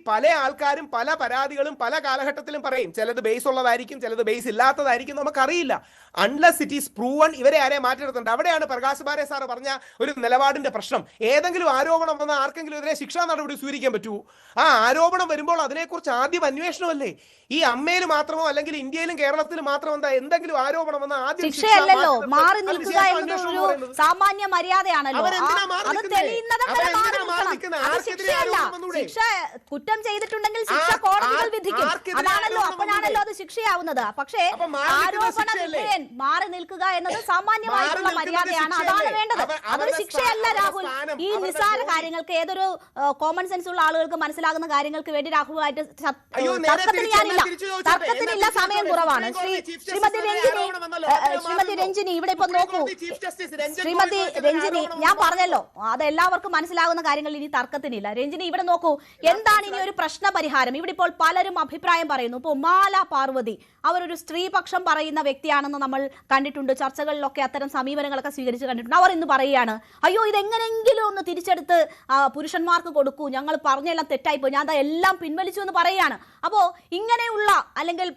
Speaker 8: പല ആൾക്കാരും പല പരാതികളും പല കാലഘട്ടത്തിലും പറയും. ചിലത് ബേസ് ഉള്ളതായിരിക്കും, ചിലത് ബേസ് ഇല്ലാത്തതായിരിക്കും, നമുക്കറിയില്ല. അൺലെസ് ഇറ്റ് ഈസ് പ്രൂവൺ ഇവരെ ആരെ മാറ്റിയെടുത്തുണ്ട്. അവിടെയാണ് പ്രകാശ് ബാരെ സാറ് പറഞ്ഞ ഒരു നിലപാടിന്റെ പ്രശ്നം. ഏതെങ്കിലും ആരോപണം വന്നാൽ ആർക്കെങ്കിലും ഇതിനെ ശിക്ഷാ നടപടി സ്വീകരിക്കാൻ പറ്റുമോ? ആ ആരോപണം വരുമ്പോൾ അതിനെക്കുറിച്ച് ആദ്യം അന്വേഷണമല്ലേ? ഈ അമ്മയിൽ മാത്രമോ അല്ലെങ്കിൽ ഇന്ത്യയിലും കേരളത്തിലും മാത്രം എന്തെങ്കിലും ആരോപണം വന്നാൽ ആദ്യം
Speaker 4: ശിക്ഷയല്ലല്ലോ, മാറി നിൽക്കുക എന്നത് ഒരു സാമാന്യ മര്യാദയാണല്ലോ. ശിക്ഷ കുറ്റം ചെയ്തിട്ടുണ്ടെങ്കിൽ ശിക്ഷ കോടതികൾ വിധിക്കും, അതാണല്ലോ, അപ്പോഴാണല്ലോ അത് ശിക്ഷയാവുന്നത്. പക്ഷേ ആരോപണ വിധേയൻ മാറി നിൽക്കുക എന്നത് സാമാന്യമായിട്ടുള്ള മര്യാദയാണ്, അതാണ് വേണ്ടത്. അതൊരു ശിക്ഷയല്ല രാഹുൽ. ഈ നിസ്സാര കാര്യങ്ങൾക്ക്, ഏതൊരു കോമൺ സെൻസ് ഉള്ള ആളുകൾക്ക് മനസ്സിലാകുന്ന കാര്യങ്ങൾക്ക് വേണ്ടി രാഹുലുമായിട്ട് തർക്കത്തിനില്ല, സമയം കുറവാണ്. ശ്രീമതി രഞ്ജിനി ഇവിടെ ഇപ്പൊ നോക്കൂ, ശ്രീമതി രഞ്ജിനി, ഞാൻ പറഞ്ഞല്ലോ അത് എല്ലാവർക്കും മനസ്സിലാകുന്ന കാര്യങ്ങൾ, ഇനി തർക്കത്തിനില്ല. രഞ്ജിനി ഇവിടെ നോക്കൂ, എന്താണ് ഇനി ഒരു പ്രശ്ന പരിഹാരം? ഇവിടെ ഇപ്പോൾ പലരും അഭിപ്രായം പറയുന്നു. ഇപ്പോൾ മാല പാർവതി അവരൊരു സ്ത്രീപക്ഷം പറയുന്ന വ്യക്തിയാണെന്ന് നമ്മൾ കണ്ടിട്ടുണ്ട്, ചർച്ചകളിലൊക്കെ അത്തരം സമീപനങ്ങളൊക്കെ സ്വീകരിച്ച് കണ്ടിട്ടുണ്ട്. അവർ ഇന്ന് പറയുകയാണ്, അയ്യോ ഇതെങ്ങനെങ്കിലും ഒന്ന് തിരിച്ചെടുത്ത് പുരുഷന്മാർക്ക് കൊടുക്കൂ, ഞങ്ങൾ പറഞ്ഞെല്ലാം തെറ്റായിപ്പോയി, ഞാൻ എല്ലാം പിൻവലിച്ചു എന്ന് പറയുകയാണ്. അപ്പോൾ ഇങ്ങനെയുള്ള അല്ലെങ്കിൽ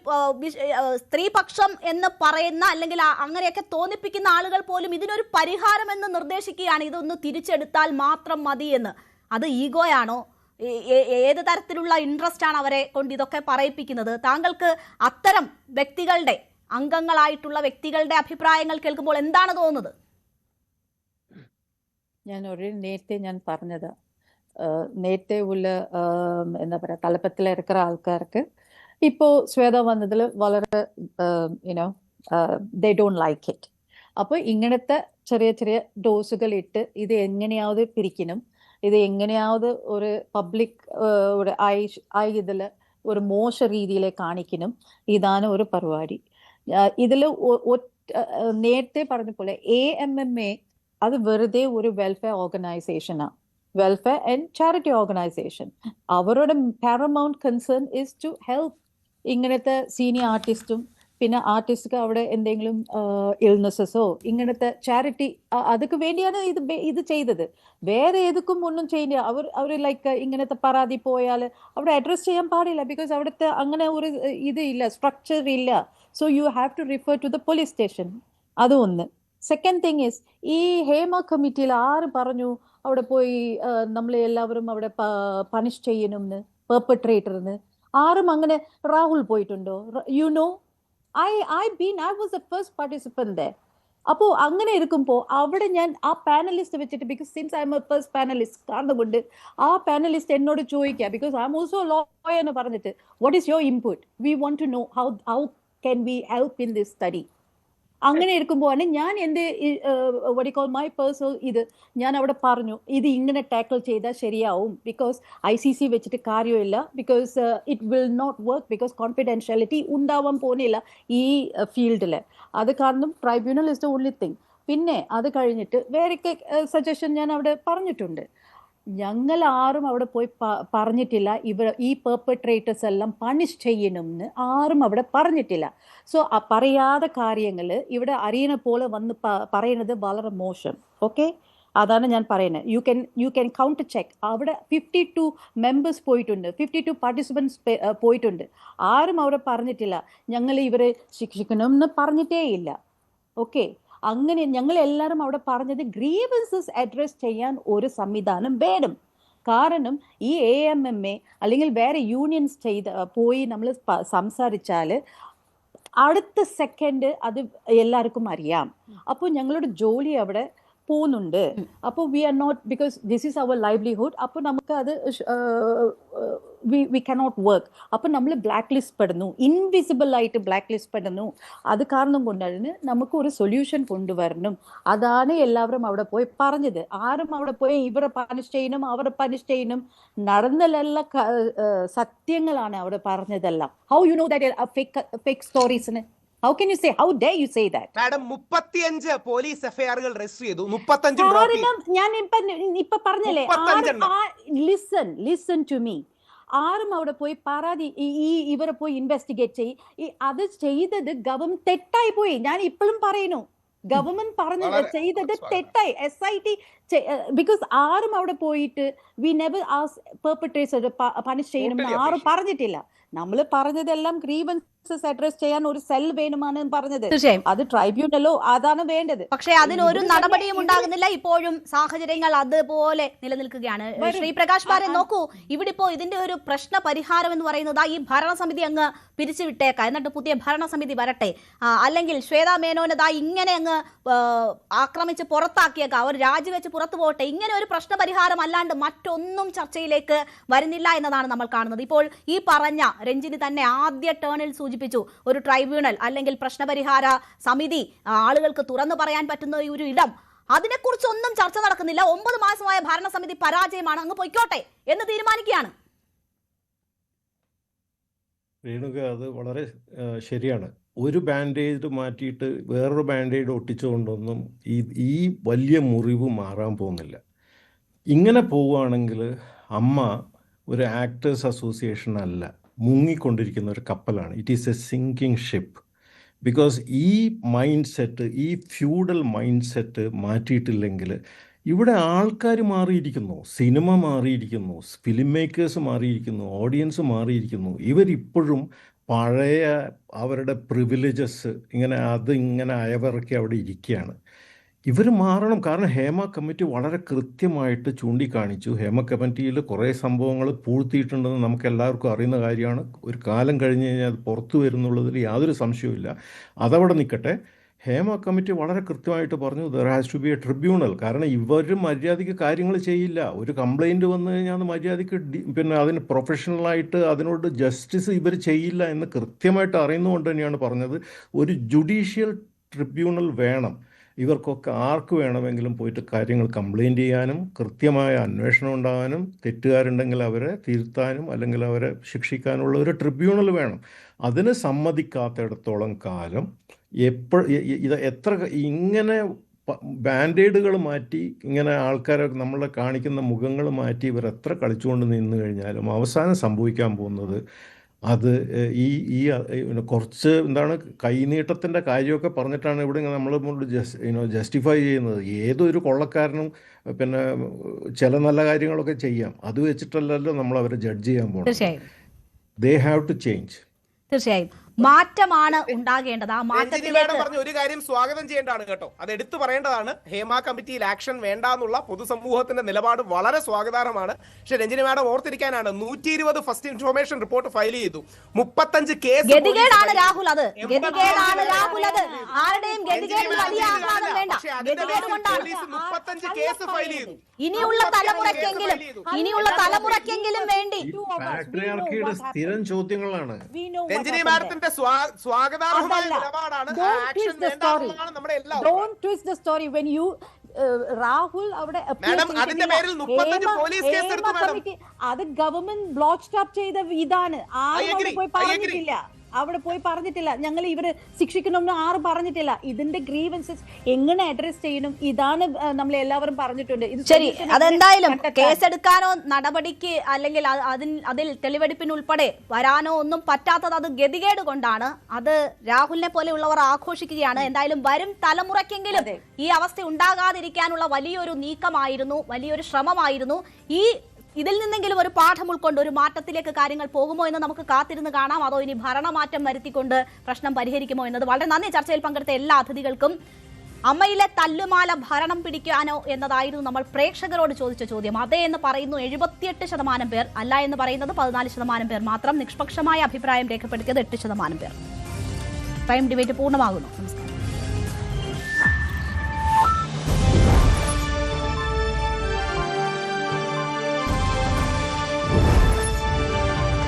Speaker 4: സ്ത്രീപക്ഷം എന്ന് പറയുന്ന അല്ലെങ്കിൽ അങ്ങനെയൊക്കെ തോന്നിപ്പിക്കുന്ന ആളുകൾ പോലും ഇതിനൊരു പരിഹാരം എന്ന് നിർദ്ദേശിക്കുകയാണ്, ഇതൊന്ന് തിരിച്ചെടുത്താൽ മാത്രം മതി എന്ന്. അത് ഈഗോയാണോ? ഏത് തരത്തിലുള്ള ഇൻട്രസ്റ്റ് ആണ് അവരെ കൊണ്ട് ഇതൊക്കെ പറയിപ്പിക്കുന്നത്? താങ്കൾക്ക് അത്തരം വ്യക്തികളുടെ, അംഗങ്ങളായിട്ടുള്ള വ്യക്തികളുടെ അഭിപ്രായങ്ങൾ കേൾക്കുമ്പോൾ എന്താണ് തോന്നുന്നത്?
Speaker 6: നേരത്തെ ഞാൻ പറഞ്ഞത്, നേരത്തെ ഉള്ള എന്താ പറയുക, തലപ്പത്തിൽ ഇരിക്കുന്ന ആൾക്കാർക്ക് ഇപ്പോൾ ശ്വേത വന്നതിൽ വളരെ ദേ ഡോണ്ട് ലൈക്ക് ഇറ്റ്. അപ്പോൾ ഇങ്ങനത്തെ ചെറിയ ചെറിയ ഡോസുകൾ ഇട്ട് ഇത് എങ്ങനെയാவது പിരിക്കണം, ഇത് എങ്ങനെയാவது ഒരു പബ്ലിക് ഒരു ഇതിൽ ഒരു മോശ രീതിയിൽ കാണിക്കണം, ഇതാണ് ഒരു പരിപാടി. ഇതിൽ നേരത്തെ പറഞ്ഞ പോലെ AMMA അത് വെറുതെ ഒരു വെൽഫെയർ ഓർഗനൈസേഷനാണ്, വെൽഫെയർ ആൻഡ് ചാരിറ്റി ഓർഗനൈസേഷൻ. അവരുടെ paramount concern is to help ഇങ്ങനത്തെ സീനിയർ ആർട്ടിസ്റ്റും പിന്നെ ആർട്ടിസ്റ്റ് അവിടെ എന്തെങ്കിലും ഇൽനെസ്സോ ഇങ്ങനത്തെ ചാരിറ്റി അതൊക്കെ വേണ്ടിയാണ് ഇത് ചെയ്തത്. വേറെ ഏതൊക്കും ഒന്നും ചെയ്യില്ല. അവർ ലൈക്ക് ഇങ്ങനത്തെ പരാതി പോയാൽ അവിടെ അഡ്രസ് ചെയ്യാൻ പാടില്ല, ബിക്കോസ് അവിടുത്തെ അങ്ങനെ ഒരു ഇത് ഇല്ല, സ്ട്രക്ചർ ഇല്ല. So you have to refer to the police station. അതൊന്ന്. സെക്കൻഡ് തിങ് ഈസ്, ഈ ഹേമ കമ്മിറ്റിയിൽ ആര് പറഞ്ഞു അവിടെ പോയി നമ്മളെല്ലാവരും അവിടെ പണിഷ് ചെയ്യണമെന്ന്, പെർപെട്രേറ്ററിന്? ആരും അങ്ങനെ. രാഹുൽ പോയിട്ടുണ്ടോ? You know, I was the first participant there. അപ്പോൾ അങ്ങനെ ഇരിക്കുമ്പോൾ അവിടെ ഞാൻ ആ പാനലിസ്റ്റ് വെച്ചിട്ട്, because since I'm a first panelist കാരണം കൊണ്ട് ആ പാനലിസ്റ്റ് എന്നോട് ചോദിക്കുക, because I'm also lawyer എന്ന് പറഞ്ഞിട്ട്, what is your input, we want to know how can we help in this study. അങ്ങനെ ഇരിക്കുമ്പോഴാണ് ഞാൻ എൻ്റെ വടി കോൾ മൈ പേഴ്സണൽ ഇത് ഞാൻ അവിടെ പറഞ്ഞു, ഇത് ഇങ്ങനെ ടാക്കിൾ ചെയ്താൽ ശരിയാവും, ബിക്കോസ് ICC വെച്ചിട്ട് കാര്യമില്ല, because it will not work, because confidentiality ഉണ്ടാവാൻ പോകുന്നില്ല ഈ ഫീൽഡിൽ. അത് കാരണം tribunal is the only thing. പിന്നെ അത് കഴിഞ്ഞിട്ട് വേറെയൊക്കെ സജഷൻ ഞാൻ അവിടെ പറഞ്ഞിട്ടുണ്ട്. ഞങ്ങൾ ആരും അവിടെ പോയി പറഞ്ഞിട്ടില്ല ഈ പെർപെട്രേറ്റേഴ്സ് എല്ലാം പണിഷ് ചെയ്യണമെന്ന് ആരും അവിടെ പറഞ്ഞിട്ടില്ല. സോ പറയാത്ത കാര്യങ്ങൾ ഇവിടെ അറിയണ പോലെ വന്ന് പറയുന്നത് വളരെ മോശം. ഓക്കെ, അതാണ് ഞാൻ പറയുന്നത്. You can count check. അവിടെ 52 മെമ്പേഴ്സ് പോയിട്ടുണ്ട്, 52 പാർട്ടിസിപ്പൻസ് പോയിട്ടുണ്ട്. ആരും അവിടെ പറഞ്ഞിട്ടില്ല ഞങ്ങൾ ഇവരെ ശിക്ഷിക്കണം എന്ന് പറഞ്ഞിട്ടേ ഇല്ല. ഓക്കെ, അങ്ങനെ ഞങ്ങൾ എല്ലാവരും അവിടെ പറഞ്ഞത് ഗ്രീവൻസസ് അഡ്രസ് ചെയ്യാൻ ഒരു സംവിധാനം വേണം. കാരണം ഈ AMMA അല്ലെങ്കിൽ വേറെ യൂണിയൻസ് പോയി നമ്മൾ സംസാരിച്ചാൽ അടുത്ത സെക്കൻഡ് അത് എല്ലാവർക്കും അറിയാം. അപ്പോൾ ഞങ്ങളുടെ ജോലി അവിടെ പോകുന്നുണ്ട്. അപ്പോൾ we are not, because this is our livelihood. അപ്പോൾ നമുക്ക് അത് വി കനോട്ട് വർക്ക്. അപ്പോൾ നമ്മൾ ബ്ലാക്ക് ലിസ്റ്റ് പെടുന്നു, ഇൻവിസിബിൾ ആയിട്ട് ബ്ലാക്ക് ലിസ്റ്റ് പെടുന്നു. അത് കാരണം കൊണ്ടാണ് നമുക്ക് ഒരു സൊല്യൂഷൻ കൊണ്ടുവരണം. അതാണ് എല്ലാവരും അവിടെ പോയി പറഞ്ഞത്. ആരും അവിടെ പോയി ഇവരെ പണിഷ് ചെയ്യണം അവരെ പണിഷ് ചെയ്യണം നടന്നല്ല, സത്യങ്ങളാണ് അവിടെ പറഞ്ഞതെല്ലാം. How you know that fake സ്റ്റോറീസിന്? How can you say? How dare you say that?
Speaker 8: Madam, 35 police എഫ്ഐആറുകൾ രജിസ്റ്റർ ചെയ്തു. 35
Speaker 6: ഞാൻ ഇപ്പൊ പറഞ്ഞല്ലേ, ലിസൺ ടു മീ. ആരും അവിടെ പോയി പരാതി ഇവരെ പോയി ഇൻവെസ്റ്റിഗേറ്റ് ചെയ്യും. അത് ചെയ്തത് ഗവൺമെന്റ് തെറ്റായി പോയി. ഞാൻ ഇപ്പോഴും പറയുന്നു, ഗവൺമെന്റ് പറഞ്ഞ ചെയ്തത് തെറ്റായി. SIT ബിക്കോസ് ആരും അവിടെ പോയിട്ട് വി നെവർ ആസ് പെർപെട്രേറ്റർ പണിഷ് ചെയ്യണം ആരും പറഞ്ഞിട്ടില്ല. നമ്മൾ പറഞ്ഞതെല്ലാം ഗ്രീവൻസസ് അഡ്രസ് ചെയ്യാൻ ഒരു സെൽ വേണമെന്നാണ് പറഞ്ഞത്.
Speaker 4: തീർച്ചയായും
Speaker 6: അത് ട്രൈബ്യൂണലോ അതാണ് വേണ്ടത്.
Speaker 4: പക്ഷേ അതിനൊരു നടപടിയും ഉണ്ടാകുന്നില്ല. ഇപ്പോഴും സാഹചര്യങ്ങൾ അതുപോലെ നിലനിൽക്കുകയാണ്. ശ്രീ പ്രകാശ് ബാരൻ നോക്കൂ, ഇവിടെ ഇപ്പോ ഇതിന്റെ ഒരു പ്രശ്ന പരിഹാരം എന്ന് പറയുന്നത് ഈ ഭരണസമിതി അങ്ങ് പിരിച്ചുവിട്ടേക്കാം, എന്നിട്ട് പുതിയ ഭരണസമിതി വരട്ടെ, അല്ലെങ്കിൽ ശ്വേതാ മേനോനതാ ഇങ്ങനെ അങ്ങ് ആക്രമിച്ച് പുറത്താക്കിയേക്കാം, അവർ രാജിവെച്ച് പുറത്തു പോകട്ടെ. ഇങ്ങനെ ഒരു പ്രശ്ന പരിഹാരം അല്ലാണ്ട് മറ്റൊന്നും ചർച്ചയിലേക്ക് വരുന്നില്ല എന്നതാണ് നമ്മൾ കാണുന്നത്. ഇപ്പോൾ ഈ പറഞ്ഞ രഞ്ജിനി തന്നെ ആദ്യ ടേണിൽ സൂചിപ്പിച്ചു, ഒരു ട്രൈബ്യൂണൽ അല്ലെങ്കിൽ പ്രശ്നപരിഹാര സമിതി ആളുകൾക്ക് തുറന്നു പറയാൻ പറ്റുന്ന ഒരു ഇടം, അതിനെക്കുറിച്ചൊന്നും ചർച്ച നടക്കുന്നില്ല. 9 മാസമായ ഭരണസമിതി പരാജയമാണ്, അങ്ങ് പൊയ്ക്കോട്ടെ എന്ന് തീരുമാനിക്കുകയാണ്.
Speaker 7: രേണുക, അത് വളരെ ശരിയാണ്. ഒരു ബാൻഡേജ് മാറ്റിയിട്ട് വേറൊരു ബാൻഡേജ് ഒട്ടിച്ചുകൊണ്ടൊന്നും ഈ വലിയ മുറിവ് മാറാൻ പോകുന്നില്ല. ഇങ്ങനെ പോവുകയാണെങ്കിൽ അമ്മ ഒരു ആക്ടേഴ്സ് അസോസിയേഷൻ അല്ല, മുങ്ങിക്കൊണ്ടിരിക്കുന്ന ഒരു കപ്പലാണ്. It is a sinking ship. Because ഈ മൈൻഡ് സെറ്റ്, ഈ ഫ്യൂഡൽ മൈൻഡ് സെറ്റ് മാറ്റിയിട്ടില്ലെങ്കിൽ ഇവിടെ ആൾക്കാർ മാറിയിരിക്കുന്നു, സിനിമ മാറിയിരിക്കുന്നു, ഫിലിം മേക്കേഴ്സ് മാറിയിരിക്കുന്നു, ഓഡിയൻസ് മാറിയിരിക്കുന്നു. ഇവരിപ്പോഴും പഴയ അവരുടെ പ്രിവിലേജസ് ഇങ്ങനെ അയവിറക്കി അവിടെ ഇരിക്കുകയാണ്. ഇവർ മാറണം. കാരണം ഹേമ കമ്മിറ്റി വളരെ കൃത്യമായിട്ട് ചൂണ്ടിക്കാണിച്ചു. ഹേമ കമ്മിറ്റിയിൽ കുറേ സംഭവങ്ങൾ പൂഴ്ത്തിയിട്ടുണ്ടെന്ന് നമുക്ക് എല്ലാവർക്കും അറിയുന്ന കാര്യമാണ്. ഒരു കാലം കഴിഞ്ഞ് കഴിഞ്ഞാൽ അത് പുറത്തു വരുന്നുള്ളതിൽ യാതൊരു സംശയവുമില്ല. അതവിടെ നിൽക്കട്ടെ. ഹേമ കമ്മിറ്റി വളരെ കൃത്യമായിട്ട് പറഞ്ഞു there has to be a tribunal. കാരണം ഇവർ മര്യാദയ്ക്ക് കാര്യങ്ങൾ ചെയ്യില്ല. ഒരു കംപ്ലൈൻറ്റ് വന്നു കഴിഞ്ഞാൽ അത് മര്യാദയ്ക്ക് പിന്നെ അതിന് പ്രൊഫഷണലായിട്ട് അതിനോട് ജസ്റ്റിസ് ഇവർ ചെയ്യില്ല എന്ന് കൃത്യമായിട്ട് അറിയുന്നതുകൊണ്ട് തന്നെയാണ് പറഞ്ഞത് ഒരു ജുഡീഷ്യൽ ട്രിബ്യൂണൽ വേണം. ഇവർക്കൊക്കെ ആർക്ക് വേണമെങ്കിലും പോയിട്ട് കാര്യങ്ങൾ കംപ്ലൈൻറ്റ് ചെയ്യാനും കൃത്യമായ അന്വേഷണം ഉണ്ടാകാനും തെറ്റുകാരുണ്ടെങ്കിൽ അവരെ തിരുത്താനും അല്ലെങ്കിൽ അവരെ ശിക്ഷിക്കാനുള്ള ഒരു ട്രിബ്യൂണൽ വേണം. അതിന് സമ്മതിക്കാത്തിടത്തോളം കാലം എത്ര ഇങ്ങനെ ബാൻഡേഡുകൾ മാറ്റി ഇങ്ങനെ ആൾക്കാരെ നമ്മളെ കാണിക്കുന്ന മുഖങ്ങൾ മാറ്റി ഇവർ എത്ര കളിച്ചുകൊണ്ട് നിന്ന് കഴിഞ്ഞാലും അവസാനം സംഭവിക്കാൻ പോകുന്നത് അത് ഈ കുറച്ച് എന്താണ് കൈനീട്ടത്തിൻ്റെ കാര്യമൊക്കെ പറഞ്ഞിട്ടാണ് ഇവിടെ നമ്മൾ ജസ്റ്റിഫൈ ചെയ്യുന്നത്. ഏതൊരു കൊള്ളക്കാരനും പിന്നെ ചില നല്ല കാര്യങ്ങളൊക്കെ ചെയ്യാം, അത് വെച്ചിട്ടല്ലല്ലോ നമ്മൾ അവരെ ജഡ്ജ് ചെയ്യാൻ പോകുന്നത്. They have to change.
Speaker 4: തീർച്ചയായും മാറ്റമാണ് ഉണ്ടാകേണ്ടത്. ആ മാറ്റത്തിലേക്ക്
Speaker 8: പറഞ്ഞ ഒരു കാര്യം സ്വാഗതം ചെയ്യേണ്ടതാണ് കേട്ടോ, അത് എടുത്തു പറയേണ്ടതാണ്. ഹേമ കമ്മിറ്റിയിൽ ആക്ഷൻ വേണ്ട എന്നുള്ള പൊതുസമൂഹത്തിന്റെ നിലപാട് വളരെ സ്വാഗതാർഹമാണ്. പക്ഷെ രഞ്ജിനി മാഡം ഓർത്തിരിക്കാനാണ് 120 ഫസ്റ്റ് ഇൻഫർമേഷൻ റിപ്പോർട്ട് ഫയൽ ചെയ്തു, 35 കേസ്.
Speaker 4: ഗതികേടാണ് രാഹുൽ അത്, ഗതികേടാണ് രാഹുൽ അത്. ആരുടെയും ഗതികേടിൽ വലിയ ആഹ്ലാദം വേണ്ട. ഗതികേട് കൊണ്ടാണ്
Speaker 8: 35 കേസ് ഫയൽ ചെയ്തു.
Speaker 4: ഇനിയുള്ള തലമുറയ്ക്കെങ്കിലും വേണ്ടി
Speaker 7: സ്ഥിരം ചോദ്യങ്ങളാണ്.
Speaker 8: രഞ്ജിനി മാഡത്തിന്റെ സ്വാഗതാർഹമായ നിലപാടാണ്.
Speaker 6: രാഹുൽ അവിടെ
Speaker 8: അതിന്റെ പേരിൽ 35 പോലീസ് കേസ് എടുത്തു.
Speaker 6: അത് ഗവൺമെന്റ് ബ്ലോക്ക് സ്റ്റോപ്പ് ചെയ്ത ഇതാണ്. ആരും അവിടെ പോയി പറഞ്ഞിട്ടില്ല ഞങ്ങൾ ഇവര് ശിക്ഷിക്കണമെന്ന് ആരും പറഞ്ഞിട്ടില്ല. ഇതിന്റെ ഗ്രീവൻസസ് എങ്ങനെ അഡ്രസ് ചെയ്യണം ഇതാണ് നമ്മൾ എല്ലാവരും പറഞ്ഞിട്ടുണ്ട്.
Speaker 4: ശരി, അതെന്തായാലും കേസെടുക്കാനോ നടപടിക്ക് അല്ലെങ്കിൽ അതിൽ തെളിവെടുപ്പിനുൾപ്പെടെ വരാനോ ഒന്നും പറ്റാത്തത് അത് ഗതികേട് കൊണ്ടാണ്. അത് രാഹുലിനെ പോലെയുള്ളവർ ആഘോഷിക്കുകയാണ്. എന്തായാലും വരും തലമുറയ്ക്കെങ്കിലും ഈ അവസ്ഥ ഉണ്ടാകാതിരിക്കാനുള്ള വലിയൊരു നീക്കമായിരുന്നു, വലിയൊരു ശ്രമമായിരുന്നു. ഇതിൽ നിന്നെങ്കിലും ഒരു പാഠം ഉൾക്കൊണ്ട് ഒരു മാറ്റത്തിലേക്ക് കാര്യങ്ങൾ പോകുമോ എന്ന് നമുക്ക് കാത്തിരുന്ന് കാണാം. അതോ ഇനി ഭരണമാറ്റം വരുത്തിക്കൊണ്ട് പ്രശ്നം പരിഹരിക്കുമോ എന്നത്. വളരെ നന്ദി ചർച്ചയിൽ പങ്കെടുത്ത എല്ലാ അതിഥികൾക്കും. അമ്മയിലെ തല്ലുമാല ഭരണം പിടിക്കാനോ എന്നതായിരുന്നു നമ്മൾ പ്രേക്ഷകരോട് ചോദിച്ച ചോദ്യം. അതേ എന്ന് പറയുന്നു 78% പേർ, അല്ല എന്ന് പറയുന്നത് 14% പേർ മാത്രം. നിഷ്പക്ഷമായ അഭിപ്രായം രേഖപ്പെടുത്തിയത് 8% പേർ. പ്രൈം ഡിബേറ്റ് പൂർണ്ണമാകുന്നു. നമസ്കാരം.